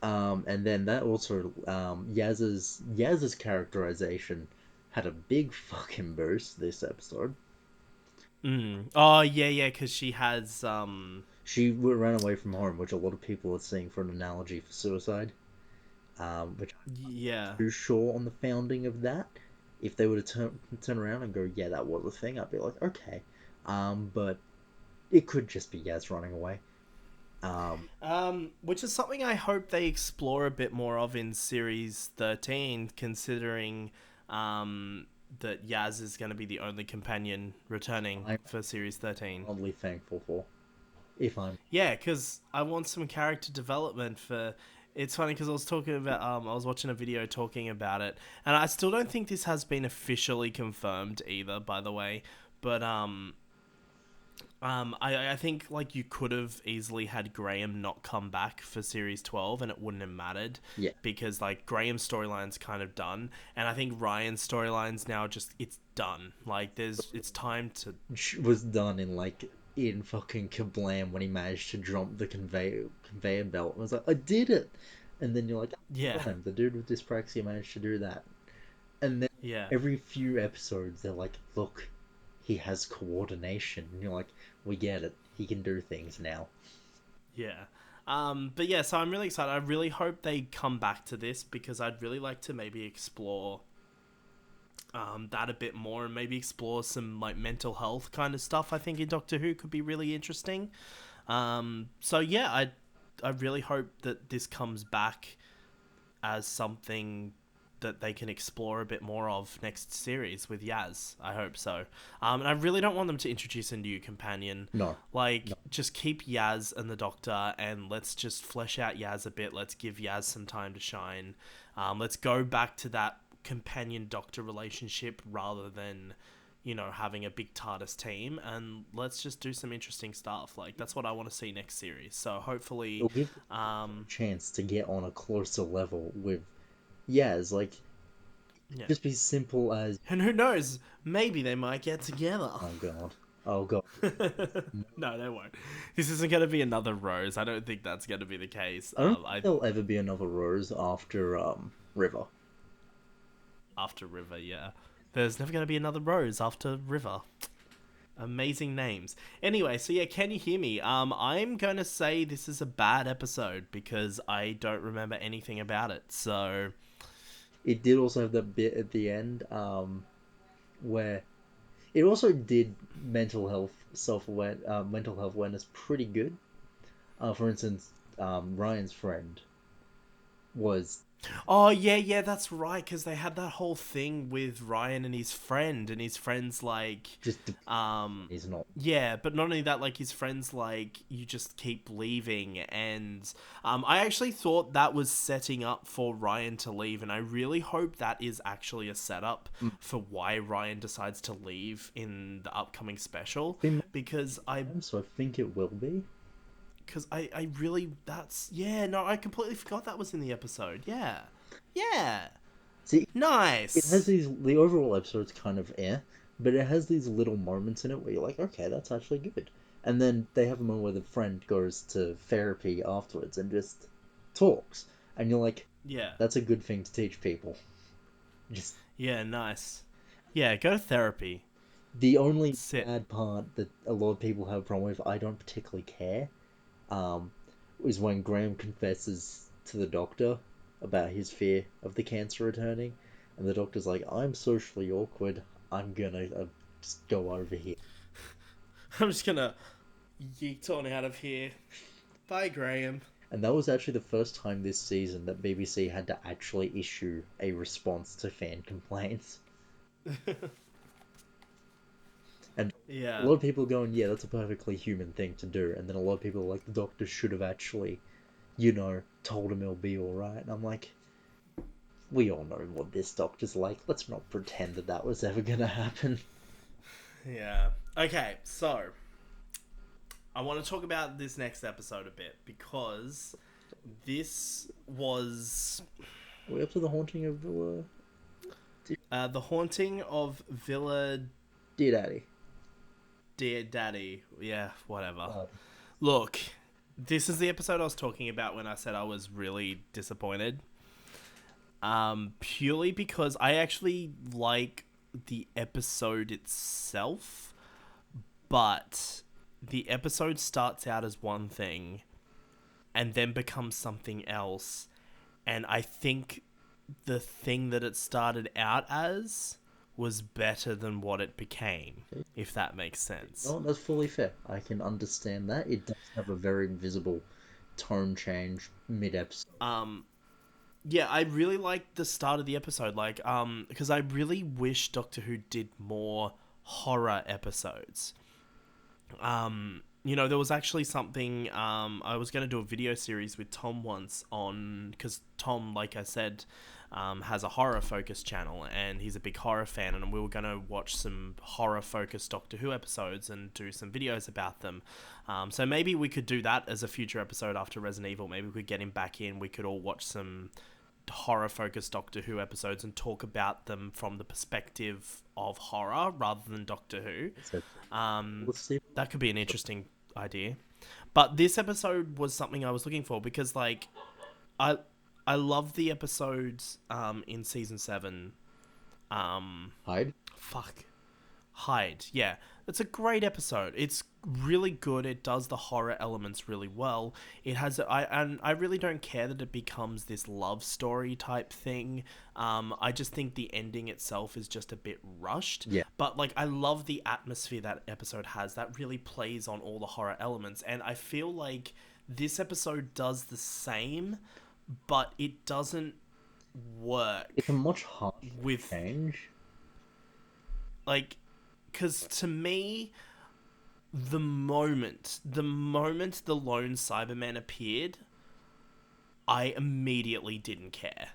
and then that also, Yaz's characterization had a big fucking boost this episode. Mm. Oh yeah, yeah, because she has She ran away from home, which a lot of people are seeing for an analogy for suicide. Which I'm yeah. not too sure on the founding of that. If they were to turn around and go, yeah, that was a thing, I'd be like, okay. But it could just be Yaz running away. Which is something I hope they explore a bit more of in series 13, considering that Yaz is going to be the only companion returning I'm for series 13. oddly thankful for. If I'm Yeah, because I want some character development for. It's funny because I was talking about. I was watching a video talking about it, and I still don't think this has been officially confirmed either. By the way, but I think like you could have easily had Graham not come back for series 12 and it wouldn't have mattered yeah, because like Graham's storyline's kind of done and I think Ryan's storyline's now just it's done. Like it's time to was done in fucking Kablam when he managed to jump the conveyor belt. I was like, I did it, and then you're like, yeah. oh, the dude with dyspraxia managed to do that, and then Yeah. every few episodes they're like, look, he has coordination, and you're like, we get it, he can do things now. Yeah. But yeah, so I'm really excited. I really hope they come back to this because I'd really like to maybe explore that a bit more and maybe explore some like mental health kind of stuff. I think in Doctor Who could be really interesting. So yeah, I really hope that this comes back as something that they can explore a bit more of next series with Yaz. I hope so. And I really don't want them to introduce a new companion. No, Like, no, just keep Yaz and the Doctor, and let's just flesh out Yaz a bit. Let's give Yaz some time to shine. Let's go back to that companion-Doctor relationship rather than, you know, having a big TARDIS team. And let's just do some interesting stuff. Like, that's what I want to see next series. So hopefully, it'll give a chance to get on a closer level with Yaz. Like, yeah. just be simple as, And who knows? Maybe they might get together. oh god, oh god. No, they won't. This isn't going to be another Rose. I don't think that's going to be the case. I don't think there'll ever be another Rose after River. After River, yeah. There's never going to be another Rose after River. Amazing names. Anyway, so yeah, can you hear me? I'm going to say this is a bad episode because I don't remember anything about it. So It did also have that bit at the end, where it also did mental health awareness pretty good. For instance, Ryan's friend was oh yeah, yeah, that's right. Because they had that whole thing with Ryan and his friend's like, just um, he's not. yeah. But not only that, like his friends like you just keep leaving, and I actually thought that was setting up for Ryan to leave, and I really hope that is actually a setup for why Ryan decides to leave in the upcoming special. Been Because I so I think it will be. because I really that's yeah no I completely forgot that was in the episode. Yeah, yeah. See, it has Nice. the overall episode's kind of but it has these little moments in it where you're like, okay, that's actually good. And then they have a moment where the friend goes to therapy afterwards and just talks, and you're like, Yeah. that's a good thing to teach people. Just Yeah, nice. Yeah, go to therapy. the only Sit. bad part that a lot of people have a problem with, I don't particularly care, um, is when Graham confesses. to the doctor about his fear of the cancer returning, and the doctor's like, "I'm socially awkward. I'm gonna just go over here." I'm just gonna yeet on out of here. Bye, Graham. And that was actually the first time this season that BBC had to actually issue a response to fan complaints. And a Yeah. lot of people going, yeah, that's a perfectly human thing to do. And then a lot of people are like, the doctor should have actually, told him he'll be alright. And I'm like, we all know what this doctor's like. Let's not pretend that that was ever gonna happen. Yeah. Okay, so I want to talk about this next episode a bit because this was Are we up to the haunting of Villa? the haunting of Villa Dear Daddy. Dear Daddy. Yeah, whatever. Uh, Look, this is the episode I was talking about when I said I was really disappointed. Purely because I actually like the episode itself, but the episode starts out as one thing and then becomes something else. And I think the thing that it started out as was better than what it became, if that makes sense. no, that's fully fair. I can understand that. It does have a very visible tone change mid-episode. Yeah, I really liked the start of the episode, because I really wish Doctor Who did more horror episodes. There was actually something, I was going to do a video series with Tom once because Tom, like I said, has a horror-focused channel, and he's a big horror fan, and we were going to watch some horror-focused Doctor Who episodes and do some videos about them. So maybe we could do that as a future episode after Resident Evil. Maybe we could get him back in. We could all watch some horror-focused Doctor Who episodes and talk about them from the perspective of horror rather than Doctor Who. That could be an interesting idea. But this episode was something I was looking for because, I love the episodes in season 7. Hide? Hide. Yeah, it's a great episode. It's really good. It does the horror elements really well. It has I really don't care that it becomes this love story type thing. I just think the ending itself is just a bit rushed. Yeah. But I love the atmosphere that episode has. That really plays on all the horror elements, and I feel like this episode does the same, but it doesn't work. It's a much harder with change. Because to me, the moment the lone Cyberman appeared, I immediately didn't care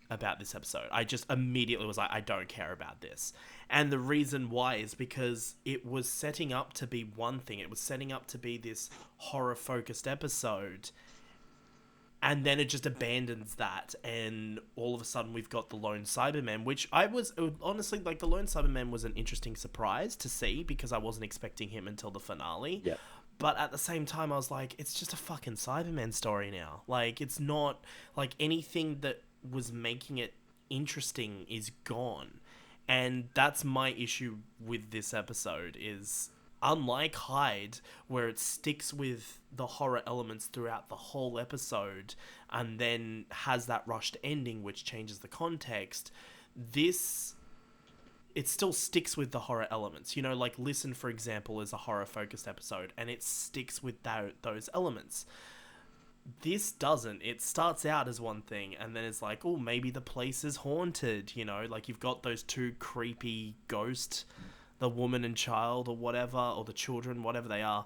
about this episode. I just immediately was like, I don't care about this. And the reason why is because it was setting up to be one thing. It was setting up to be this horror-focused episode, and then it just abandons that, and all of a sudden we've got the lone Cyberman, which honestly, the lone Cyberman was an interesting surprise to see because I wasn't expecting him until the finale. Yeah. But at the same time, I was like, it's just a fucking Cyberman story now. It's not, anything that was making it interesting is gone. And that's my issue with this episode is, unlike Hyde, where it sticks with the horror elements throughout the whole episode and then has that rushed ending which changes the context, it still sticks with the horror elements. Listen, for example, is a horror-focused episode, and it sticks with those elements. This doesn't. It starts out as one thing, and then it's like, oh, maybe the place is haunted, you've got those two creepy ghosts, the woman and child or whatever, or the children, whatever they are,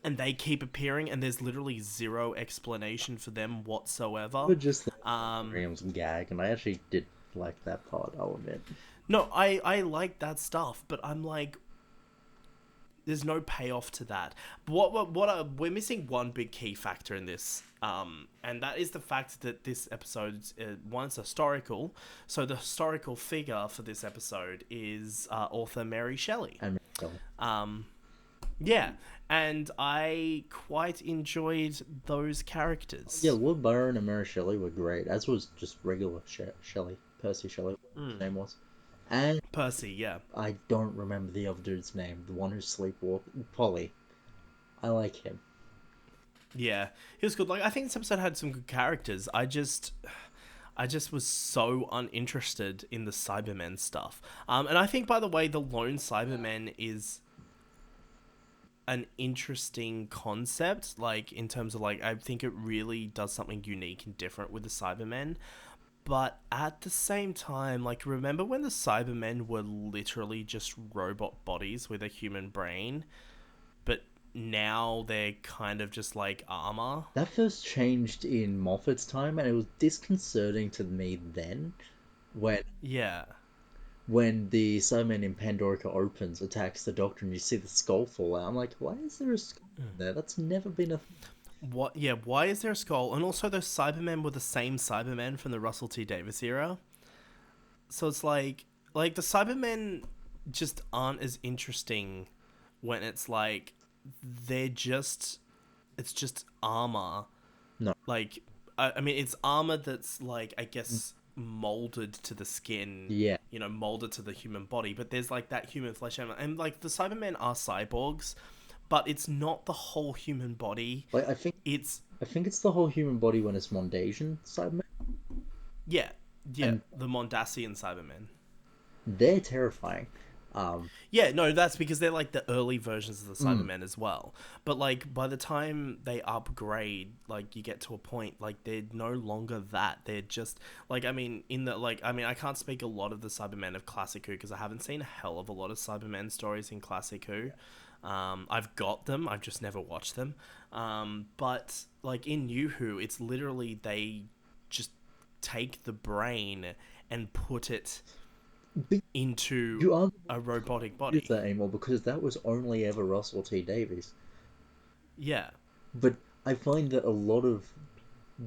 and they keep appearing, and there's literally zero explanation for them whatsoever. But just Graham's gag, and I actually did like that part, I'll admit. No, I like that stuff, but I'm like, there's no payoff to that. We're missing one big key factor in this, and that is the fact that this episode, one's historical, so the historical figure for this episode is author Mary Shelley. And yeah, and I quite enjoyed those characters. yeah, Lord Byron and Mary Shelley were great, as was just regular Shelley, Percy Shelley, what his name was. And Percy, yeah. I don't remember the other dude's name, the one who sleepwalked. Polly. I like him. Yeah, he was good. Like, I think this episode had some good characters. I just was so uninterested in the Cybermen stuff. And I think, by the way, the lone Cybermen is an interesting concept. Like, in terms of, like, I think it really does something unique and different with the Cybermen. But at the same time, like, remember when the Cybermen were literally just robot bodies with a human brain? But now they're kind of just like armor. That first changed in Moffat's time, and it was disconcerting to me then when Yeah. the Cyberman in Pandorica opens, attacks the Doctor, and you see the skull fall out. I'm like, why is there a skull in there? That's never been a thing. What? Yeah. Why is there a skull? And also, those Cybermen were the same Cybermen from the Russell T Davies era. So it's like the Cybermen just aren't as interesting when it's like they're just it's just armor. No. Like, I mean, it's armor that's like, I guess, molded to the skin, Yeah. molded to the human body. But there's like that human flesh element, and like the Cybermen are cyborgs, but it's not the whole human body. Like It's I think it's the whole human body when it's Mondasian Cyberman, yeah, yeah, and the Mondasian Cybermen. they're terrifying. Um, Yeah, no, that's because they're like the early versions of the mm, Cybermen as well. But like by the time they upgrade, like you get to a point like they're no longer that. They're just like, I mean, I can't speak a lot of the Cybermen of Classic Who because I haven't seen a hell of a lot of Cybermen stories in Classic Who. I've got them, I've just never watched them. But like in New Who, it's literally they just take the brain and put it but into you aren't a robotic use body. that anymore because that was only ever Russell T Davies. Yeah. But I find that a lot of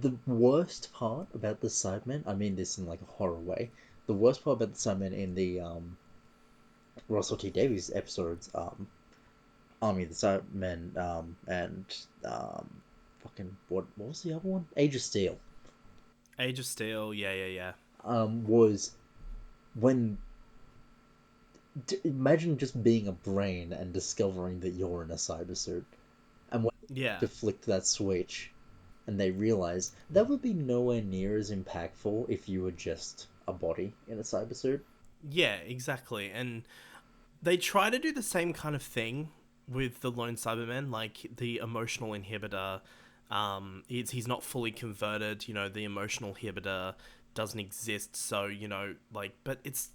the worst part about the Cybermen, I mean this in like a horror way, the worst part about the Cybermen in the Russell T Davies episodes, Army of the Cybermen, and fucking what was the other one? Age of Steel. Age of Steel, yeah, yeah, yeah. Was when imagine just being a brain and discovering that you're in a cyber suit, and when Yeah. to flick that switch, and they realize that would be nowhere near as impactful if you were just a body in a cyber suit. Yeah, exactly. And they try to do the same kind of thing with the lone Cybermen, like the emotional inhibitor. He's not fully converted. The emotional inhibitor doesn't exist. So like, but it's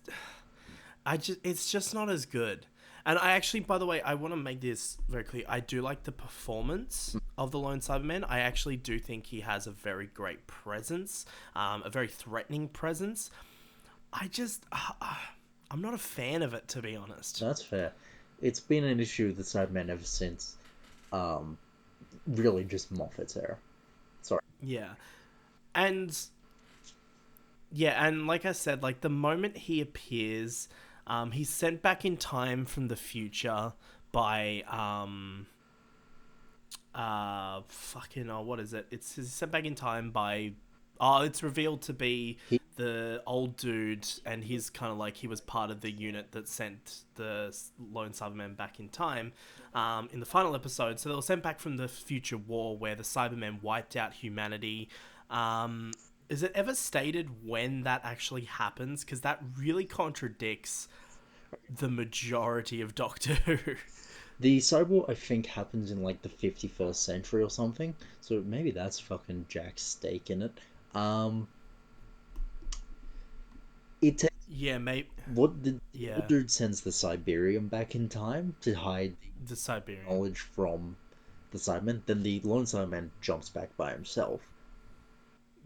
just not as good. And I actually, by the way, I want to make this very clear. I do like the performance of the lone Cyberman. I actually do think he has a very great presence, a very threatening presence. I just, I'm not a fan of it, to be honest. That's fair. It's been an issue with the Cybermen ever since, um, really just Moffat's era. Sorry. Yeah, and and like I said, like the moment he appears, he's sent back in time from the future by fucking what is it? It's he's sent back in time by it's revealed to be He the old dude, and he's kind of like he was part of the unit that sent the lone Cybermen back in time in the final episode. So they were sent back from the future war where the Cybermen wiped out humanity. Is it ever stated when that actually happens? Because that really contradicts the majority of Doctor Who. the cyber I think happens in like the 51st century or something. So maybe that's fucking Jack's stake in it. Um, it takes Yeah, mate. what the old Yeah, dude sends the Siberian back in time to hide the the Siberian. knowledge from the Cyberman. Then the lone Cyberman jumps back by himself,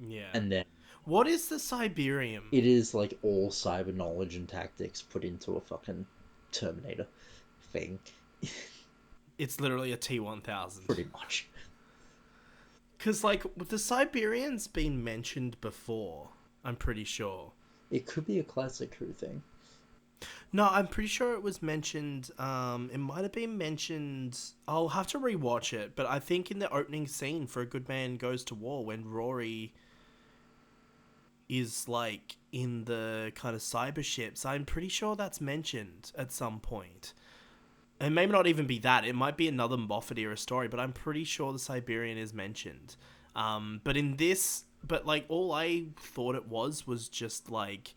Yeah. and then What is the Siberian? it is like all cyber knowledge and tactics put into a fucking Terminator thing, It's literally a T-1000. pretty much. Because, like, the Siberian's been mentioned before, I'm pretty sure. It could be a classic Who thing. No, I'm pretty sure it was mentioned. It might have been mentioned. I'll have to rewatch it, but I think in the opening scene for A Good Man Goes to War, when Rory is like in the kind of cyber ships, I'm pretty sure that's mentioned at some point. And maybe not even be that. It might be another Moffat era story, but I'm pretty sure the Siberian is mentioned. But in this, but like all I thought it was just like,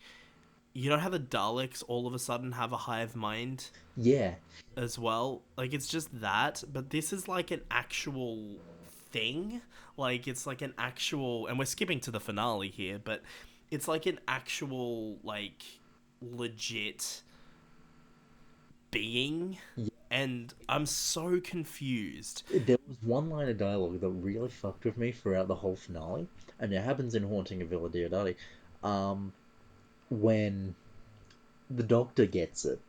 you know how the Daleks all of a sudden have a hive mind Yeah, as well? Like it's just that, but this is like an actual thing. Like it's like an actual, and we're skipping to the finale here, but it's like an actual like legit being, yeah. and I'm so confused. There was one line of dialogue that really fucked with me throughout the whole finale, and it happens in Haunting of Villa Diodati. Um, when the Doctor gets it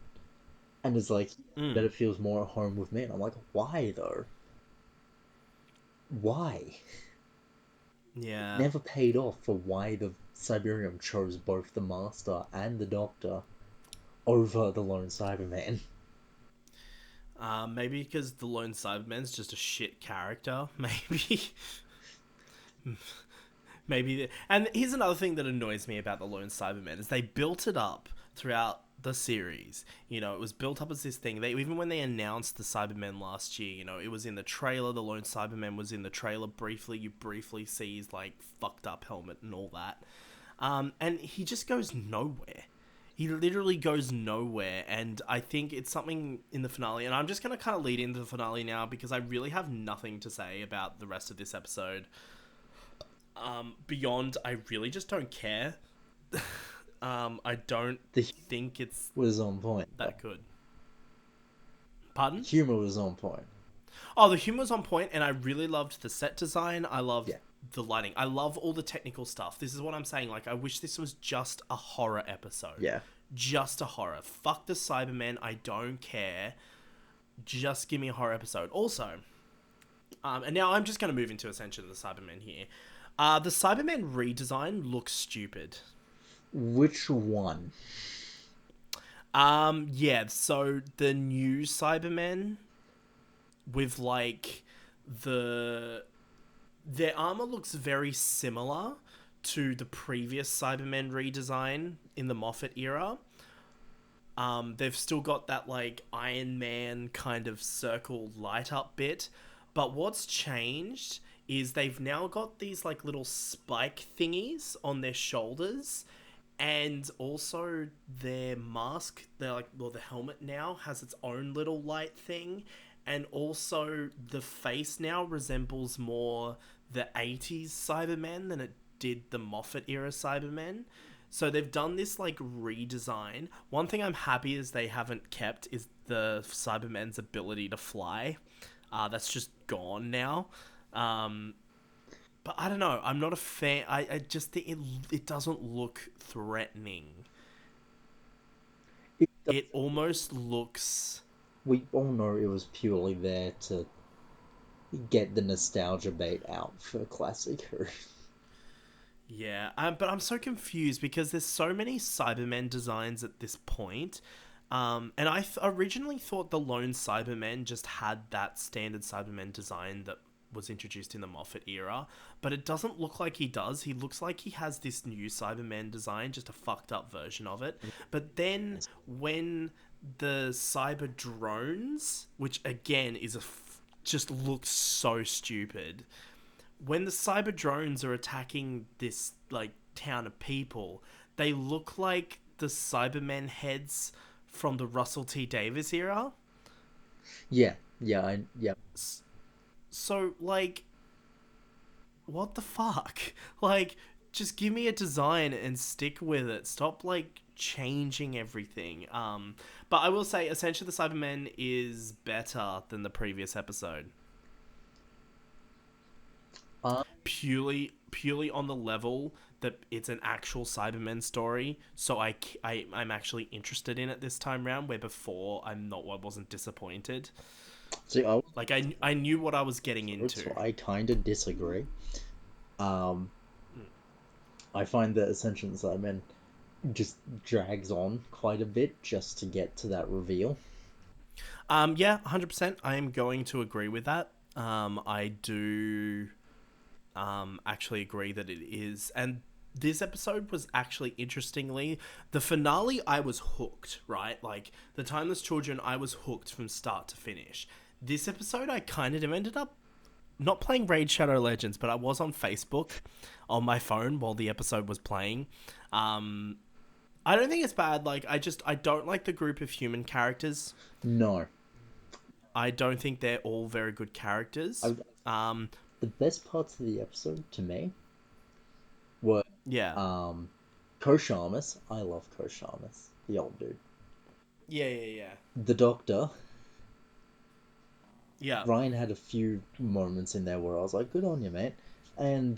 and is like, "Bet Mm, it feels more at home with me," and I'm like, "Why though? Why?" It yeah. never paid off for why the Siberium chose both the Master and the Doctor over the lone Cyberman. Maybe because the lone Cyberman's just a shit character. Maybe. Maybe. And here's another thing that annoys me about the lone Cyberman is they built it up throughout the series. You know, it was built up as this thing. They even when they announced the Cybermen last year, you know, it was in the trailer. The lone Cyberman was in the trailer briefly. You briefly see his like fucked up helmet and all that. And he just goes nowhere. He literally goes nowhere, and I think it's something in the finale. And I'm just gonna kind of lead into the finale now because I really have nothing to say about the rest of this episode. Beyond, I really just don't care. I don't The humor think it's was on point, though. that good. Pardon? Humor was on point. Oh, the humor's on point, and I really loved the set design. I loved Yeah, the lighting. I love all the technical stuff. This is what I'm saying. Like, I wish this was just a horror episode. yeah. Just a horror. Fuck the Cybermen. I don't care. Just give me a horror episode. Also, and now I'm just going to move into Ascension of the Cybermen here. The Cybermen redesign looks stupid. Which one? Yeah, so the new Cybermen with like the their armor looks very similar to the previous Cybermen redesign in the Moffat era. They've still got that like Iron Man kind of circle light up bit, but what's changed is they've now got these like little spike thingies on their shoulders, and also their mask, their like well, the helmet now has its own little light thing, and also the face now resembles more the 80s Cybermen than it did the Moffat era Cybermen. So they've done this like redesign. One thing I'm happy is they haven't kept is the Cybermen's ability to fly. That's just gone now. Um, but I don't know. I'm not a fan. I just think it doesn't look threatening. It does. It almost looks. We all know it was purely there to get the nostalgia bait out for Classic Who. Yeah, but I'm so confused because there's so many Cybermen designs at this point. And I originally thought the lone Cybermen just had that standard Cybermen design that was introduced in the Moffat era, but it doesn't look like he does. He looks like he has this new Cybermen design, just a fucked up version of it. But then when the cyber drones, which again is just looks so stupid, when the cyber drones are attacking this like town of people, they look like the Cybermen heads from the Russell T Davies era. Yeah, yeah. So like, what the fuck? Like, just give me a design and stick with it. Stop like changing everything. But I will say, essentially, the Cybermen is better than the previous episode. Uh, Purely on the level that it's an actual Cybermen story, so I'm actually interested in it this time round, where before I wasn't disappointed. See, I was Like I knew what I was getting so into. I kind of disagree. Um, I find that Ascension Cybermen just drags on quite a bit just to get to that reveal. Yeah, 100%. I am going to agree with that. I do actually agree that it is, and this episode was actually, interestingly, the finale. I was hooked, right? Like the Timeless Children, I was hooked from start to finish. This episode, I kind of ended up not playing Raid Shadow Legends, but I was on Facebook on my phone while the episode was playing. Um, I don't think it's bad. Like I don't like the group of human characters. No. I don't think they're all very good characters. I, Um, the best parts of the episode to me were yeah, Koshamas. I love Koshamas, the old dude. yeah. The Doctor. Yeah, Ryan had a few moments in there where I was like, "Good on you, mate." And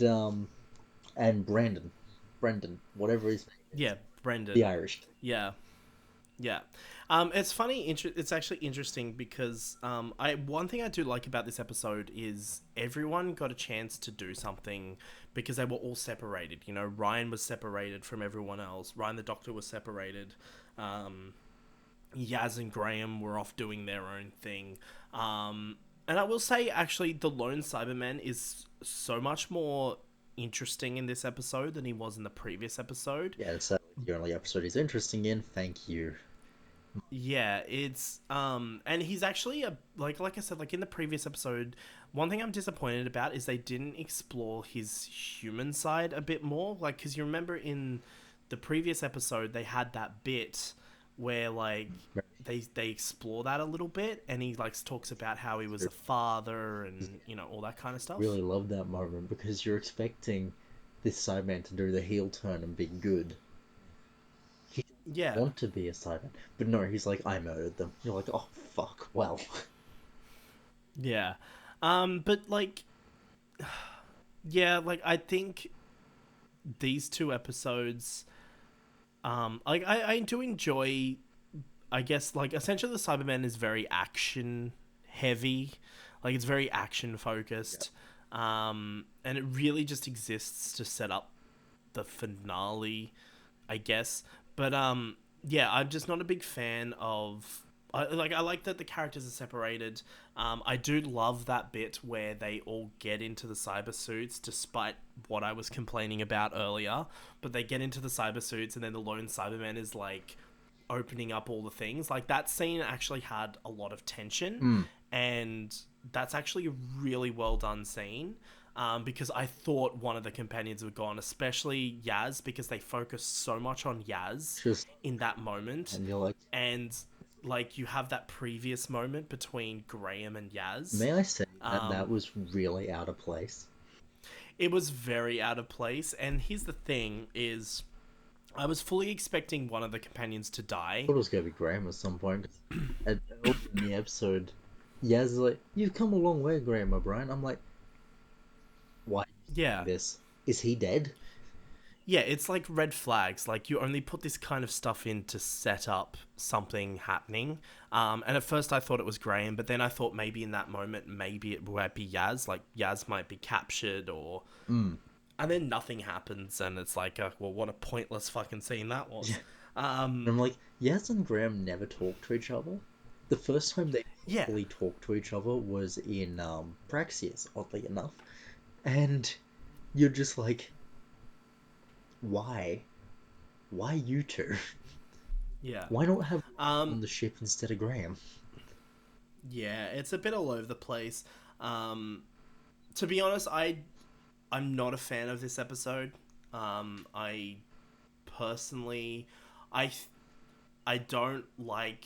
Brendan, whatever his name is, yeah, the Brendan. Irish kid. Yeah, yeah. It's funny. It's actually interesting because I one thing I do like about this episode is everyone got a chance to do something because they were all separated. You know, Ryan was separated from everyone else. Ryan the Doctor was separated. Um, Yaz and Graham were off doing their own thing. And I will say, actually, the lone Cyberman is so much more interesting in this episode than he was in the previous episode. Yeah, so the only episode he's interesting in. Thank you. Yeah, it's and he's actually a like I said, like in the previous episode, one thing I'm disappointed about is they didn't explore his human side a bit more. Like, because you remember in the previous episode they had that bit where like they explore that a little bit, and he like talks about how he was a father and all that kind of stuff. Really love that moment because you're expecting this Cyberman to do the heel turn and be good. He Yeah, want to be a Cyberman, but no, he's like, I murdered them. You're like, oh fuck, well. yeah, but like, yeah, like I think these two episodes, like I do enjoy. I guess like essentially the Cyberman is very action heavy, like it's very action focused, and it really just exists to set up the finale, I guess. But yeah, I'm just not a big fan of. I like that the characters are separated. I do love that bit where they all get into the cyber suits, despite what I was complaining about earlier. But they get into the cyber suits, and then the lone Cyberman is like opening up all the things. Like that scene actually had a lot of tension, Mm. and that's actually a really well done scene. Because I thought one of the companions were gone, especially Yaz, because they focused so much on Yaz Just in that moment, and you're like, and like you have that previous moment between Graham and Yaz. may I say that that Um, was really out of place? it was very out of place, and here's the thing: is I was fully expecting one of the companions to I die. thought it was gonna be Graham at some point. 'Cause early in the episode, Yaz is like, "You've come a long way, Graham O'Brien." I'm like, why are you saying Yeah, this? Is he dead? yeah, it's like red flags. Like you only put this kind of stuff in to set up something happening. And at first I thought it was Graham, but then I thought maybe in that moment, maybe it might be Yaz. Like Yaz might be captured, or Mm. and then nothing happens, and it's like, well, what a pointless fucking scene that Yeah. was. And I'm like, Yaz and Graham never talk to each other. The first time they Yeah, properly talked to each other was in Praxius, oddly enough. And you're just like, why? Why you two? yeah, Why not have on um, the ship instead of Graham? yeah. It's a bit all over the place. Um, to be honest, I'm not a fan of this episode. I personally, I I don't like.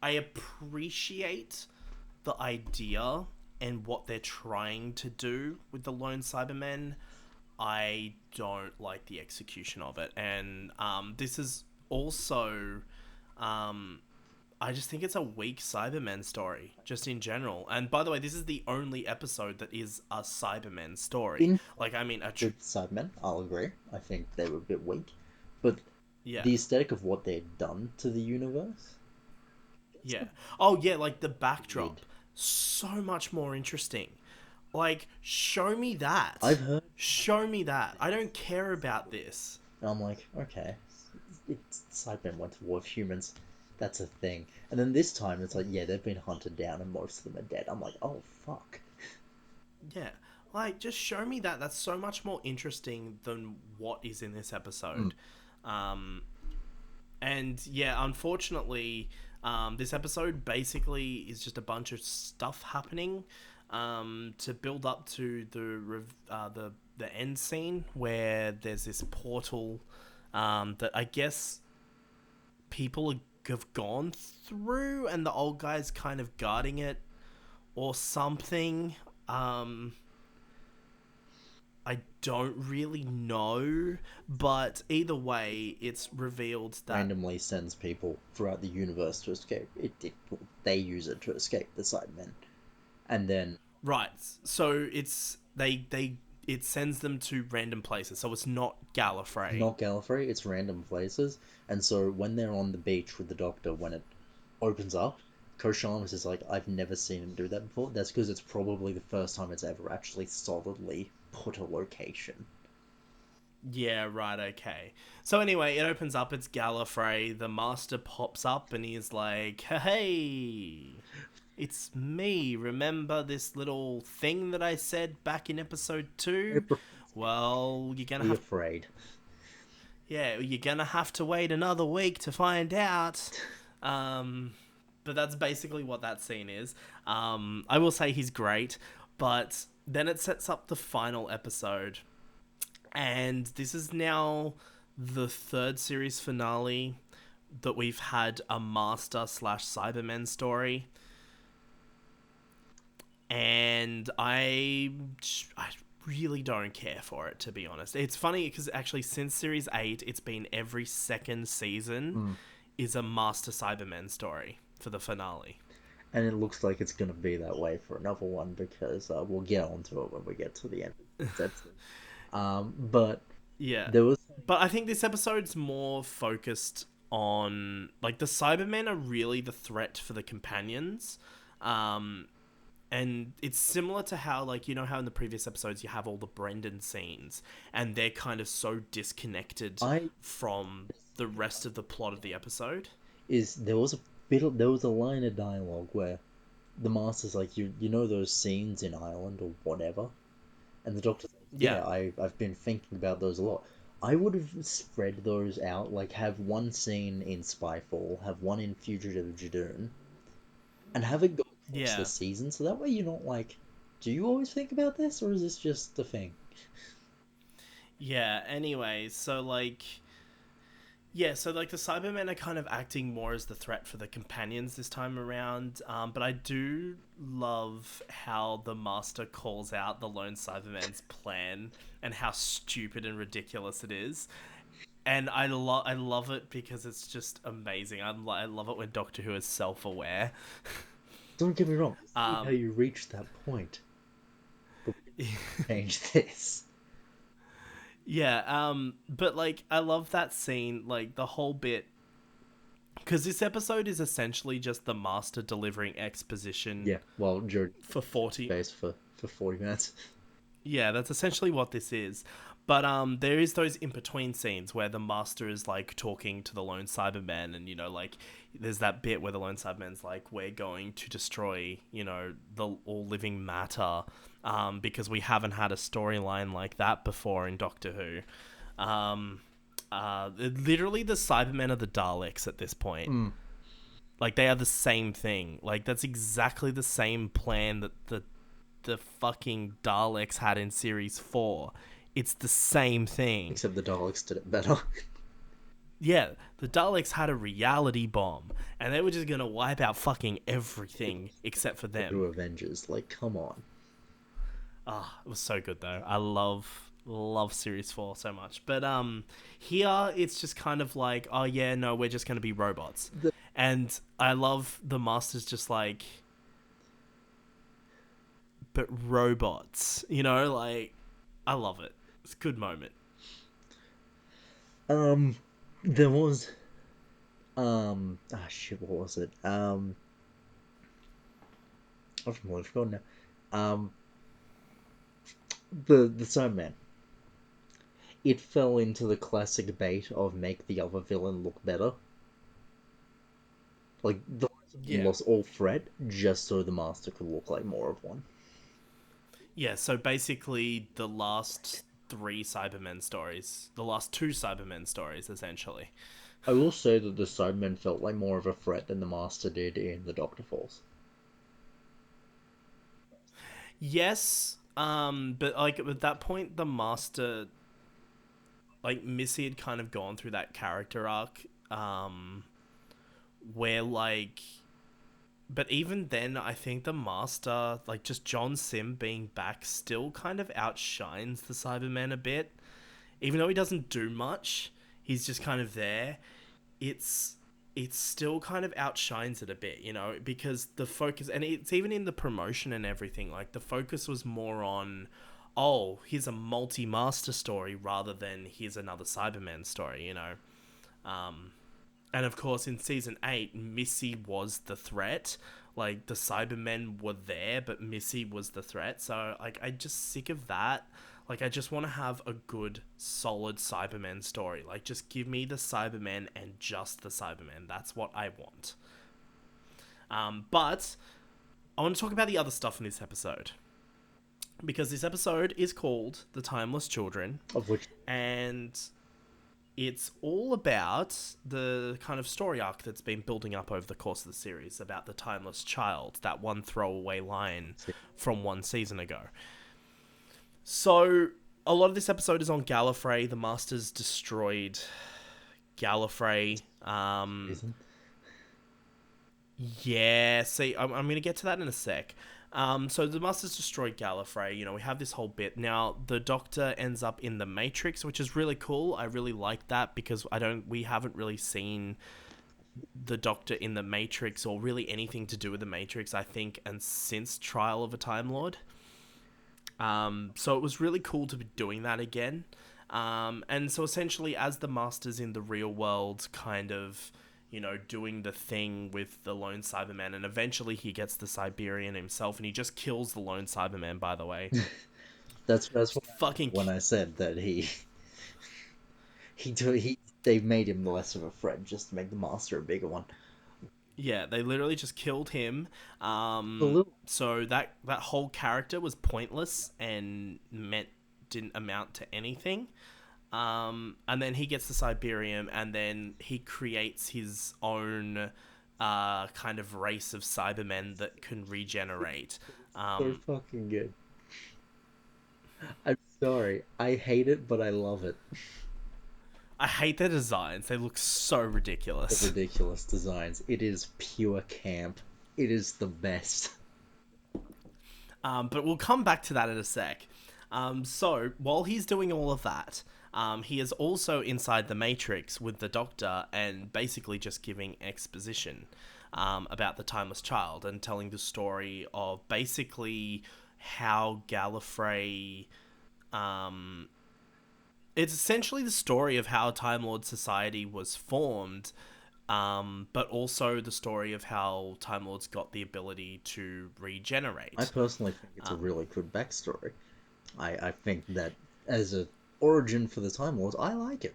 I appreciate the idea and what they're trying to do with the lone Cybermen. I don't like the execution of it, and this is also, um, I just think it's a weak Cybermen story, just in general. And by the way, this is the only episode that is a Cybermen story. In Like, I mean, with Cybermen, I'll agree. I think they were a bit weak. But yeah, the aesthetic of what they've done to the universe, it's yeah. not Oh, yeah, like the weird. backdrop, so much more interesting. Like, show me I've that. heard, Show me that. I don't care about this. and I'm like, okay, it's Cybermen went to war with humans. That's a thing. And then this time, it's like, yeah, they've been hunted down and most of them are dead. I'm like, oh, fuck. Yeah. Like, just show me that. That's so much more interesting than what is in this Mm. episode. Um, and yeah, unfortunately, this episode basically is just a bunch of stuff happening to build up to the end scene where there's this portal that I guess people have gone through, and the old guy's kind of guarding it or something. Um, I don't really know, but either way, it's revealed that Randomly sends people throughout the universe to escape. They use it to escape the Cybermen, and then right. So it sends them to random places. So it's not Gallifrey. not Gallifrey, it's random places. And so when they're on the beach with the Doctor, when it opens up, Koshamas is like, I've never seen him do that before. That's because it's probably the first time it's ever actually solidly put a location. Yeah, right, okay. So anyway, it opens up, it's Gallifrey, the Master pops up and he's like, hey, it's me. Remember this little thing that I said back in episode 2? Well, you're gonna Be have afraid. yeah, you're gonna have to wait another week to find out. Um, but that's basically what that scene is. I will say he's great, but then it sets up the final episode, and this is now the third series finale that we've had a Master slash Cybermen story, and I really don't care for it, to be honest. It's funny because actually since series 8 it's been every second season Mm. is a Master Cybermen story for the finale. And it looks like it's going to be that way for another one because we'll get onto it when we get to the end of this episode. But Yeah, there was. but I think this episode's more focused on, like, the Cybermen are really the threat for the companions. um and it's similar to how, like, you know how in the previous episodes you have all the Brendan scenes and they're kind of so disconnected I from the rest of the plot of the episode. is there was a line of dialogue where the master's like, you know those scenes in Ireland or whatever, and the doctor's like, Yeah, yeah, I've been thinking about those a lot. I would have spread those out, like have one scene in Spyfall, have one in Fugitive Jadoon, and have it go across the yeah, season, so that way you're not like, do you always think about this, or is this just a thing? yeah. Anyway, so like, yeah, so like the Cybermen are kind of acting more as the threat for the companions this time around. But I do love how the Master calls out the lone Cyberman's plan and how stupid and ridiculous it is. And I love it because it's just amazing. I love it when Doctor Who is self aware. Don't get me wrong, I see how Um, you reached that point, but we can change this. yeah, but like I love that scene, like the whole bit, because this episode is essentially just the Master delivering exposition Yeah, well, Jared for 40. space for 40 minutes. Yeah, that's essentially what this is. But there is those in between scenes where the Master is like talking to the lone Cyberman, and like there's that bit where the lone Cyberman's like, "We're going to destroy, the all living matter," because we haven't had a storyline like that before in Doctor Who. Literally, the Cybermen are the Daleks at this point. Mm. Like they are the same thing. Like that's exactly the same plan that the fucking Daleks had in series 4. It's the same thing. Except the Daleks did it better. Yeah, the Daleks had a reality bomb and they were just going to wipe out fucking everything except for To them. Avengers, like, come on. Ah, it was so good though. I love series 4 so much. But here it's just kind of like, oh yeah, no, we're just going to be robots. The, And I love the Master's just like, but robots, like I love it. It's a good moment. um, there was, shit, what was it? I've forgotten now. The Sandman. It fell into the classic bait of make the other villain look better. Like, the Yeah. lost all threat just so the Master could look like more of one. Yeah, so basically the last three Cybermen stories, the last two Cybermen stories, essentially. I will say that the Cybermen felt like more of a threat than the Master did in the Doctor Falls. Yes, but like at that point, the Master, like Missy had kind of gone through that character arc, where like, but even then, I think the Master, like just John Sim being back, still kind of outshines the Cybermen a bit. Even though he doesn't do much, he's just kind of there. It's it still kind of outshines it a bit, because the focus, and it's even in the promotion and everything, like the focus was more on, oh, here's a multi-master story rather than here's another Cyberman story. And of course, in season 8, Missy was the threat. Like, the Cybermen were there, but Missy was the threat. So, like, I'm just sick of that. Like, I just want to have a good, solid Cybermen story. Like, just give me the Cybermen and just the Cybermen. That's what I want. But I want to talk about the other stuff in this episode. Because this episode is called The Timeless Children. Of which And it's all about the kind of story arc that's been building up over the course of the series about the timeless child, that one throwaway line from one season ago. So, a lot of this episode is on Gallifrey. The Masters destroyed Gallifrey. reason. Yeah, see, I'm going to get to that in a sec. So the Masters destroyed Gallifrey. We have this whole bit. Now, the Doctor ends up in the Matrix, which is really cool. I really like that because we haven't really seen the Doctor in the Matrix or really anything to do with the Matrix, I think, and since Trial of a Time Lord. So it was really cool to be doing that again. And so essentially, as the Master's in the real world, kind of, doing the thing with the lone Cyberman, and eventually he gets the Siberian himself, and he just kills the lone Cyberman, by the way. That's what Fucking... when I said that they've made him less of a threat just to make the Master a bigger one. Yeah, they literally just killed him. A little. So that whole character was pointless and didn't amount to anything. And then he gets the Siberium, and then he creates his own kind of race of Cybermen that can regenerate. So fucking good. I'm sorry. I hate it, but I love it. I hate their designs. They look so ridiculous. The ridiculous designs. It is pure camp. It is the best. But we'll come back to that in a sec. So, while he's doing all of that, he is also inside the Matrix with the Doctor and basically just giving exposition about the Timeless Child and telling the story of basically how Gallifrey... it's essentially the story of how Time Lord Society was formed, but also the story of how Time Lords got the ability to regenerate. I personally think it's a really good backstory. I think that as a origin for the Time Lords, I like it.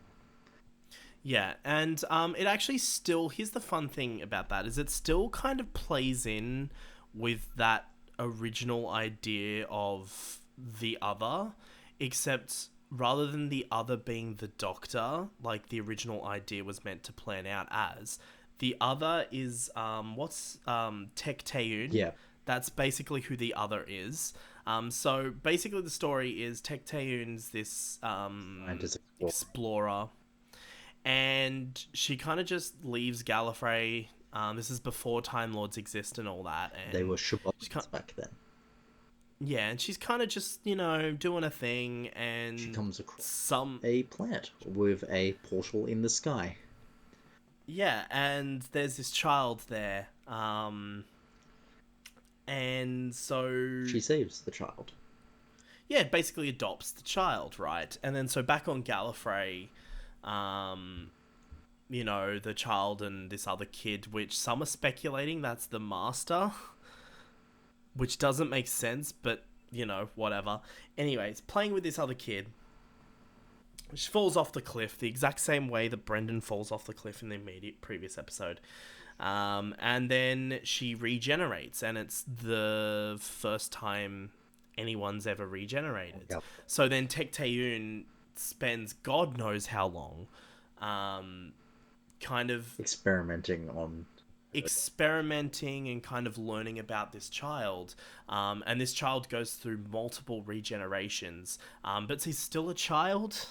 Yeah, and it actually still... Here's the fun thing about that, is it still kind of plays in with that original idea of the other, except rather than the other being the Doctor, like the original idea was meant to plan out as, the other is, Tech Taeyoon. Yeah. That's basically who the other is. So basically the story is Tech Taeyoon's this explorer, and she kind of just leaves Gallifrey. This is before Time Lords exist and all that. And they were Shabbat's back then. Yeah, and she's kind of just, doing a thing, and she comes across a planet with a portal in the sky. Yeah, and there's this child there. And so... she saves the child. Yeah, basically adopts the child, right? And then so back on Gallifrey, the child and this other kid, which some are speculating that's the Master, which doesn't make sense, but, whatever. Anyways, playing with this other kid, she falls off the cliff the exact same way that Brendan falls off the cliff in the immediate previous episode. And then she regenerates, and it's the first time anyone's ever regenerated. Yep. So then Tech Taeyun spends God knows how long kind of Experimenting on. experimenting and kind of learning about this child. And this child goes through multiple regenerations, but he's still a child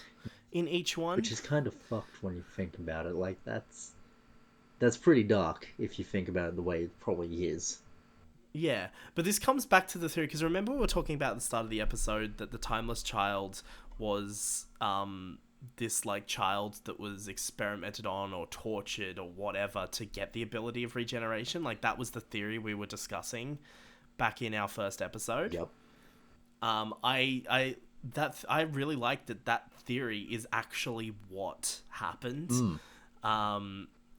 in each one. Which is kind of fucked when you think about it. Like, that's pretty dark if you think about it the way it probably is. Yeah, but this comes back to the theory, because remember we were talking about at the start of the episode that the timeless child was this like child that was experimented on or tortured or whatever to get the ability of regeneration. Like that was the theory we were discussing back in our first episode. Yep. I really like that theory is actually what happened.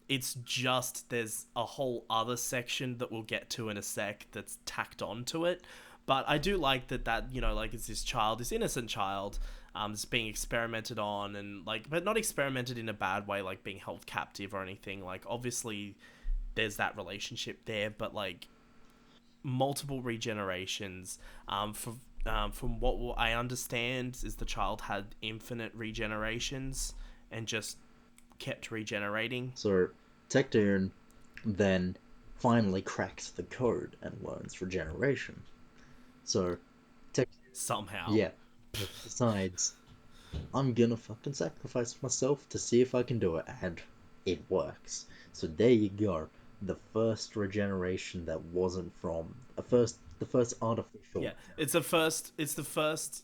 It's just there's a whole other section that we'll get to in a sec that's tacked onto it. But I do like that you know, like it's this child, this innocent child, that's being experimented on, and like, but not experimented in a bad way, like being held captive or anything. Like obviously there's that relationship there, but like multiple regenerations. From what I understand is the child had infinite regenerations and just kept regenerating. So Tecteun then finally cracks the code and learns regeneration. So Somehow. Yeah, decides I'm gonna fucking sacrifice myself to see if I can do it, and it works. So there you go. The first regeneration that wasn't from the first artificial. Yeah, it's the first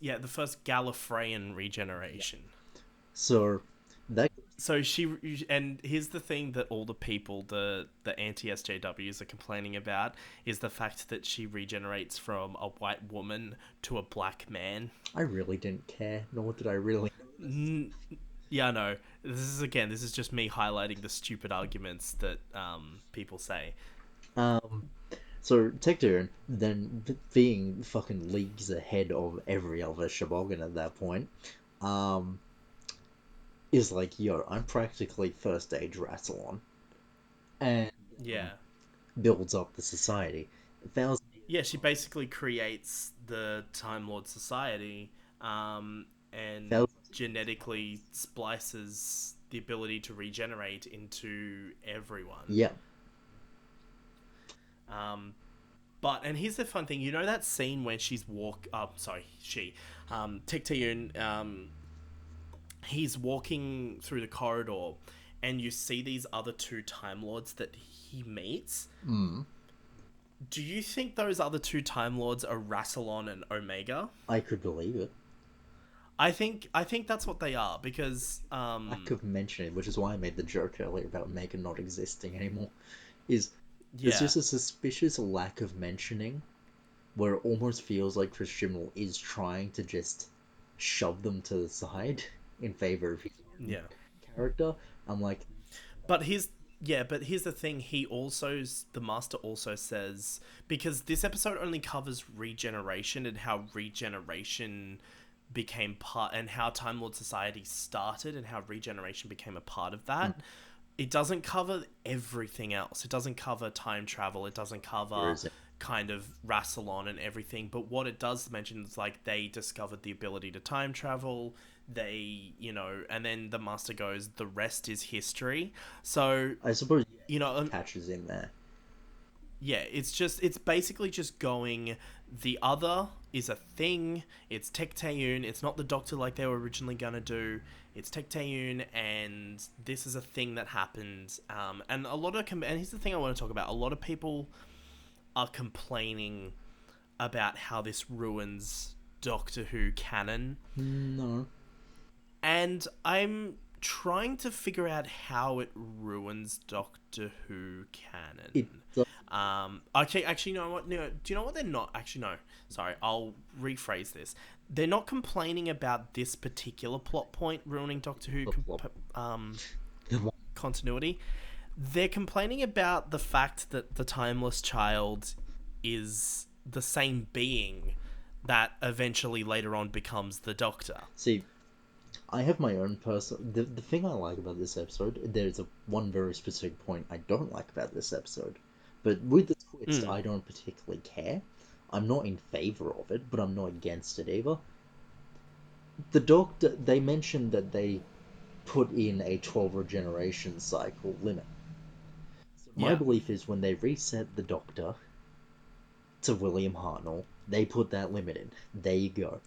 Gallifreyan regeneration. So that So and here's the thing that all the people, the anti-SJWs are complaining about, is the fact that she regenerates from a white woman to a black man. I really didn't care, nor did I really. Yeah, I know. This is just me highlighting the stupid arguments that people say. So Tecteun, then being fucking leagues ahead of every other Shebogan at that point, is like, yo, I'm practically first age Rassilon, and Yeah. builds up the society. Yeah, she basically creates the Time Lord Society, and genetically splices the ability to regenerate into everyone. Yeah. And here's the fun thing, you know that scene when she's Tecteun, he's walking through the corridor, and you see these other two Time Lords that he meets. Do you think those other two Time Lords are Rassilon and Omega? I could believe it. I think that's what they are, because Lack of mentioning, which is why I made the joke earlier about Omega not existing anymore, is there's just a suspicious lack of mentioning, where it almost feels like Chris Chibnall is trying to just shove them to the side in favor of his character. I'm like, but here's the thing. The Master also says, because this episode only covers regeneration and how regeneration became part, and how Time Lord Society started and how regeneration became a part of that. It doesn't cover everything else. It doesn't cover time travel. It doesn't cover kind of Rassilon and everything. But what it does mention is like they discovered the ability to time travel. They, you know, and then the Master goes, the rest is history. So I suppose, you know, catches in there. Yeah, it's basically just going, the other is a thing. It's Tecteun. It's not the Doctor like they were originally gonna do. It's Tecteun, and this is a thing that happened. And a lot of and here's the thing I want to talk about. A lot of people are complaining about how this ruins Doctor Who canon. No. And I'm trying to figure out how it ruins Doctor Who canon. Okay, actually, you know what? No, do you know what they're not? Actually, no. Sorry, I'll rephrase this. They're not complaining about this particular plot point ruining Doctor Who continuity. They're complaining about the fact that the timeless child is the same being that eventually later on becomes the Doctor. See, I have my own personal. The thing I like about this episode, there's one very specific point I don't like about this episode, but with the twist, I don't particularly care. I'm not in favor of it, but I'm not against it either. The Doctor, they mentioned that they put in a 12 regeneration cycle limit. So my Yeah. belief is when they reset the Doctor to William Hartnell, they put that limit in. There you go.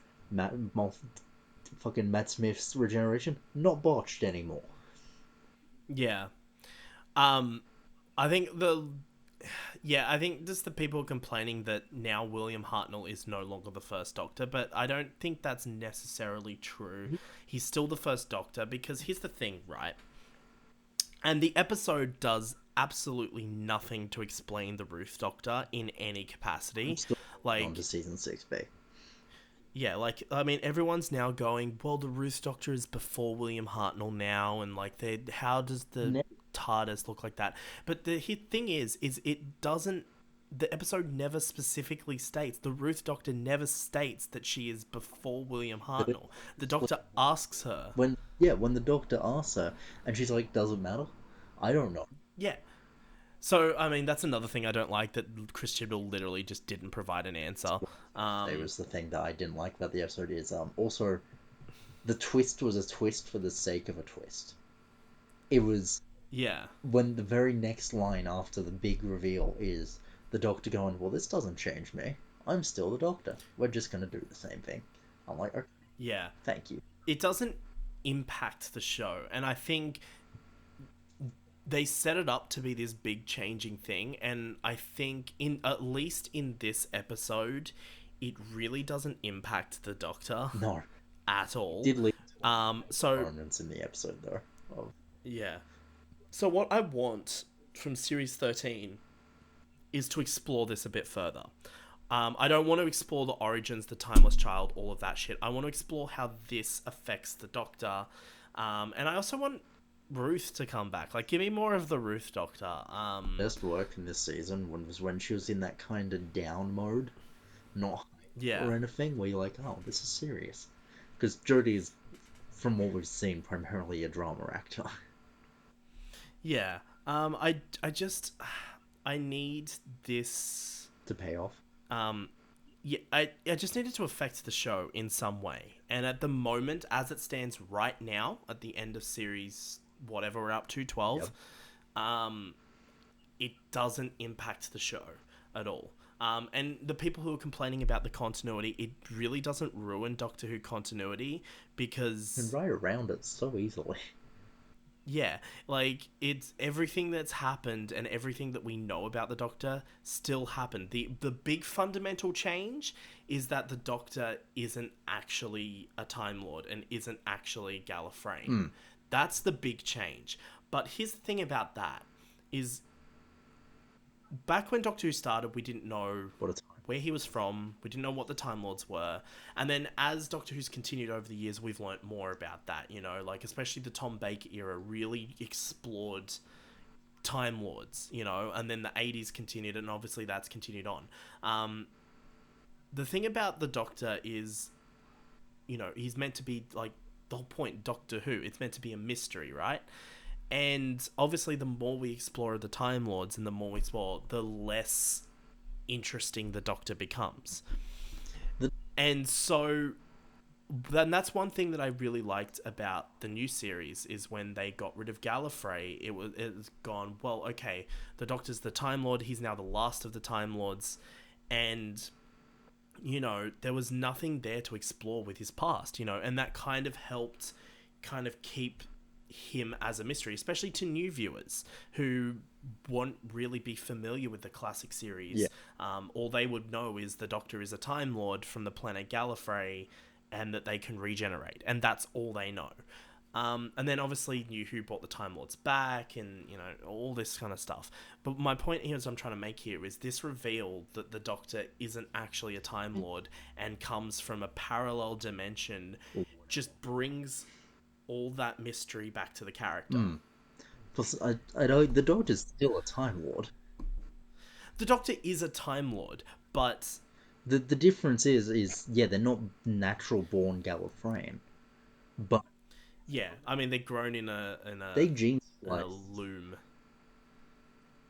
Fucking Matt Smith's regeneration, not botched anymore. Yeah. Um, I think the Yeah, I think just the people complaining that now William Hartnell is no longer the first Doctor, but I don't think that's necessarily true. He's still the first Doctor because here's the thing, right? And the episode does absolutely nothing to explain the Ruth Doctor in any I'm capacity. still on to Like, season 6B. yeah, like I mean, everyone's now going, well, the Ruth Doctor is before William Hartnell now, and like, how does the Ne- TARDIS look like that? But the thing is it doesn't. The episode never specifically states, the Ruth Doctor never states that she is before William but it Hartnell. The Doctor asks her. when the Doctor asks her, and she's like, "Doesn't matter." I don't know. Yeah. So I mean, that's another thing I don't like, that Chris Chibnall literally just didn't provide an answer. It Um, was the thing that I didn't like about the episode is also the twist was a twist for the sake of a twist. It was yeah. when the very next line after the big reveal is the Doctor going, "Well, this doesn't change me. I'm still the Doctor. We're just gonna do the same thing." I'm like, "Okay, Yeah. thank you." It doesn't impact the show, and I think they set it up to be this big changing thing, and I think in at least in this episode it really doesn't impact the Doctor No, at all. did lead to So moments in the episode though. Of yeah. So what I want from series 13 is to explore this a bit further. I don't want to explore the origins, the timeless child, all of that shit. I want to explore how this affects the Doctor, and I also want Ruth to come back. Like, give me more of the Ruth Doctor. best work in this season was when she was in that kind of down mode, not hype Yeah, or anything, where you're like, "Oh, this is serious," because Jodie is, from what we've seen, primarily a drama actor. yeah. I just, I need this. To pay off. Um, yeah, I just need it to affect the show in some way. And at the moment, as it stands right now, at the end of series whatever we're up to, Yep. 12, um, it doesn't impact the show at all. And the people who are complaining about the continuity, it really doesn't ruin Doctor Who continuity You can because, ride around it so easily. yeah, like it's everything that's happened and everything that we know about the Doctor still happened. The big fundamental change is that the Doctor isn't actually a Time Lord and isn't actually Gallifreyan. Hmm. That's the big change. But here's the thing about that is back when Doctor Who started, we didn't know What a time. where he was from. We didn't know what the Time Lords were. And then as Doctor Who's continued over the years, we've learnt more about that, you know, like especially the Tom Baker era really explored Time Lords, you know, and then the 80s continued, and obviously that's continued on. The thing about the Doctor is, you know, he's meant to be like the whole point, Doctor Who, it's meant to be a mystery, right? And obviously, the more we explore the Time Lords and the more we explore, the less interesting the Doctor becomes. The, And so, then that's one thing that I really liked about the new series is when they got rid of Gallifrey. It was gone. Well, okay, the Doctor's the Time Lord. He's now the last of the Time Lords, and you know there was nothing there to explore with his past. You know, and that kind of helped, kind of keep him as a mystery, especially to new viewers who won't really be familiar with the classic yeah. series. All they would know is the Doctor is a Time Lord from the planet Gallifrey, and that they can regenerate, and that's all they know. And then obviously New Who brought the Time Lords back, and you know all this kind of stuff. But my point here, as I'm trying to make here, is this reveal that the Doctor isn't actually a Time Lord and comes from a parallel dimension, just brings all that mystery back to the character. Hmm. Plus, I know the Doctor's still a Time Lord. The Doctor is a Time Lord, but The difference is yeah, they're not natural born Gallifreyan, but yeah, I mean they're grown in they gene a spliced loom.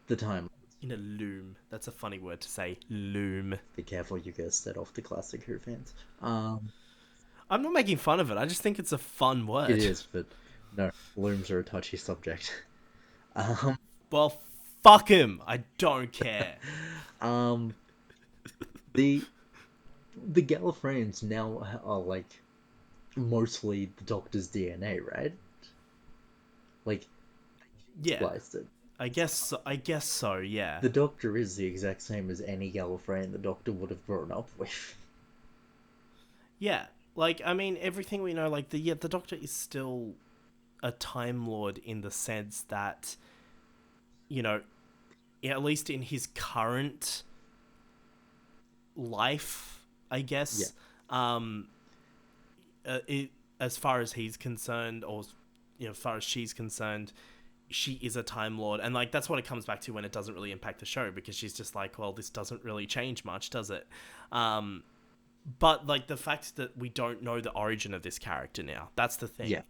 the Time Lords. In a loom. That's a funny word to say. Loom. Be careful, you get set off the classic Who fans. I'm not making fun of it. I just think it's a fun It word. is, but no, looms are a touchy subject. Um, Well, fuck him. I don't care. um, the the Gallifreyans now are like mostly the Doctor's DNA, right? Like, Yeah. spliced it. I guess so. Yeah. The Doctor is the exact same as any Gallifreyan the Doctor would have grown up with. Yeah. Like, I mean, everything we know, like, the Doctor is still a Time Lord in the sense that, you know, at least in his current life, I Yeah, guess, it, as far as he's concerned, or, as far as she's concerned, she is a Time Lord. And, like, that's what it comes back to when it doesn't really impact the show, because she's just like, well, this doesn't really change much, does it? But, like, the fact that we don't know the origin of this character now, that's the thing. yeah.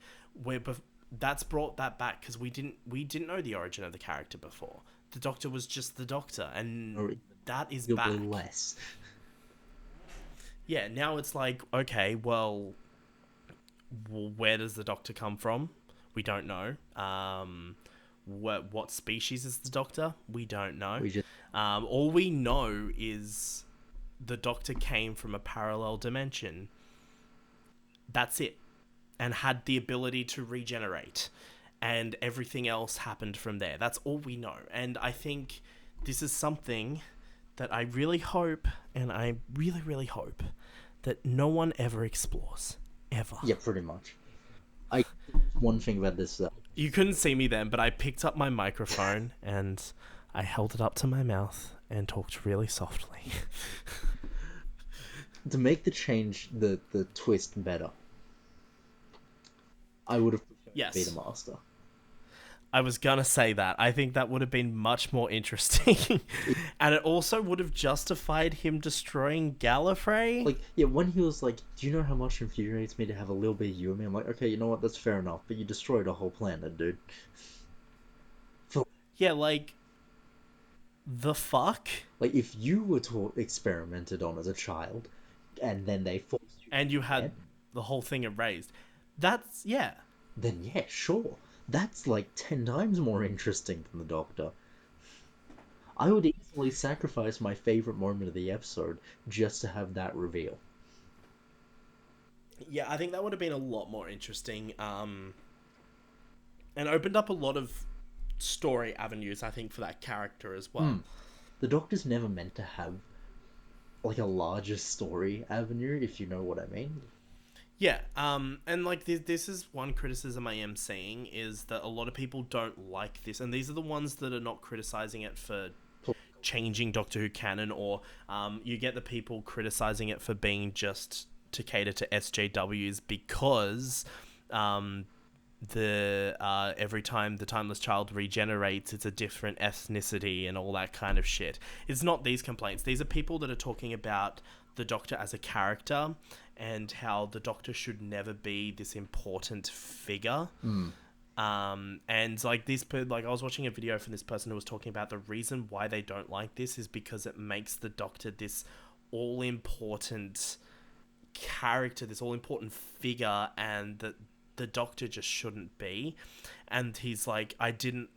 That's brought that back, because we didn't know the origin of the character before. The Doctor was just the Doctor, and Or that is you'll back. be less. Yeah, now it's like, okay, well, where does the Doctor come from? We don't know. What species is the Doctor? We don't know. We just All we know is the Doctor came from a parallel dimension. That's it. And had the ability to regenerate. And everything else happened from there. That's all we know. And I think this is something that I really hope, and I really, really hope, that no one ever explores. Ever. yeah, pretty much. I one thing about this You couldn't see me then, but I picked up my microphone and I held it up to my mouth and talked really softly. to make the change, the twist better. I would have preferred to be the Yes. Master. I was gonna say that. I think that would have been much more interesting. And it also would have justified him destroying Gallifrey. Like, yeah, when he was like, "Do you know how much it infuriates me to have a little bit of you in me?" I'm like, okay, you know what? That's fair enough. But you destroyed a whole planet, dude. For, Yeah, like, the fuck? like, if you were experimented on as a child, and then they forced you And you to had the whole thing erased. That's, yeah. then yeah, sure. That's like 10 times more interesting than the Doctor. I would easily sacrifice my favorite moment of the episode just to have that reveal. Yeah, I think that would have been a lot more interesting. And opened up a lot of story avenues, I think, for that character as well. The Doctor's never meant to have like a larger story avenue, if you know what I mean. Yeah, and like this is one criticism I am seeing is that a lot of people don't like this, and these are the ones that are not criticizing it for changing Doctor Who canon, or you get the people criticizing it for being just to cater to SJWs because the every time the Timeless Child regenerates, it's a different ethnicity and all that kind of shit. It's not these complaints. These are people that are talking about the Doctor as a character and how the Doctor should never be this important figure. And like like I was watching a video from this person who was talking about the reason why they don't like this is because it makes the Doctor this all important character, this all important figure, and that the Doctor just shouldn't be. And he's like, I didn't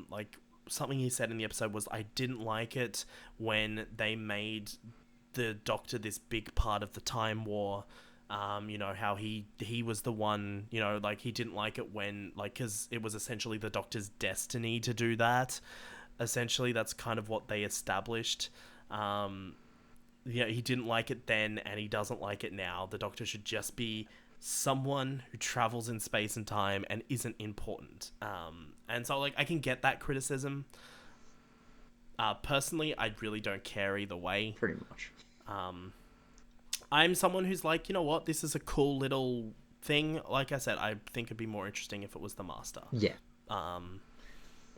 like something he said in the episode was, I didn't like it when they made the Doctor this big part of the Time War. How he was the one, like he didn't like it when, like, because it was essentially the Doctor's destiny to do that. Essentially, that's kind of what they established. He didn't like it then, and he doesn't like it now. The Doctor should just be someone who travels in space and time and isn't important. And so, like, I can get that criticism. Personally, I really don't care either way. Pretty much. I'm someone who's like, you know what, this is a cool little thing. Like I said, I think it'd be more interesting if it was the Master. Yeah.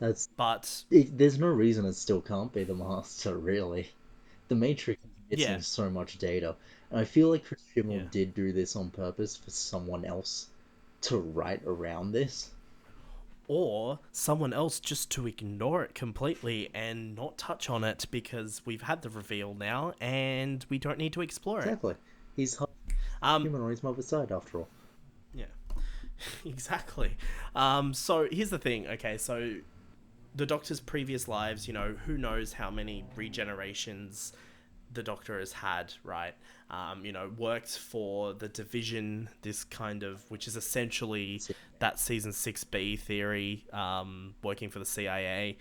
That's But there's no reason it still can't be the Master, really. The Matrix is missing yeah, so much data. And I feel like Chris Chibnall yeah, did do this on purpose for someone else to write around this. or someone else just to ignore it completely and not touch on it because we've had the reveal now and we don't need to explore it. Exactly. He's half Um, human on his mother's side, after all. yeah, exactly. So here's the thing. Okay, so the Doctor's previous lives, who knows how many regenerations the Doctor has had, right? Worked for the Division, this kind of, which is essentially that season 6B theory, working for the CIA,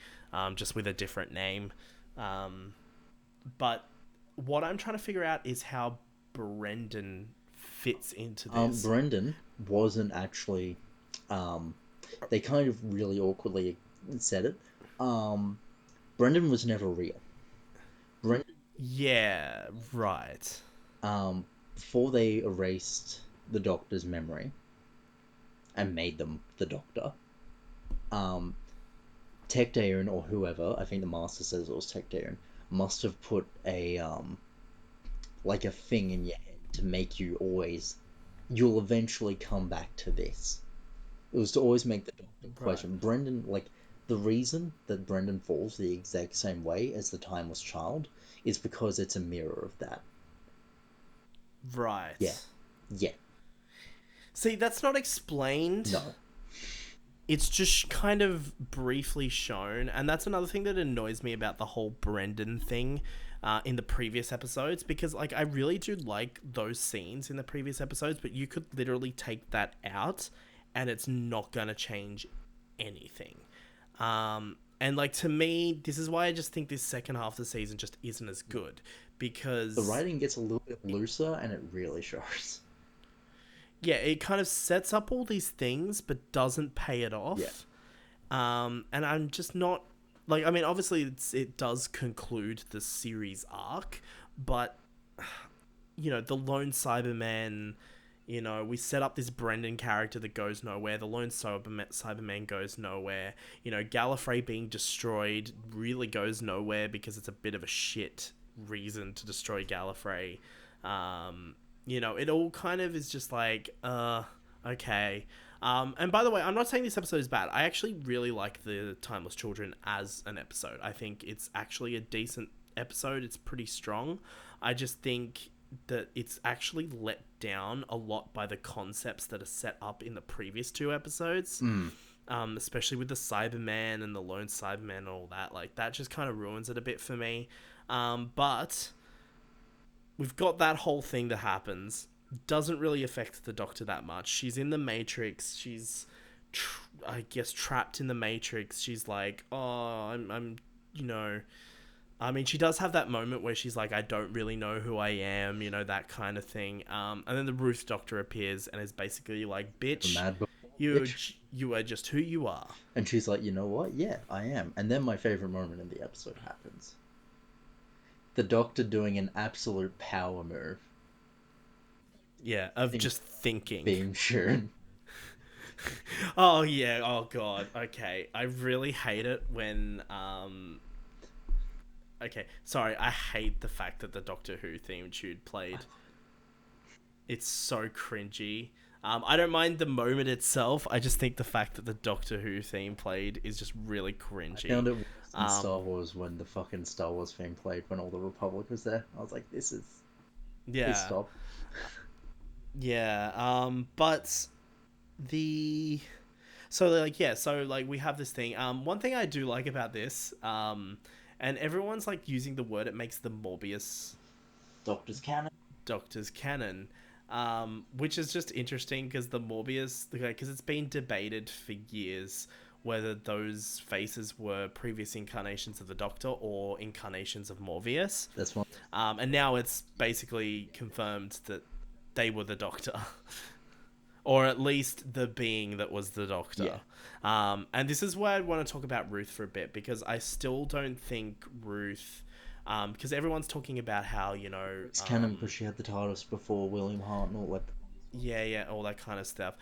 just with a different name. But what I'm trying to figure out is how Brendan fits into this. Brendan wasn't actually. Um, they kind of really awkwardly said it. Um, Brendan was never real. Brendan, Yeah, right. before they erased the Doctor's memory and made them the Doctor, um, Tech Dayon or whoever, I think the Master says it was Tech Dayon, must have put like a thing in your head to make you always, you'll eventually come back to this. It was to always make the Doctor Right. question. Brendan, like, the reason that Brendan falls the exact same way as the Timeless Child is because it's a mirror of that. Yeah, Right. yeah, See, that's not explained. no. It's just kind of briefly shown, and that's another thing that annoys me about the whole Brendan thing in the previous episodes, because like I really do like those scenes in the previous episodes, but you could literally take that out, and it's not gonna change anything. And like to me, this is why I just think this second half of the season just isn't as good The because writing gets a little bit looser and it really shows. yeah, it kind of sets up all these things but doesn't pay it Yeah. off. And I'm just not like I mean, obviously it does conclude the series arc, but the lone Cyberman, we set up this Brendan character that goes nowhere. The lone Cyberman goes nowhere. Gallifrey being destroyed really goes nowhere because it's a bit of a shit reason to destroy Gallifrey. It all kind of is just like, okay. And by the way, I'm not saying this episode is bad. I actually really like the Timeless Children as an episode. I think it's actually a decent episode. It's pretty strong. I just think that it's actually let down a lot by the concepts that are set up in the previous two episodes. Mm. Especially with the Cyberman and the lone Cyberman and all that. Like, that just kind of ruins it a bit for me. But we've got that whole thing that happens. Doesn't really affect the Doctor that much. She's in the Matrix. She's, I guess, trapped in the Matrix. She's like, oh, I'm I mean, she does have that moment where she's like, I don't really know who I am, that kind of thing. And then the Ruth Doctor appears and is basically like, The bitch, mad you bitch. you are just who you are. And she's like, you know what? Yeah, I am. And then my favorite moment in the episode happens. The Doctor doing an absolute power move. Yeah, of Things just thinking. being shown. Oh, yeah. Oh, God. Okay. I really hate it when, okay, sorry. I hate the fact that the Doctor Who theme tune played. It's so cringy. I don't mind the moment itself. I just think the fact that the Doctor Who theme played is just really I cringy. found it worse in Star Um, Wars when the fucking Star Wars theme played when all the Republic was there. I was like, this is. Please yeah, stop. yeah. But the so we have this thing. One thing I do like about this, and everyone's like using the word. It makes the Morbius Doctor's canon. Doctor's canon, which is just interesting because the Morbius, because it's been debated for years whether those faces were previous incarnations of the Doctor or incarnations of Morbius. That's one. And now it's basically confirmed that they were the Doctor. Or at least the being that was the Yeah. Doctor. And this is where I want to talk about Ruth for a bit, because I still don't think Ruth... because everyone's talking about how, It's canon because she had the TARDIS before William Hartnell. Like, yeah, all that kind of stuff.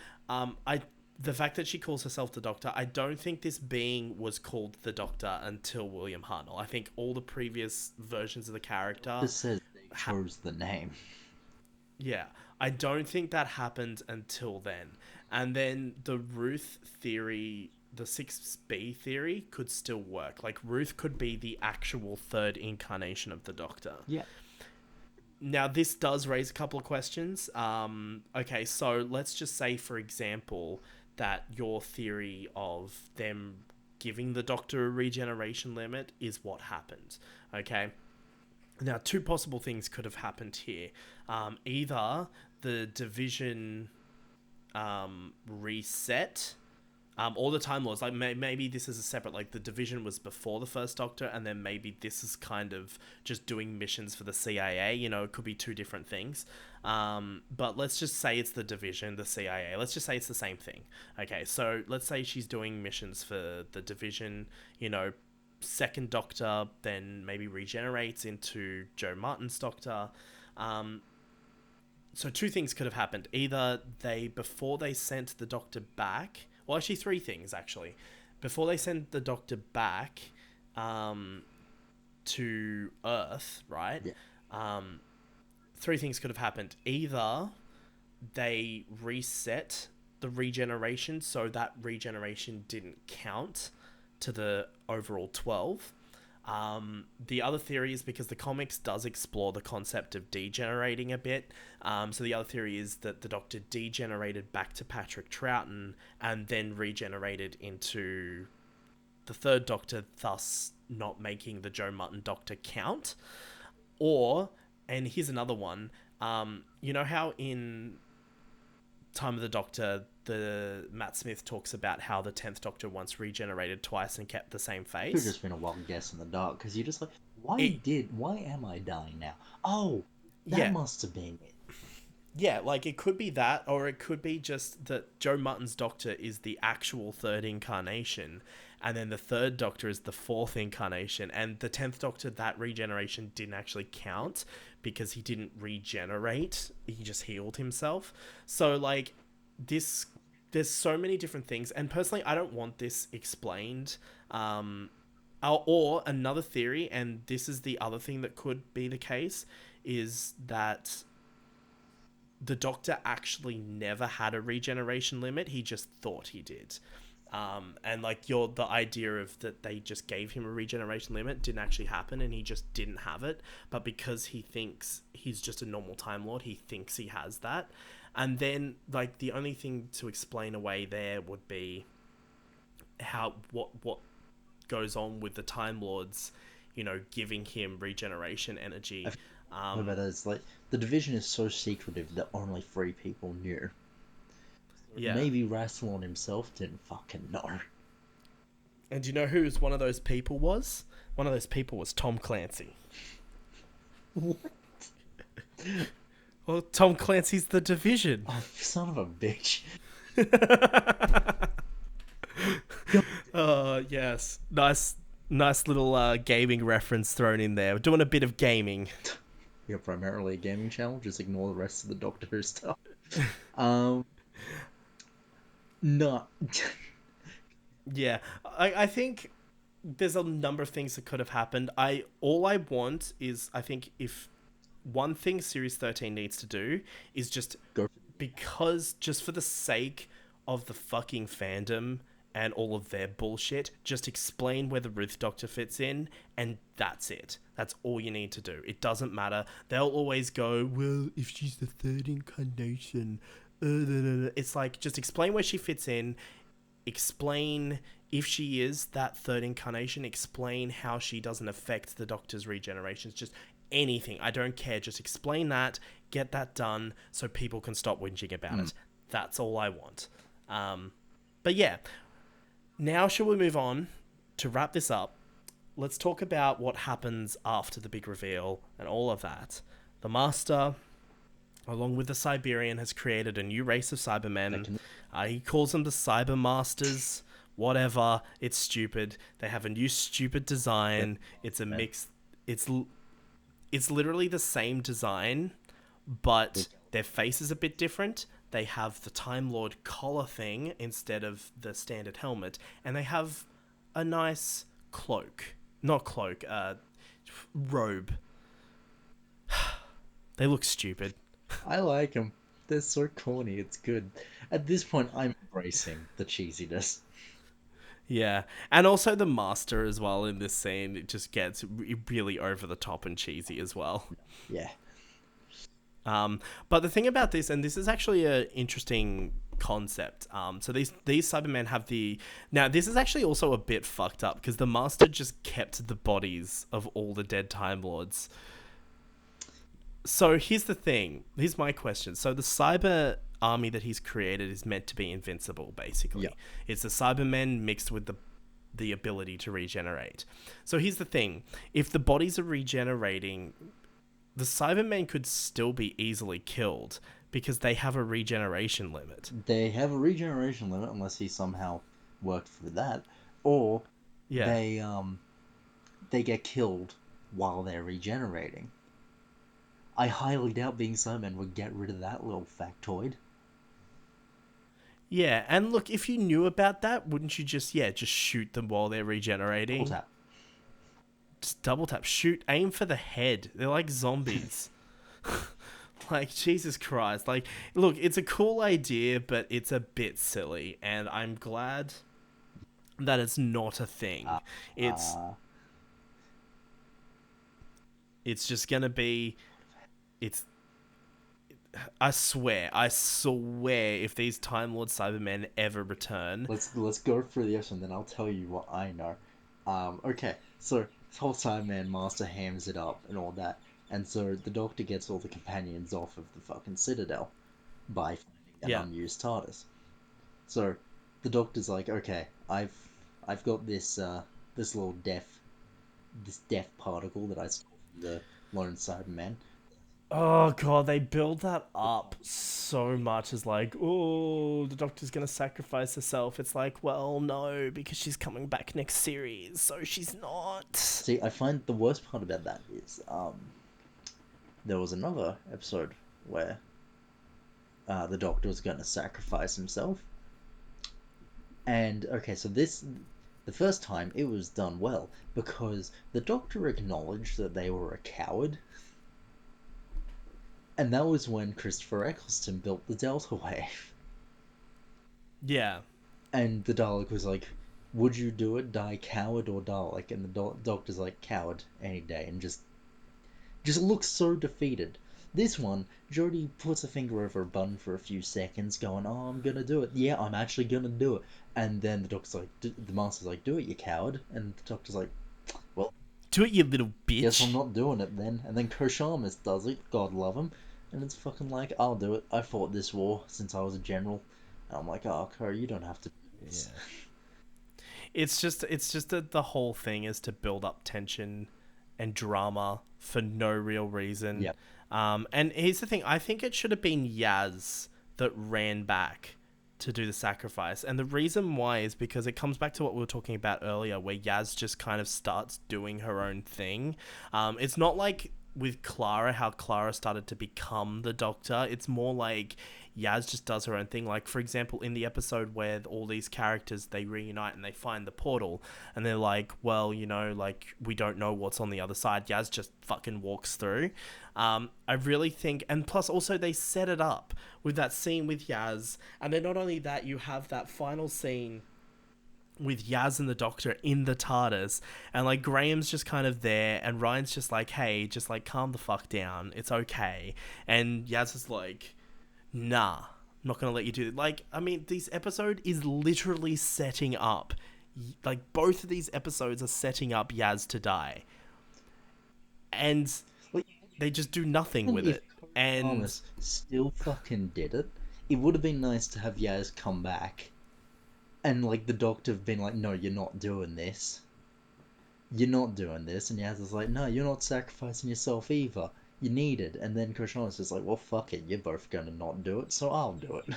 The fact that she calls herself the Doctor, I don't think this being was called the Doctor until William Hartnell. I think all the previous versions of the character... this says they chose the name. Yeah, I don't think that happened until then. And then the Ruth theory the 6B theory could still work. Like, Ruth could be the actual third incarnation of the Doctor. Yeah. Now, this does raise a couple of questions. Okay, so let's just say, for example, that your theory of them giving the Doctor a regeneration limit is what happened. Okay? Now, two possible things could have happened here. Either the division reset, or the Time Lords. Like, maybe this is a separate, like, the division was before the first Doctor, and then maybe this is kind of just doing missions for the CIA. You know, it could be two different things. But let's just say it's the division, the CIA. Let's just say it's the same thing. Okay, so let's say she's doing missions for the division, you know, second Doctor then maybe regenerates into Joe Martin's Doctor. So two things could have happened. Either before they sent the Doctor back, well, actually three things, actually. Before they sent the Doctor back to Earth, right? Yeah. Three things could have happened. Either they reset the regeneration so that regeneration didn't count to the overall 12. The other theory is because the comics does explore the concept of degenerating a bit. So the other theory is that the Doctor degenerated back to Patrick Troughton and then regenerated into the third Doctor, thus not making the Joe Martin Doctor count. Or, and here's another one, you know how in Time of the Doctor, the Matt Smith talks about how the 10th Doctor once regenerated twice and kept the same face? Could have just been a wild guess in the dark, because you're just like, why am I dying now? Oh, that must have been it. Yeah, like, it could be that, or it could be just that Joe Martin's Doctor is the actual third incarnation, and then the third Doctor is the fourth incarnation, and the 10th Doctor, that regeneration didn't actually count because he didn't regenerate, he just healed himself. So, like, there's so many different things, and personally, I don't want this explained. Or another theory, and this is the other thing that could be the case, is that the Doctor actually never had a regeneration limit. He just thought he did. And like the idea of that they just gave him a regeneration limit didn't actually happen, and he just didn't have it. But because he thinks he's just a normal Time Lord, he thinks he has that. And then, like, the only thing to explain away there would be what goes on with the Time Lords, you know, giving him regeneration energy. But it's like the division is so secretive that only 3 people knew. Yeah. Maybe Rassilon himself didn't fucking know. And do you know who one of those people was? One of those people was Tom Clancy. What? Well, Tom Clancy's the division. Oh, son of a bitch. Oh, yes. Nice little gaming reference thrown in there. We're doing a bit of gaming. You're primarily a gaming channel. Just ignore the rest of the Doctor Who stuff. No. Yeah, I think there's a number of things that could have happened. All I want is, I think, if one thing Series 13 needs to do is just because, just for the sake of the fucking fandom and all of their bullshit, just explain where the Ruth Doctor fits in, and that's it. That's all you need to do. It doesn't matter. They'll always go, well, if she's the third incarnation, it's like, just explain where she fits in, explain if she is that third incarnation, explain how she doesn't affect the Doctor's regenerations, just anything. I don't care. Just explain that, get that done, so people can stop whinging about it. That's all I want. But yeah, now shall we move on to wrap this up? Let's talk about what happens after the big reveal and all of that. The Master, along with the Siberian, has created a new race of Cybermen. He calls them the Cyber Masters. Whatever. It's stupid. They have a new stupid design. It's a mix. It's literally the same design, but their face is a bit different. They have the Time Lord collar thing instead of the standard helmet, and they have a nice cloak. Not cloak, robe. They look stupid. I like them. They're so corny. It's good. At this point, I'm embracing the cheesiness. Yeah, and also the master as well in this scene. It just gets really over the top and cheesy as well. Yeah. Um, but the thing about this, and this is actually an interesting concept. So these Cybermen have the now. This is actually also a bit fucked up because the master just kept the bodies of all the dead Time Lords. So here's the thing. Here's my question. So the cyber army that he's created is meant to be invincible, Yeah. basically. It's the Cybermen mixed with the ability to regenerate. So here's the thing. If the bodies are regenerating, the Cybermen could still be easily killed because they have a regeneration limit. They have a regeneration limit unless he somehow worked through that, or Yeah. they get killed while they're regenerating. I highly doubt being Cybermen would get rid of that little factoid. Yeah, and look, if you knew about that, wouldn't you just shoot them while they're Double regenerating? tap. Just double tap, shoot, aim for the head. They're like zombies. Like, Jesus Christ. Like, look, it's a cool idea, but it's a bit silly, and I'm glad that it's not a thing. Uh, It's uh, it's just gonna be it's I swear if these Time Lord Cybermen ever return. let's go through the episode, and then I'll tell you what I know. Okay, so this whole Cyberman Master hams it up and all that, and so the Doctor gets all the companions off of the fucking Citadel by finding an Yeah. unused TARDIS. So the Doctor's like, okay, I've got this little death particle that I stole from the lone Cyberman. Oh god, they build that up so much as like, oh, the Doctor's gonna sacrifice herself. It's like, well, no, because she's coming back next series, so she's not. See, I find the worst part about that is there was another episode where the Doctor was going to sacrifice himself. And okay, so the first time it was done well because the Doctor acknowledged that they were a coward, and that was when Christopher Eccleston built the Delta Wave. Yeah. And the Dalek was like, "Would you do it, die coward or Dalek?" And the Doctor's like, "Coward any day," and just looks so defeated. This one, Jodie puts a finger over a button for a few seconds, going, "Oh, I'm gonna do it. Yeah, I'm actually gonna do it." And then the Doctor's like, the Master's like, "Do it, you coward." And the Doctor's like, "Well, Do it, you little guess I'm bitch. not doing it then." And then Koshamas does it. God love him. And it's fucking like, "I'll do it. I fought this war since I was a general." And I'm like, "Oh, Ko, you don't have to do this." Yeah. It's just that the whole thing is to build up tension and drama for no real reason. Yeah. And here's the thing, I think it should have been Yaz that ran back to do the sacrifice. And the reason why is because it comes back to what we were talking about earlier, where Yaz just kind of starts doing her own thing. It's not like with Clara, how Clara started to become the Doctor. It's more like Yaz just does her own thing. Like, for example, in the episode where all these characters, they reunite and they find the portal, and they're like, well, like, we don't know what's on the other side. Yaz just fucking walks through. I really think, and plus also they set it up with that scene with Yaz, and then not only that, you have that final scene with Yaz and the Doctor in the TARDIS, and like Graham's just kind of there, and Ryan's just like, hey, just like calm the fuck down, it's okay. And Yaz is like, nah, I'm not gonna let you do it. Like, I mean, this episode is literally setting up, like, both of these episodes are setting up Yaz to die, and Like, they just do nothing with if it. And Thomas still fucking did it, it would have been nice to have Yaz come back and like the Doctor have been like, "No, you're not doing this. You're not doing this." And Yaz is like, "No, you're not sacrificing yourself either. You need it." And then Krishna's is like, "Well, fuck it. You're both gonna not do it, so I'll do it."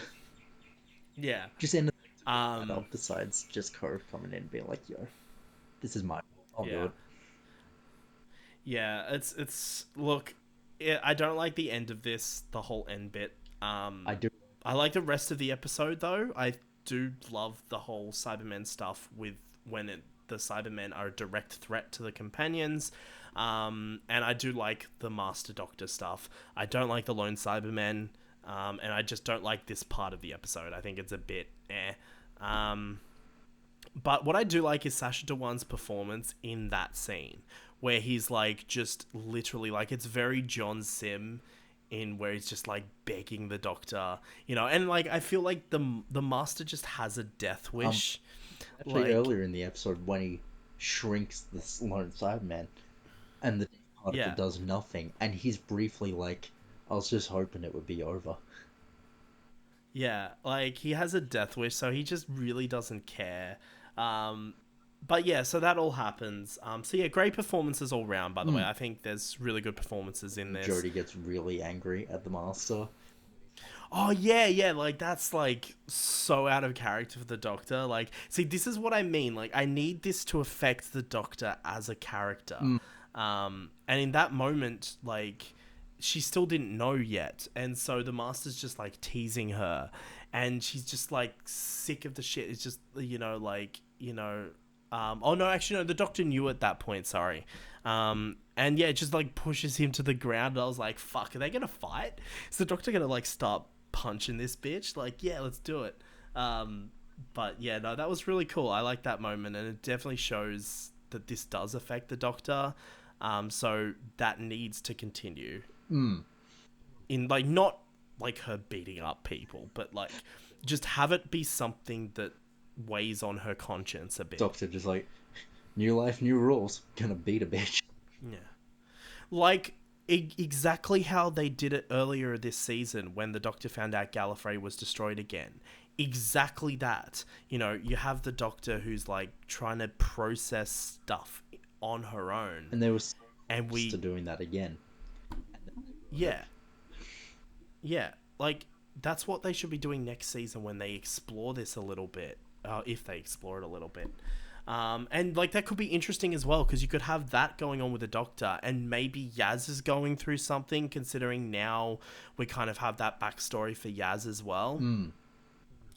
yeah, Just anything to break that um, up besides just Cove coming in and being like, "Yo, this is my fault. I'll do yeah. it." Yeah, it's look, I don't like the end of this, the whole end bit. I do. I like the rest of the episode though. I do love the whole Cybermen stuff with the Cybermen are a direct threat to the companions. And I do like the Master Doctor stuff. I don't like the lone Cybermen. And I just don't like this part of the episode. I think it's a bit eh. But what I do like is Sacha Dhawan's performance in that scene, where he's like just literally like it's very John Sim, in where he's just like begging the Doctor, and like I feel like the Master just has a death wish, Actually, like earlier in the episode, when he shrinks the lone Cyberman, and the particle yeah. does nothing, and he's briefly like, "I was just hoping it would be over." Yeah, like he has a death wish, so he just really doesn't care. Um, but yeah, so that all happens. So yeah, great performances all round. By the way, Mm. I think there's really good performances in this. Jodie gets really angry at the Master. Oh yeah, yeah, like that's like so out of character for the Doctor. Like, see, this is what I mean. Like, I need this to affect the Doctor as a character. Mm. And in that moment, like, she still didn't know yet, and so the Master's just like teasing her, and she's just like sick of the shit. It's just oh no, actually no, the Doctor knew at that point. Sorry. And yeah, it just like pushes him to the ground. And I was like, fuck, are they gonna fight? Is the Doctor gonna like start punching this bitch? Like, yeah, let's do it. But yeah, no, that was really cool. I like that moment, and it definitely shows that this does affect the Doctor. So that needs to continue. Mm. In like not like her beating up people, but like just have it be something that weighs on her conscience a bit. Doctor just like, new life, new rules. Gonna beat a bitch. Yeah. Like exactly how they did it earlier this season when the Doctor found out Gallifrey was destroyed again. Exactly that. You have the Doctor who's like trying to process stuff on her own. And they were so and close we to doing that again. Yeah. Yeah. Like that's what they should be doing next season when they explore this a little bit. If they explore it a little bit. And like that could be interesting as well, because you could have that going on with the Doctor, and maybe Yaz is going through something, considering now we kind of have that backstory for Yaz as well. Mm.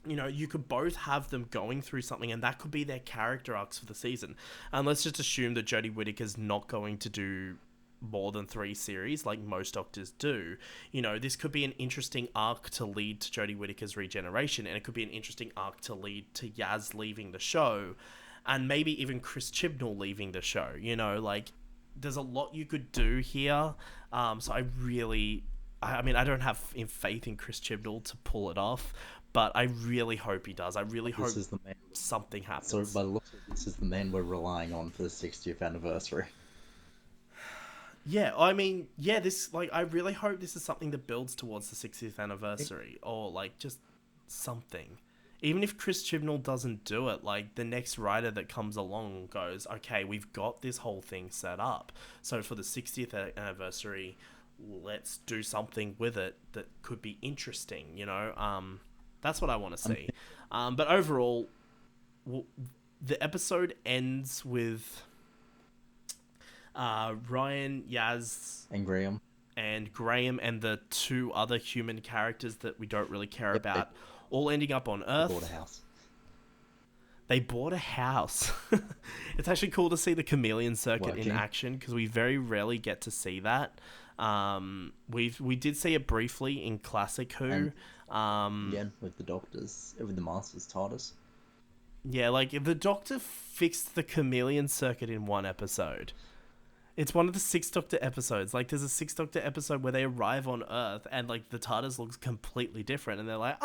You could both have them going through something, and that could be their character arcs for the season. And let's just assume that Jodie Whittaker's not going to do more than 3 series like most Doctors do. This could be an interesting arc to lead to Jodie Whittaker's regeneration, and it could be an interesting arc to lead to Yaz leaving the show, and maybe even Chris Chibnall leaving the show. Like there's a lot you could do here. So I mean, I don't have faith in Chris Chibnall to pull it off, but I really hope he does. I really hope something happens. So by the looks of it, this is the man we're relying on for the 60th anniversary. Yeah, I mean, yeah, I really hope this is something that builds towards the 60th anniversary, or like just something. Even if Chris Chibnall doesn't do it, like the next writer that comes along goes, okay, we've got this whole thing set up. So for the 60th anniversary, let's do something with it that could be interesting, That's what I want to see. But overall, the episode ends with Ryan, Yaz, and Graham, and the 2 other human characters that we don't really care about, all ending up on Earth. They bought a house. It's actually cool to see the chameleon circuit in action, because we very rarely get to see that. We did see it briefly in Classic Who. Again, with the Doctors, with the Masters TARDIS. Yeah, like the Doctor fixed the chameleon circuit in one episode. It's one of the 6 Doctor episodes. Like, there's a 6 Doctor episode where they arrive on Earth and, like, the TARDIS looks completely different. And they're like,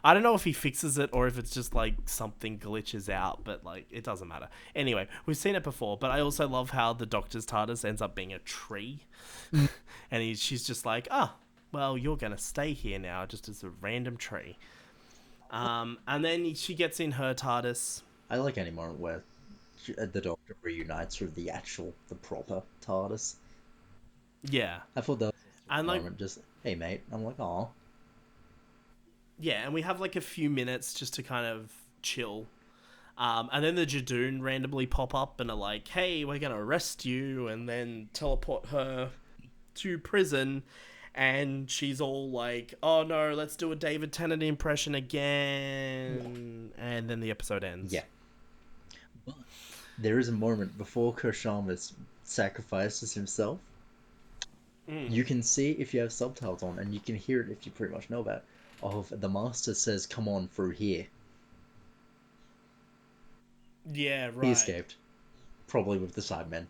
I don't know if he fixes it or if it's just, like, something glitches out. But, like, it doesn't matter. Anyway, we've seen it before. But I also love how the Doctor's TARDIS ends up being a tree. And she's just like, well, you're going to stay here now just as a random tree. And then she gets in her TARDIS. I like any moment where the Doctor reunites with the proper TARDIS. Yeah. I thought that was a moment, just, hey mate. I'm like, aw. Yeah, and we have like a few minutes just to kind of chill. And then the Jadoon randomly pop up and are like, hey, we're going to arrest you, and then teleport her to prison. And she's all like, oh no, let's do a David Tennant impression again. And then the episode ends. Yeah. But there is a moment before Kershamas sacrifices himself. You can see if you have subtitles on, and you can hear it if you pretty much know about it, of the Master says, come on through here. Yeah, He right. escaped, probably with the Cybermen.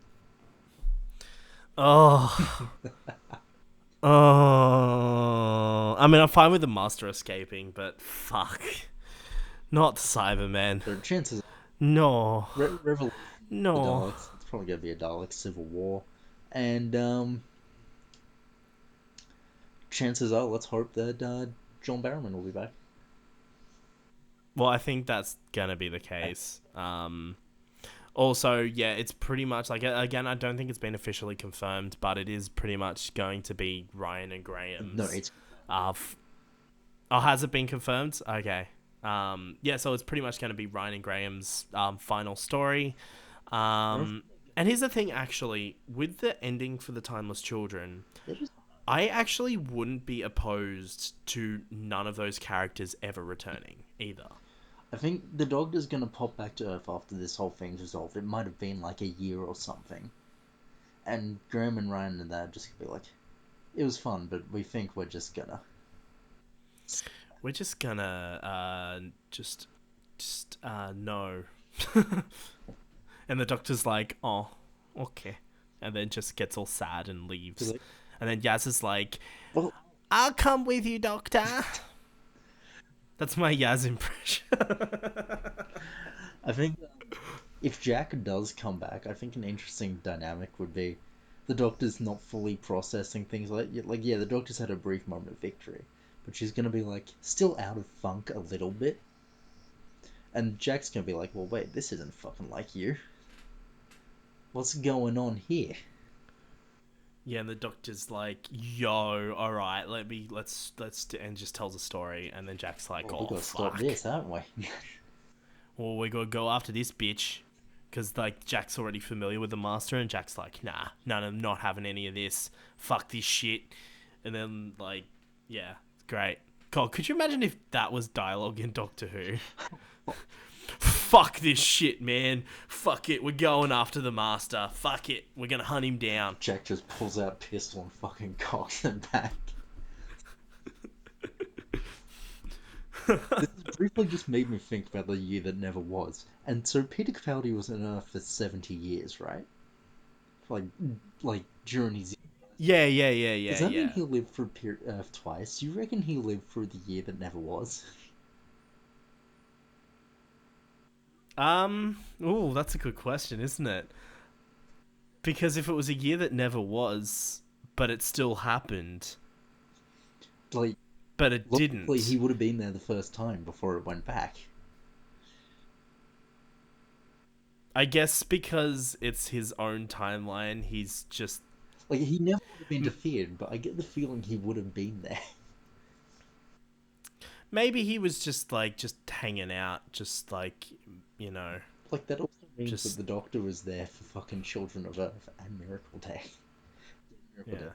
Oh. Oh. I mean, I'm fine with the Master escaping, but fuck. Not the Cybermen. So chances No. Revolution, the No. Daleks. It's probably gonna be a Dalek civil war, and chances are, let's hope that John Barrowman will be back. Well, I think that's gonna be the case. Also, yeah, it's pretty much like, again, I don't think it's been officially confirmed, but it is pretty much going to be Ryan and No, Graham's. it's Oh, has it been confirmed? Okay. Yeah, so it's pretty much going to be Ryan and Graham's final story. Um, and here's the thing, actually, with the ending for the Timeless Children, they're just. I actually wouldn't be opposed to none of those characters ever returning either. I think the Doctor's gonna pop back to Earth after this whole thing's resolved. It might have been like a year or something, and Graham and Ryan and that just gonna be like, it was fun, but we think we're just gonna. We're just gonna no. And the Doctor's like, oh, okay, and then just gets all sad and leaves. Like, And then Yaz is like, well, I'll come with you, Doctor. That's my Yaz impression. I think if Jack does come back, I think an interesting dynamic would be the Doctor's not fully processing things like yeah, the Doctor's had a brief moment of victory, but she's gonna be like still out of funk a little bit, and Jack's gonna be like, well, wait, this isn't fucking like you. What's going on here? Yeah, and the Doctor's like, yo, all right, and just tells a story, and then Jack's like, Well, we oh gotta stop fuck, this, haven't we? well, we gotta go after this bitch. Because, like, Jack's already familiar with the Master, and Jack's like, nah, none of not having any of this. Fuck this shit. And then, like, yeah, it's great. God, could you imagine if that was dialogue in Doctor Who? Fuck this shit, man. Fuck it, we're going after the Master. Fuck it, we're gonna hunt him down. Jack just pulls out a pistol and fucking cocks them back. This briefly just made me think about the year that never was. And so Peter Capaldi was on Earth for 70 years, right? Like, like during his. Does that mean Yeah. he lived through Earth twice? Do you reckon he lived through the year that never was? Ooh, that's a good question, isn't it? Because if it was a year that never was, but it still happened, Like, but it logically, he didn't. would have been there the first time before it went back. I guess because it's his own timeline, he's just Like, he never would have been defeated, but I get the feeling he would have been there. maybe he was just hanging out, just like, you know, Like, that also means that just the Doctor was there for fucking Children of Earth and Miracle Day. Miracle Day. yeah.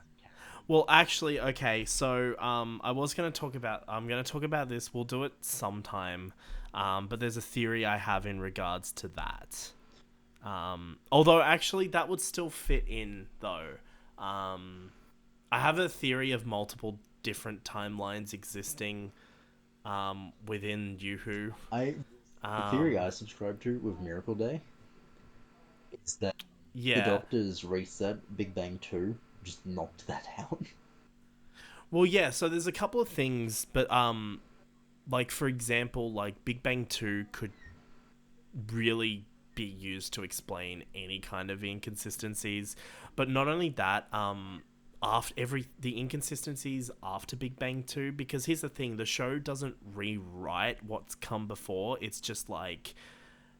Well, actually, okay, so I'm gonna talk about this. We'll do it sometime. But there's a theory I have in regards to that. Although actually that would still fit in though. I have a theory of multiple different timelines existing within Yoo-Hoo. The theory I Um, subscribe to with Miracle Day is that the yeah. Doctor's reset, Big Bang 2, just knocked that out. Well, yeah, so there's a couple of things, but like for example, like Big Bang 2 could really be used to explain any kind of inconsistencies. But not only that, after the inconsistencies after Big Bang 2, because here's the thing, the show doesn't rewrite what's come before. It's just like,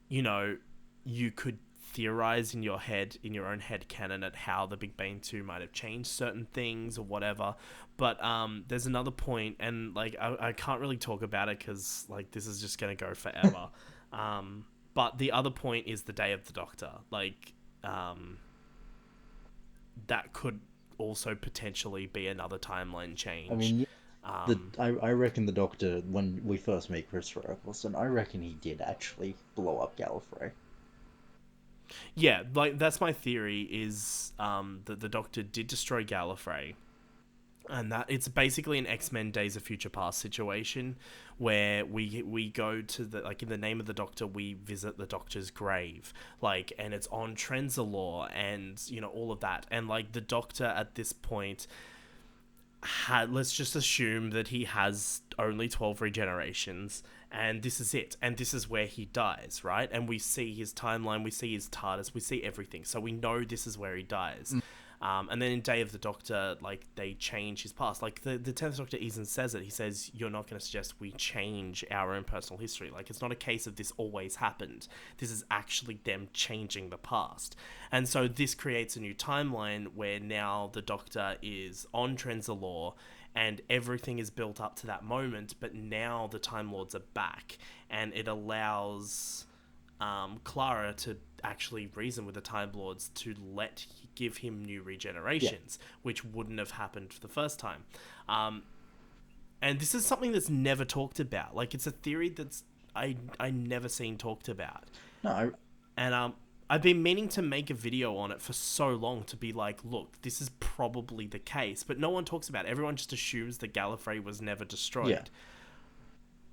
you know, you could theorize in your head, in your own head canon, at how the Big Bang 2 might have changed certain things or whatever. But there's another point, and like I can't really talk about it because like this is just gonna go forever. But the other point is the Day of the Doctor. Like, that could also potentially be another timeline I change. mean, Um, I reckon the Doctor, when we first meet Christopher Eccleston, I reckon he did actually blow up Gallifrey. yeah, like that's my theory is that the Doctor did destroy Gallifrey, And that it's basically an X-Men Days of Future Past situation where we go to the, like, in the name of the Doctor, we visit the Doctor's grave, like, and it's on Trenzalore, and you know, all of that. And like the Doctor at this point had, let's just assume that he has only 12 regenerations, and this is it, and this is where he dies, right? And we see his timeline, we see his TARDIS, we see everything, so we know this is where he dies. And then in Day of the Doctor, like, they change his past. Like, the 10th Doctor even says it. He says, you're not going to suggest we change our own personal history. Like, it's not a case of this always happened. This is actually them changing the past. And so this creates a new timeline where now the Doctor is on Trenzalore, and everything is built up to that moment, but now the Time Lords are back, and it allows Clara to actually reason with the Time Lords to give him new regenerations, which wouldn't have happened the first time. And this is something that's never talked about. Like, it's a theory that's I never seen talked about. No, and I've been meaning to make a video on it for so long, to be like, look, this is probably the case, but no one talks about it. Everyone just assumes that Gallifrey was never destroyed. Yeah.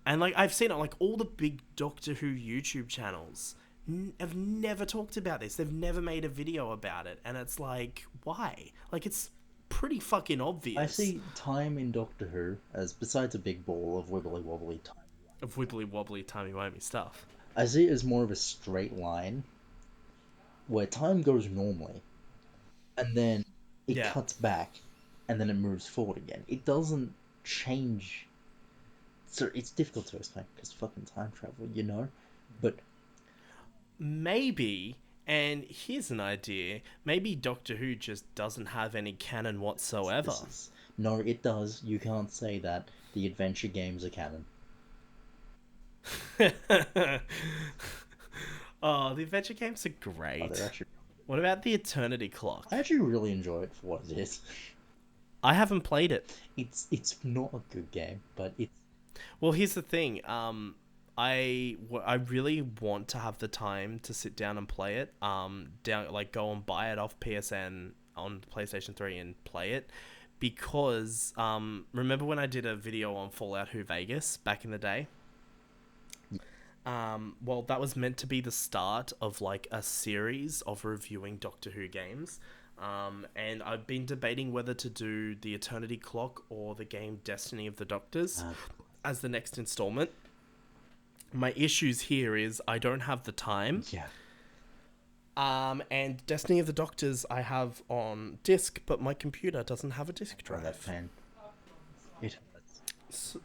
And like, I've seen it, like, all the big Doctor Who YouTube channels have never talked about this. They've never made a video about it, and it's like, why? Like, it's pretty fucking obvious. I see time in Doctor Who as, besides a big ball of wibbly wobbly time, of wibbly wobbly timey-wimey stuff, I see it as more of a straight line where time goes normally, and then it cuts back, and then it moves forward again. It doesn't change. So it's difficult to explain because fucking time travel, you know? But maybe, and here's an idea, maybe Doctor Who just doesn't have any canon whatsoever. No, it does. You can't say that. The adventure games are canon. Oh, the adventure games are great. Oh, they're actually... What about the Eternity Clock? I actually really enjoy it for what it is. I haven't played it. It's not a good game, but it's... Well, here's the thing. I really want to have the time to sit down and play it. Go and buy it off PSN on PlayStation 3 and play it. Because, remember when I did a video on Fallout New Vegas back in the day? Well, that was meant to be the start of, like, a series of reviewing Doctor Who games. And I've been debating whether to do the Eternity Clock or the game Destiny of the Doctors as the next installment. My issues here is I don't have the time. Yeah. And Destiny of the Doctors I have on disc, but my computer doesn't have a disc drive. That pen. It hurts.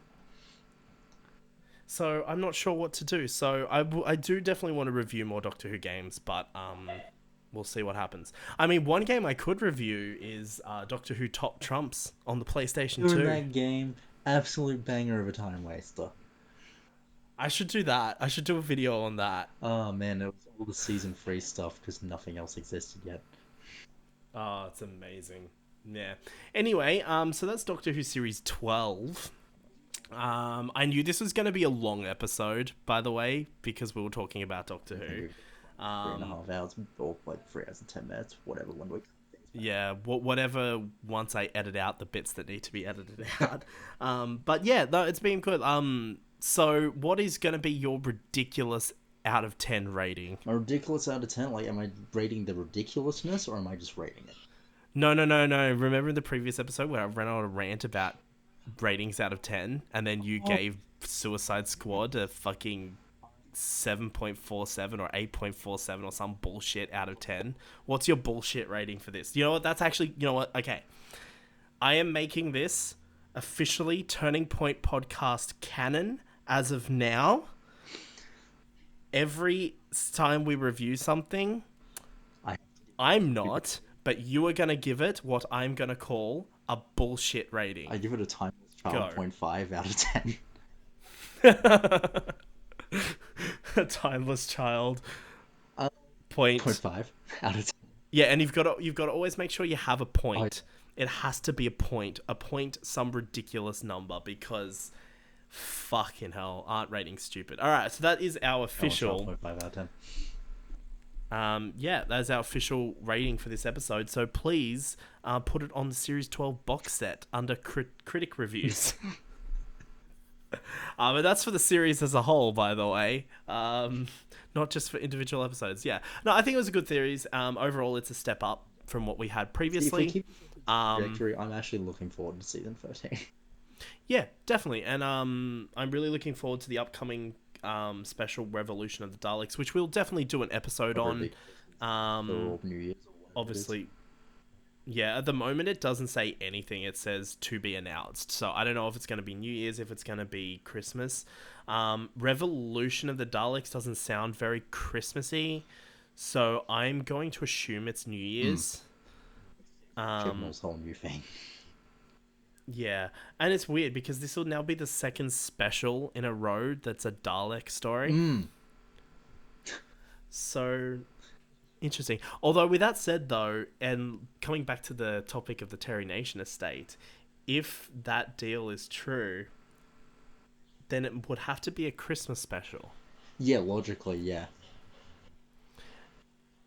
So I'm not sure what to do. So I do definitely want to review more Doctor Who games, but we'll see what happens. I mean, one game I could review is Doctor Who Top Trumps on the PlayStation 2. That game, absolute banger of a time waster. I should do that. I should do a video on that. Oh man, it was all the season 3 stuff because nothing else existed yet. Oh, it's amazing. Yeah. Anyway, so that's Doctor Who Series 12. I knew this was going to be a long episode, by the way, because we were talking about Doctor Who. 3.5 hours, or like 3 hours and 10 minutes, whatever, 1 week. Yeah, whatever, once I edit out the bits that need to be edited out. But yeah, no, it's been good. So what is going to be your ridiculous out of 10 rating? My ridiculous out of 10? Like, am I rating the ridiculousness, or am I just rating it? No. Remember in the previous episode where I ran on a rant about ratings out of 10, and then you gave Suicide Squad a fucking 7.47 or 8.47 or some bullshit out of 10? What's your bullshit rating for this? You know what? That's actually... You know what? Okay. I am making this officially Turning Point Podcast canon as of now. Every time we review something, I'm not, but you are going to give it what I'm going to call a bullshit rating. I give it a timeless child 0.5 out of 10. A timeless child 0.5 out of 10. Yeah, and you've got to always make sure you have a point. It has to be a point, some ridiculous number, because fucking hell, aren't ratings stupid? All right, so that is our official 0.5 out of 10. Yeah, that's our official rating for this episode. So please put it on the Series 12 box set under critic reviews. And that's for the series as a whole, by the way. Not just for individual episodes. Yeah. No, I think it was a good series. Overall, it's a step up from what we had See, if we previously. keep this trajectory, I'm actually looking forward to season 13. Yeah, definitely. And I'm really looking forward to the upcoming special Revolution of the Daleks, which we'll definitely do an episode on. For New Year's or whatever Obviously, yeah, at the moment it doesn't say anything. It says to be announced. So I don't know if it's going to be New Year's, if it's going to be Christmas. Revolution of the Daleks doesn't sound very Christmassy. So I'm going to assume it's New Year's. Chibnall's whole new thing. Yeah, and it's weird because this will now be the second special in a row that's a Dalek story. So interesting. Although with that said though, and coming back to the topic of the Terry Nation estate, if that deal is true, then it would have to be a Christmas special. Yeah, logically, yeah.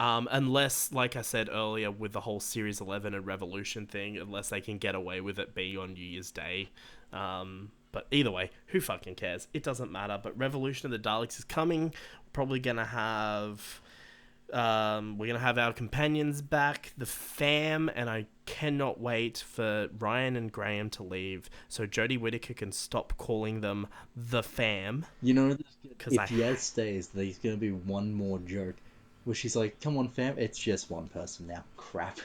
Unless, like I said earlier, with the whole Series 11 and Revolution thing, unless they can get away with it being on New Year's Day. But either way, who fucking cares? It doesn't matter. But Revolution of the Daleks is coming. Probably gonna have... we're gonna have our companions back, the fam, and I cannot wait for Ryan and Graham to leave so Jodie Whittaker can stop calling them the fam. You know, if Yaz stays, there's gonna be one more joke where she's like, "Come on, fam, it's just one person now." Crap.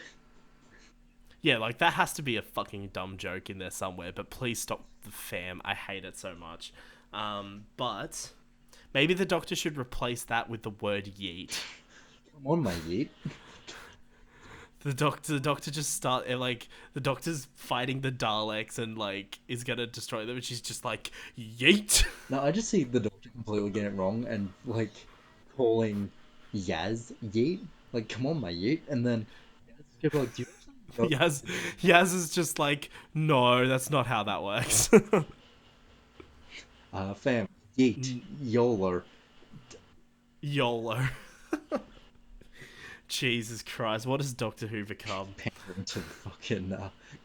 Yeah, like that has to be a fucking dumb joke in there somewhere. But please stop the fam. I hate it so much. But maybe the Doctor should replace that with the word yeet. Come on, my yeet. The doctor just start like the Doctor's fighting the Daleks and like is gonna destroy them, and she's just like yeet. No, I just see the Doctor completely getting it wrong and like calling Yaz yeet. Like, come on, my yeet, and then Yaz like, do you Yaz is just like, no, that's not how that works. Fam, yeet, YOLO. YOLO. Jesus Christ, what has Doctor Who become? Pandering to fucking,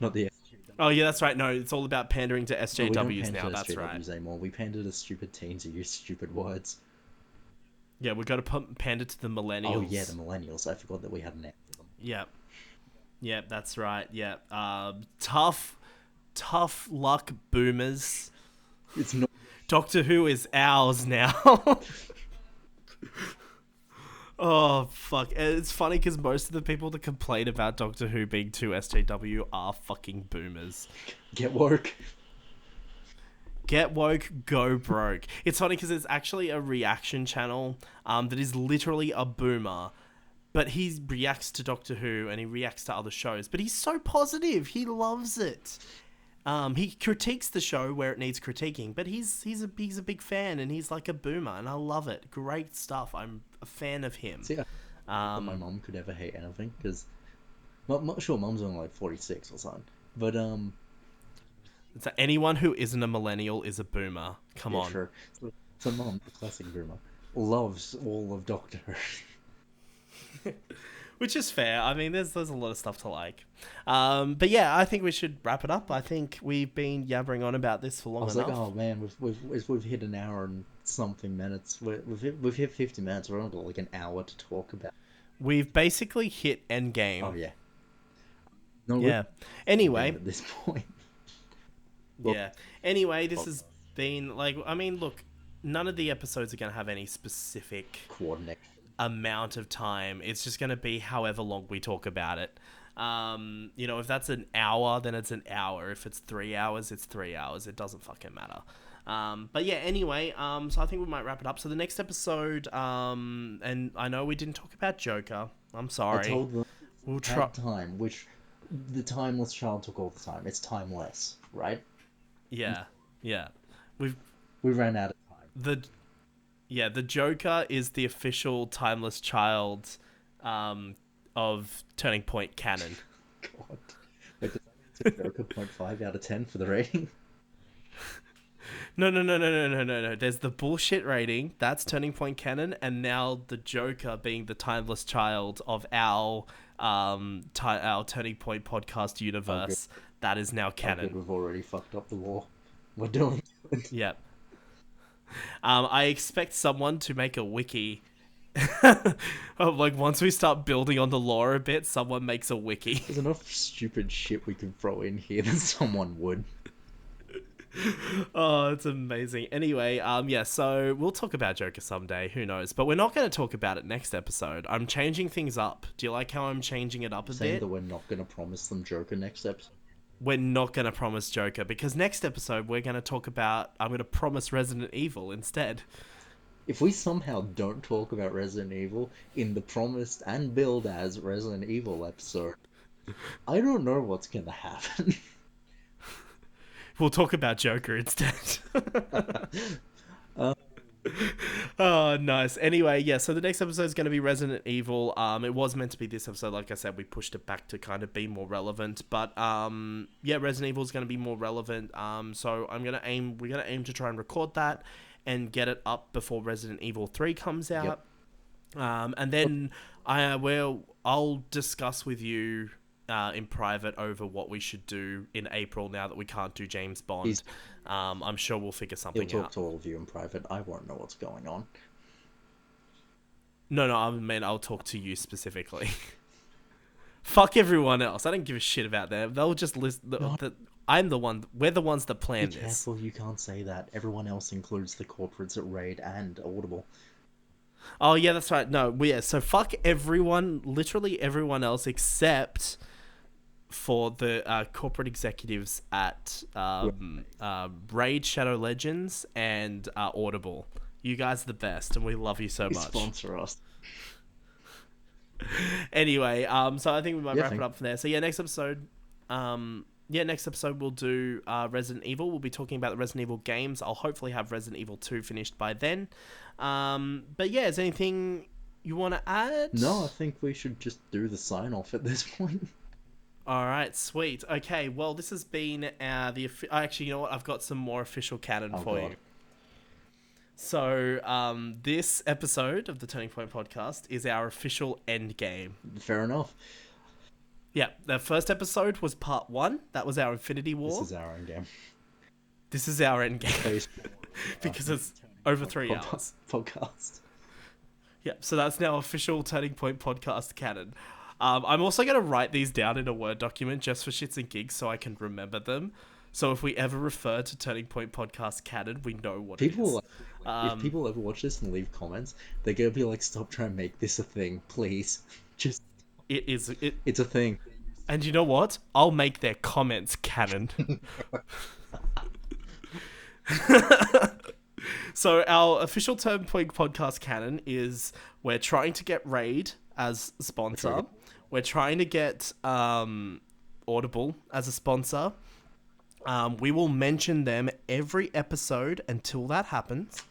not the SJWs. Oh yeah, that's right. No, it's all about pandering to SJWs now. That's right. Anymore. We pander to stupid teens who use stupid words. Yeah, we got to pander to the millennials. Oh yeah, the millennials. I forgot that we had an app for them. Yeah. Yeah, that's right. Yeah. Tough luck boomers. It's not. Doctor Who is ours now. Oh, fuck. It's funny because most of the people that complain about Doctor Who being too SJW are fucking boomers. Get woke. Get woke, go broke. It's funny because it's actually a reaction channel that is literally a boomer. But he reacts to Doctor Who and he reacts to other shows. But he's so positive. He loves it. He critiques the show where it needs critiquing, but he's a big fan and he's like a boomer and I love it. Great stuff. I'm a fan of him. See, my mum could ever hate anything because I'm not sure mum's only like 46 or something, but so anyone who isn't a millennial is a boomer. Come on. Sure. So mum, the classic boomer, loves all of Doctor Who. Which is fair. I mean, there's a lot of stuff to like. But yeah, I think we should wrap it up. I think we've been yabbering on about this for long enough. I was like, oh man, we've hit an hour and something minutes. We've hit 50 minutes. We're only got like an hour to talk about. We've basically hit endgame. Oh yeah. No, yeah. Anyway, at this point. Yeah. Anyway, this has been like, I mean, look, none of the episodes are going to have any specific coordinate amount of time. It's just going to be however long we talk about it. You know, if that's an hour, then it's an hour. If it's 3 hours, it's 3 hours. It doesn't fucking matter. But yeah, anyway, so I think we might wrap it up. So the next episode, and I know we didn't talk about Joker. I'm sorry. I told them we'll try time, which the timeless child took all the time. It's timeless, right? Yeah, yeah. We ran out of time. The Joker is the official timeless child of Turning Point canon. God. Wait, does that mean it's a Joker 0.5 out of 10 for the rating? No. There's the bullshit rating. That's Turning Point canon, and now the Joker being the timeless child of our our Turning Point podcast universe. That is now canon. We've already fucked up the law. We're doing it. Yep. I expect someone to make a wiki. Like once we start building on the lore a bit, someone makes a wiki. There's enough stupid shit we can throw in here that someone would. Oh, it's amazing. Anyway, yeah, so we'll talk about Joker someday, who knows, but we're not going to talk about it next episode. I'm changing things up. Do you like how I'm changing it up a Saying bit? that we're not going to promise them Joker next episode. We're not going to promise Joker, because next episode we're going to talk about, I'm going to promise Resident Evil instead. If we somehow don't talk about Resident Evil in the promised and billed as Resident Evil episode, I don't know what's going to happen. We'll talk about Joker instead. Oh, nice. Anyway, yeah, so the next episode is going to be Resident Evil. It was meant to be this episode. Like I said, we pushed it back to kind of be more relevant. But, yeah, Resident Evil is going to be more relevant. So we're going to aim to try and record that and get it up before Resident Evil 3 comes out. Yep. And then I'll discuss with you in private over what we should do in April now that we can't do James Bond. I'm sure we'll figure something out. He'll talk to all of you in private. I won't know what's going on. No, I mean, I'll talk to you specifically. Fuck everyone else. I don't give a shit about them. They'll just listen. I'm the one. We're the ones that plan this. Be careful, you can't say that. Everyone else includes the corporates at Raid and Audible. Oh, yeah, that's right. No, so fuck everyone, literally everyone else except for the corporate executives at Raid Shadow Legends and Audible. You guys are the best, and we love you so much. Sponsor us. Anyway, so I think we might wrap it up from there. So yeah, next episode we'll do Resident Evil. We'll be talking about the Resident Evil games. I'll hopefully have Resident Evil 2 finished by then. But yeah, is there anything you want to add? No, I think we should just do the sign-off at this point. All right, sweet. Okay, well, this has been actually, you know what? I've got some more official canon for you. So, this episode of the Turning Point podcast is our official end game. Fair enough. Yeah, the first episode was part 1. That was our Infinity War. This is our end game. This is our end game. Because it's over 3 hours. Podcast. Yeah, so that's now official Turning Point podcast canon. I'm also going to write these down in a Word document just for shits and gigs so I can remember them. So if we ever refer to Turning Point podcast canon, we know what it is. If people ever watch this and leave comments, they're going to be like, stop trying to make this a thing, please. Just... It's a thing. And you know what? I'll make their comments canon. So our official Turning Point podcast canon is we're trying to get Raid as a sponsor. We're trying to get Audible as a sponsor. We will mention them every episode until that happens.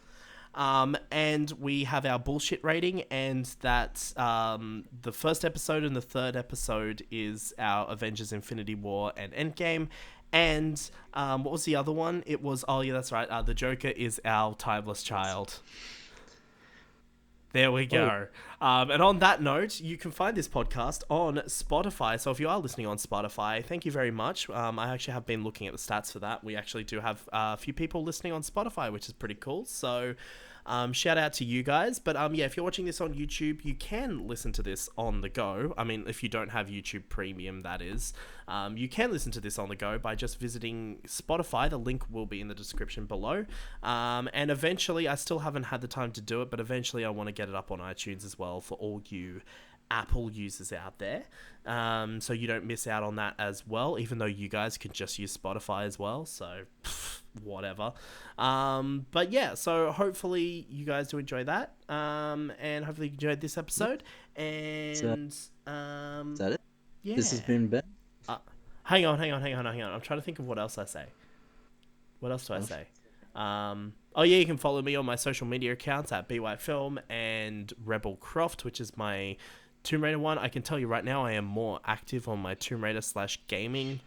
And we have our bullshit rating, and that the first episode and the third episode is our Avengers Infinity War and Endgame. And what was the other one? It was, oh yeah, that's right. The Joker is our timeless child. There we go. And on that note, you can find this podcast on Spotify. So if you are listening on Spotify, thank you very much. I actually have been looking at the stats for that. We actually do have a few people listening on Spotify, which is pretty cool. So shout out to you guys. But yeah, if you're watching this on YouTube, you can listen to this on the go. I mean, if you don't have YouTube Premium, that is. You can listen to this on the go by just visiting Spotify. The link will be in the description below. And eventually, I still haven't had the time to do it, but eventually I want to get it up on iTunes as well for all you Apple users out there. So you don't miss out on that as well, even though you guys can just use Spotify as well. So whatever. But yeah, so hopefully you guys do enjoy that. And hopefully you enjoyed this episode. And is that it? Yeah. This has been Ben. Hang on. I'm trying to think of what else I say. What else do I say? Oh yeah, you can follow me on my social media accounts at BYFilm and Rebel Croft, which is my Tomb Raider one. I can tell you right now, I am more active on my Tomb Raider /gaming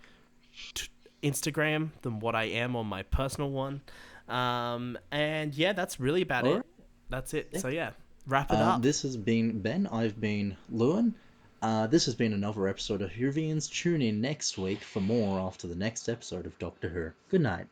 Instagram than what I am on my personal one. And yeah, that's really about All right. it. That's it. Yeah. So yeah, wrap it up. This has been Ben. I've been Lewin. This has been another episode of Whovians. Tune in next week for more after the next episode of Doctor Who. Good night.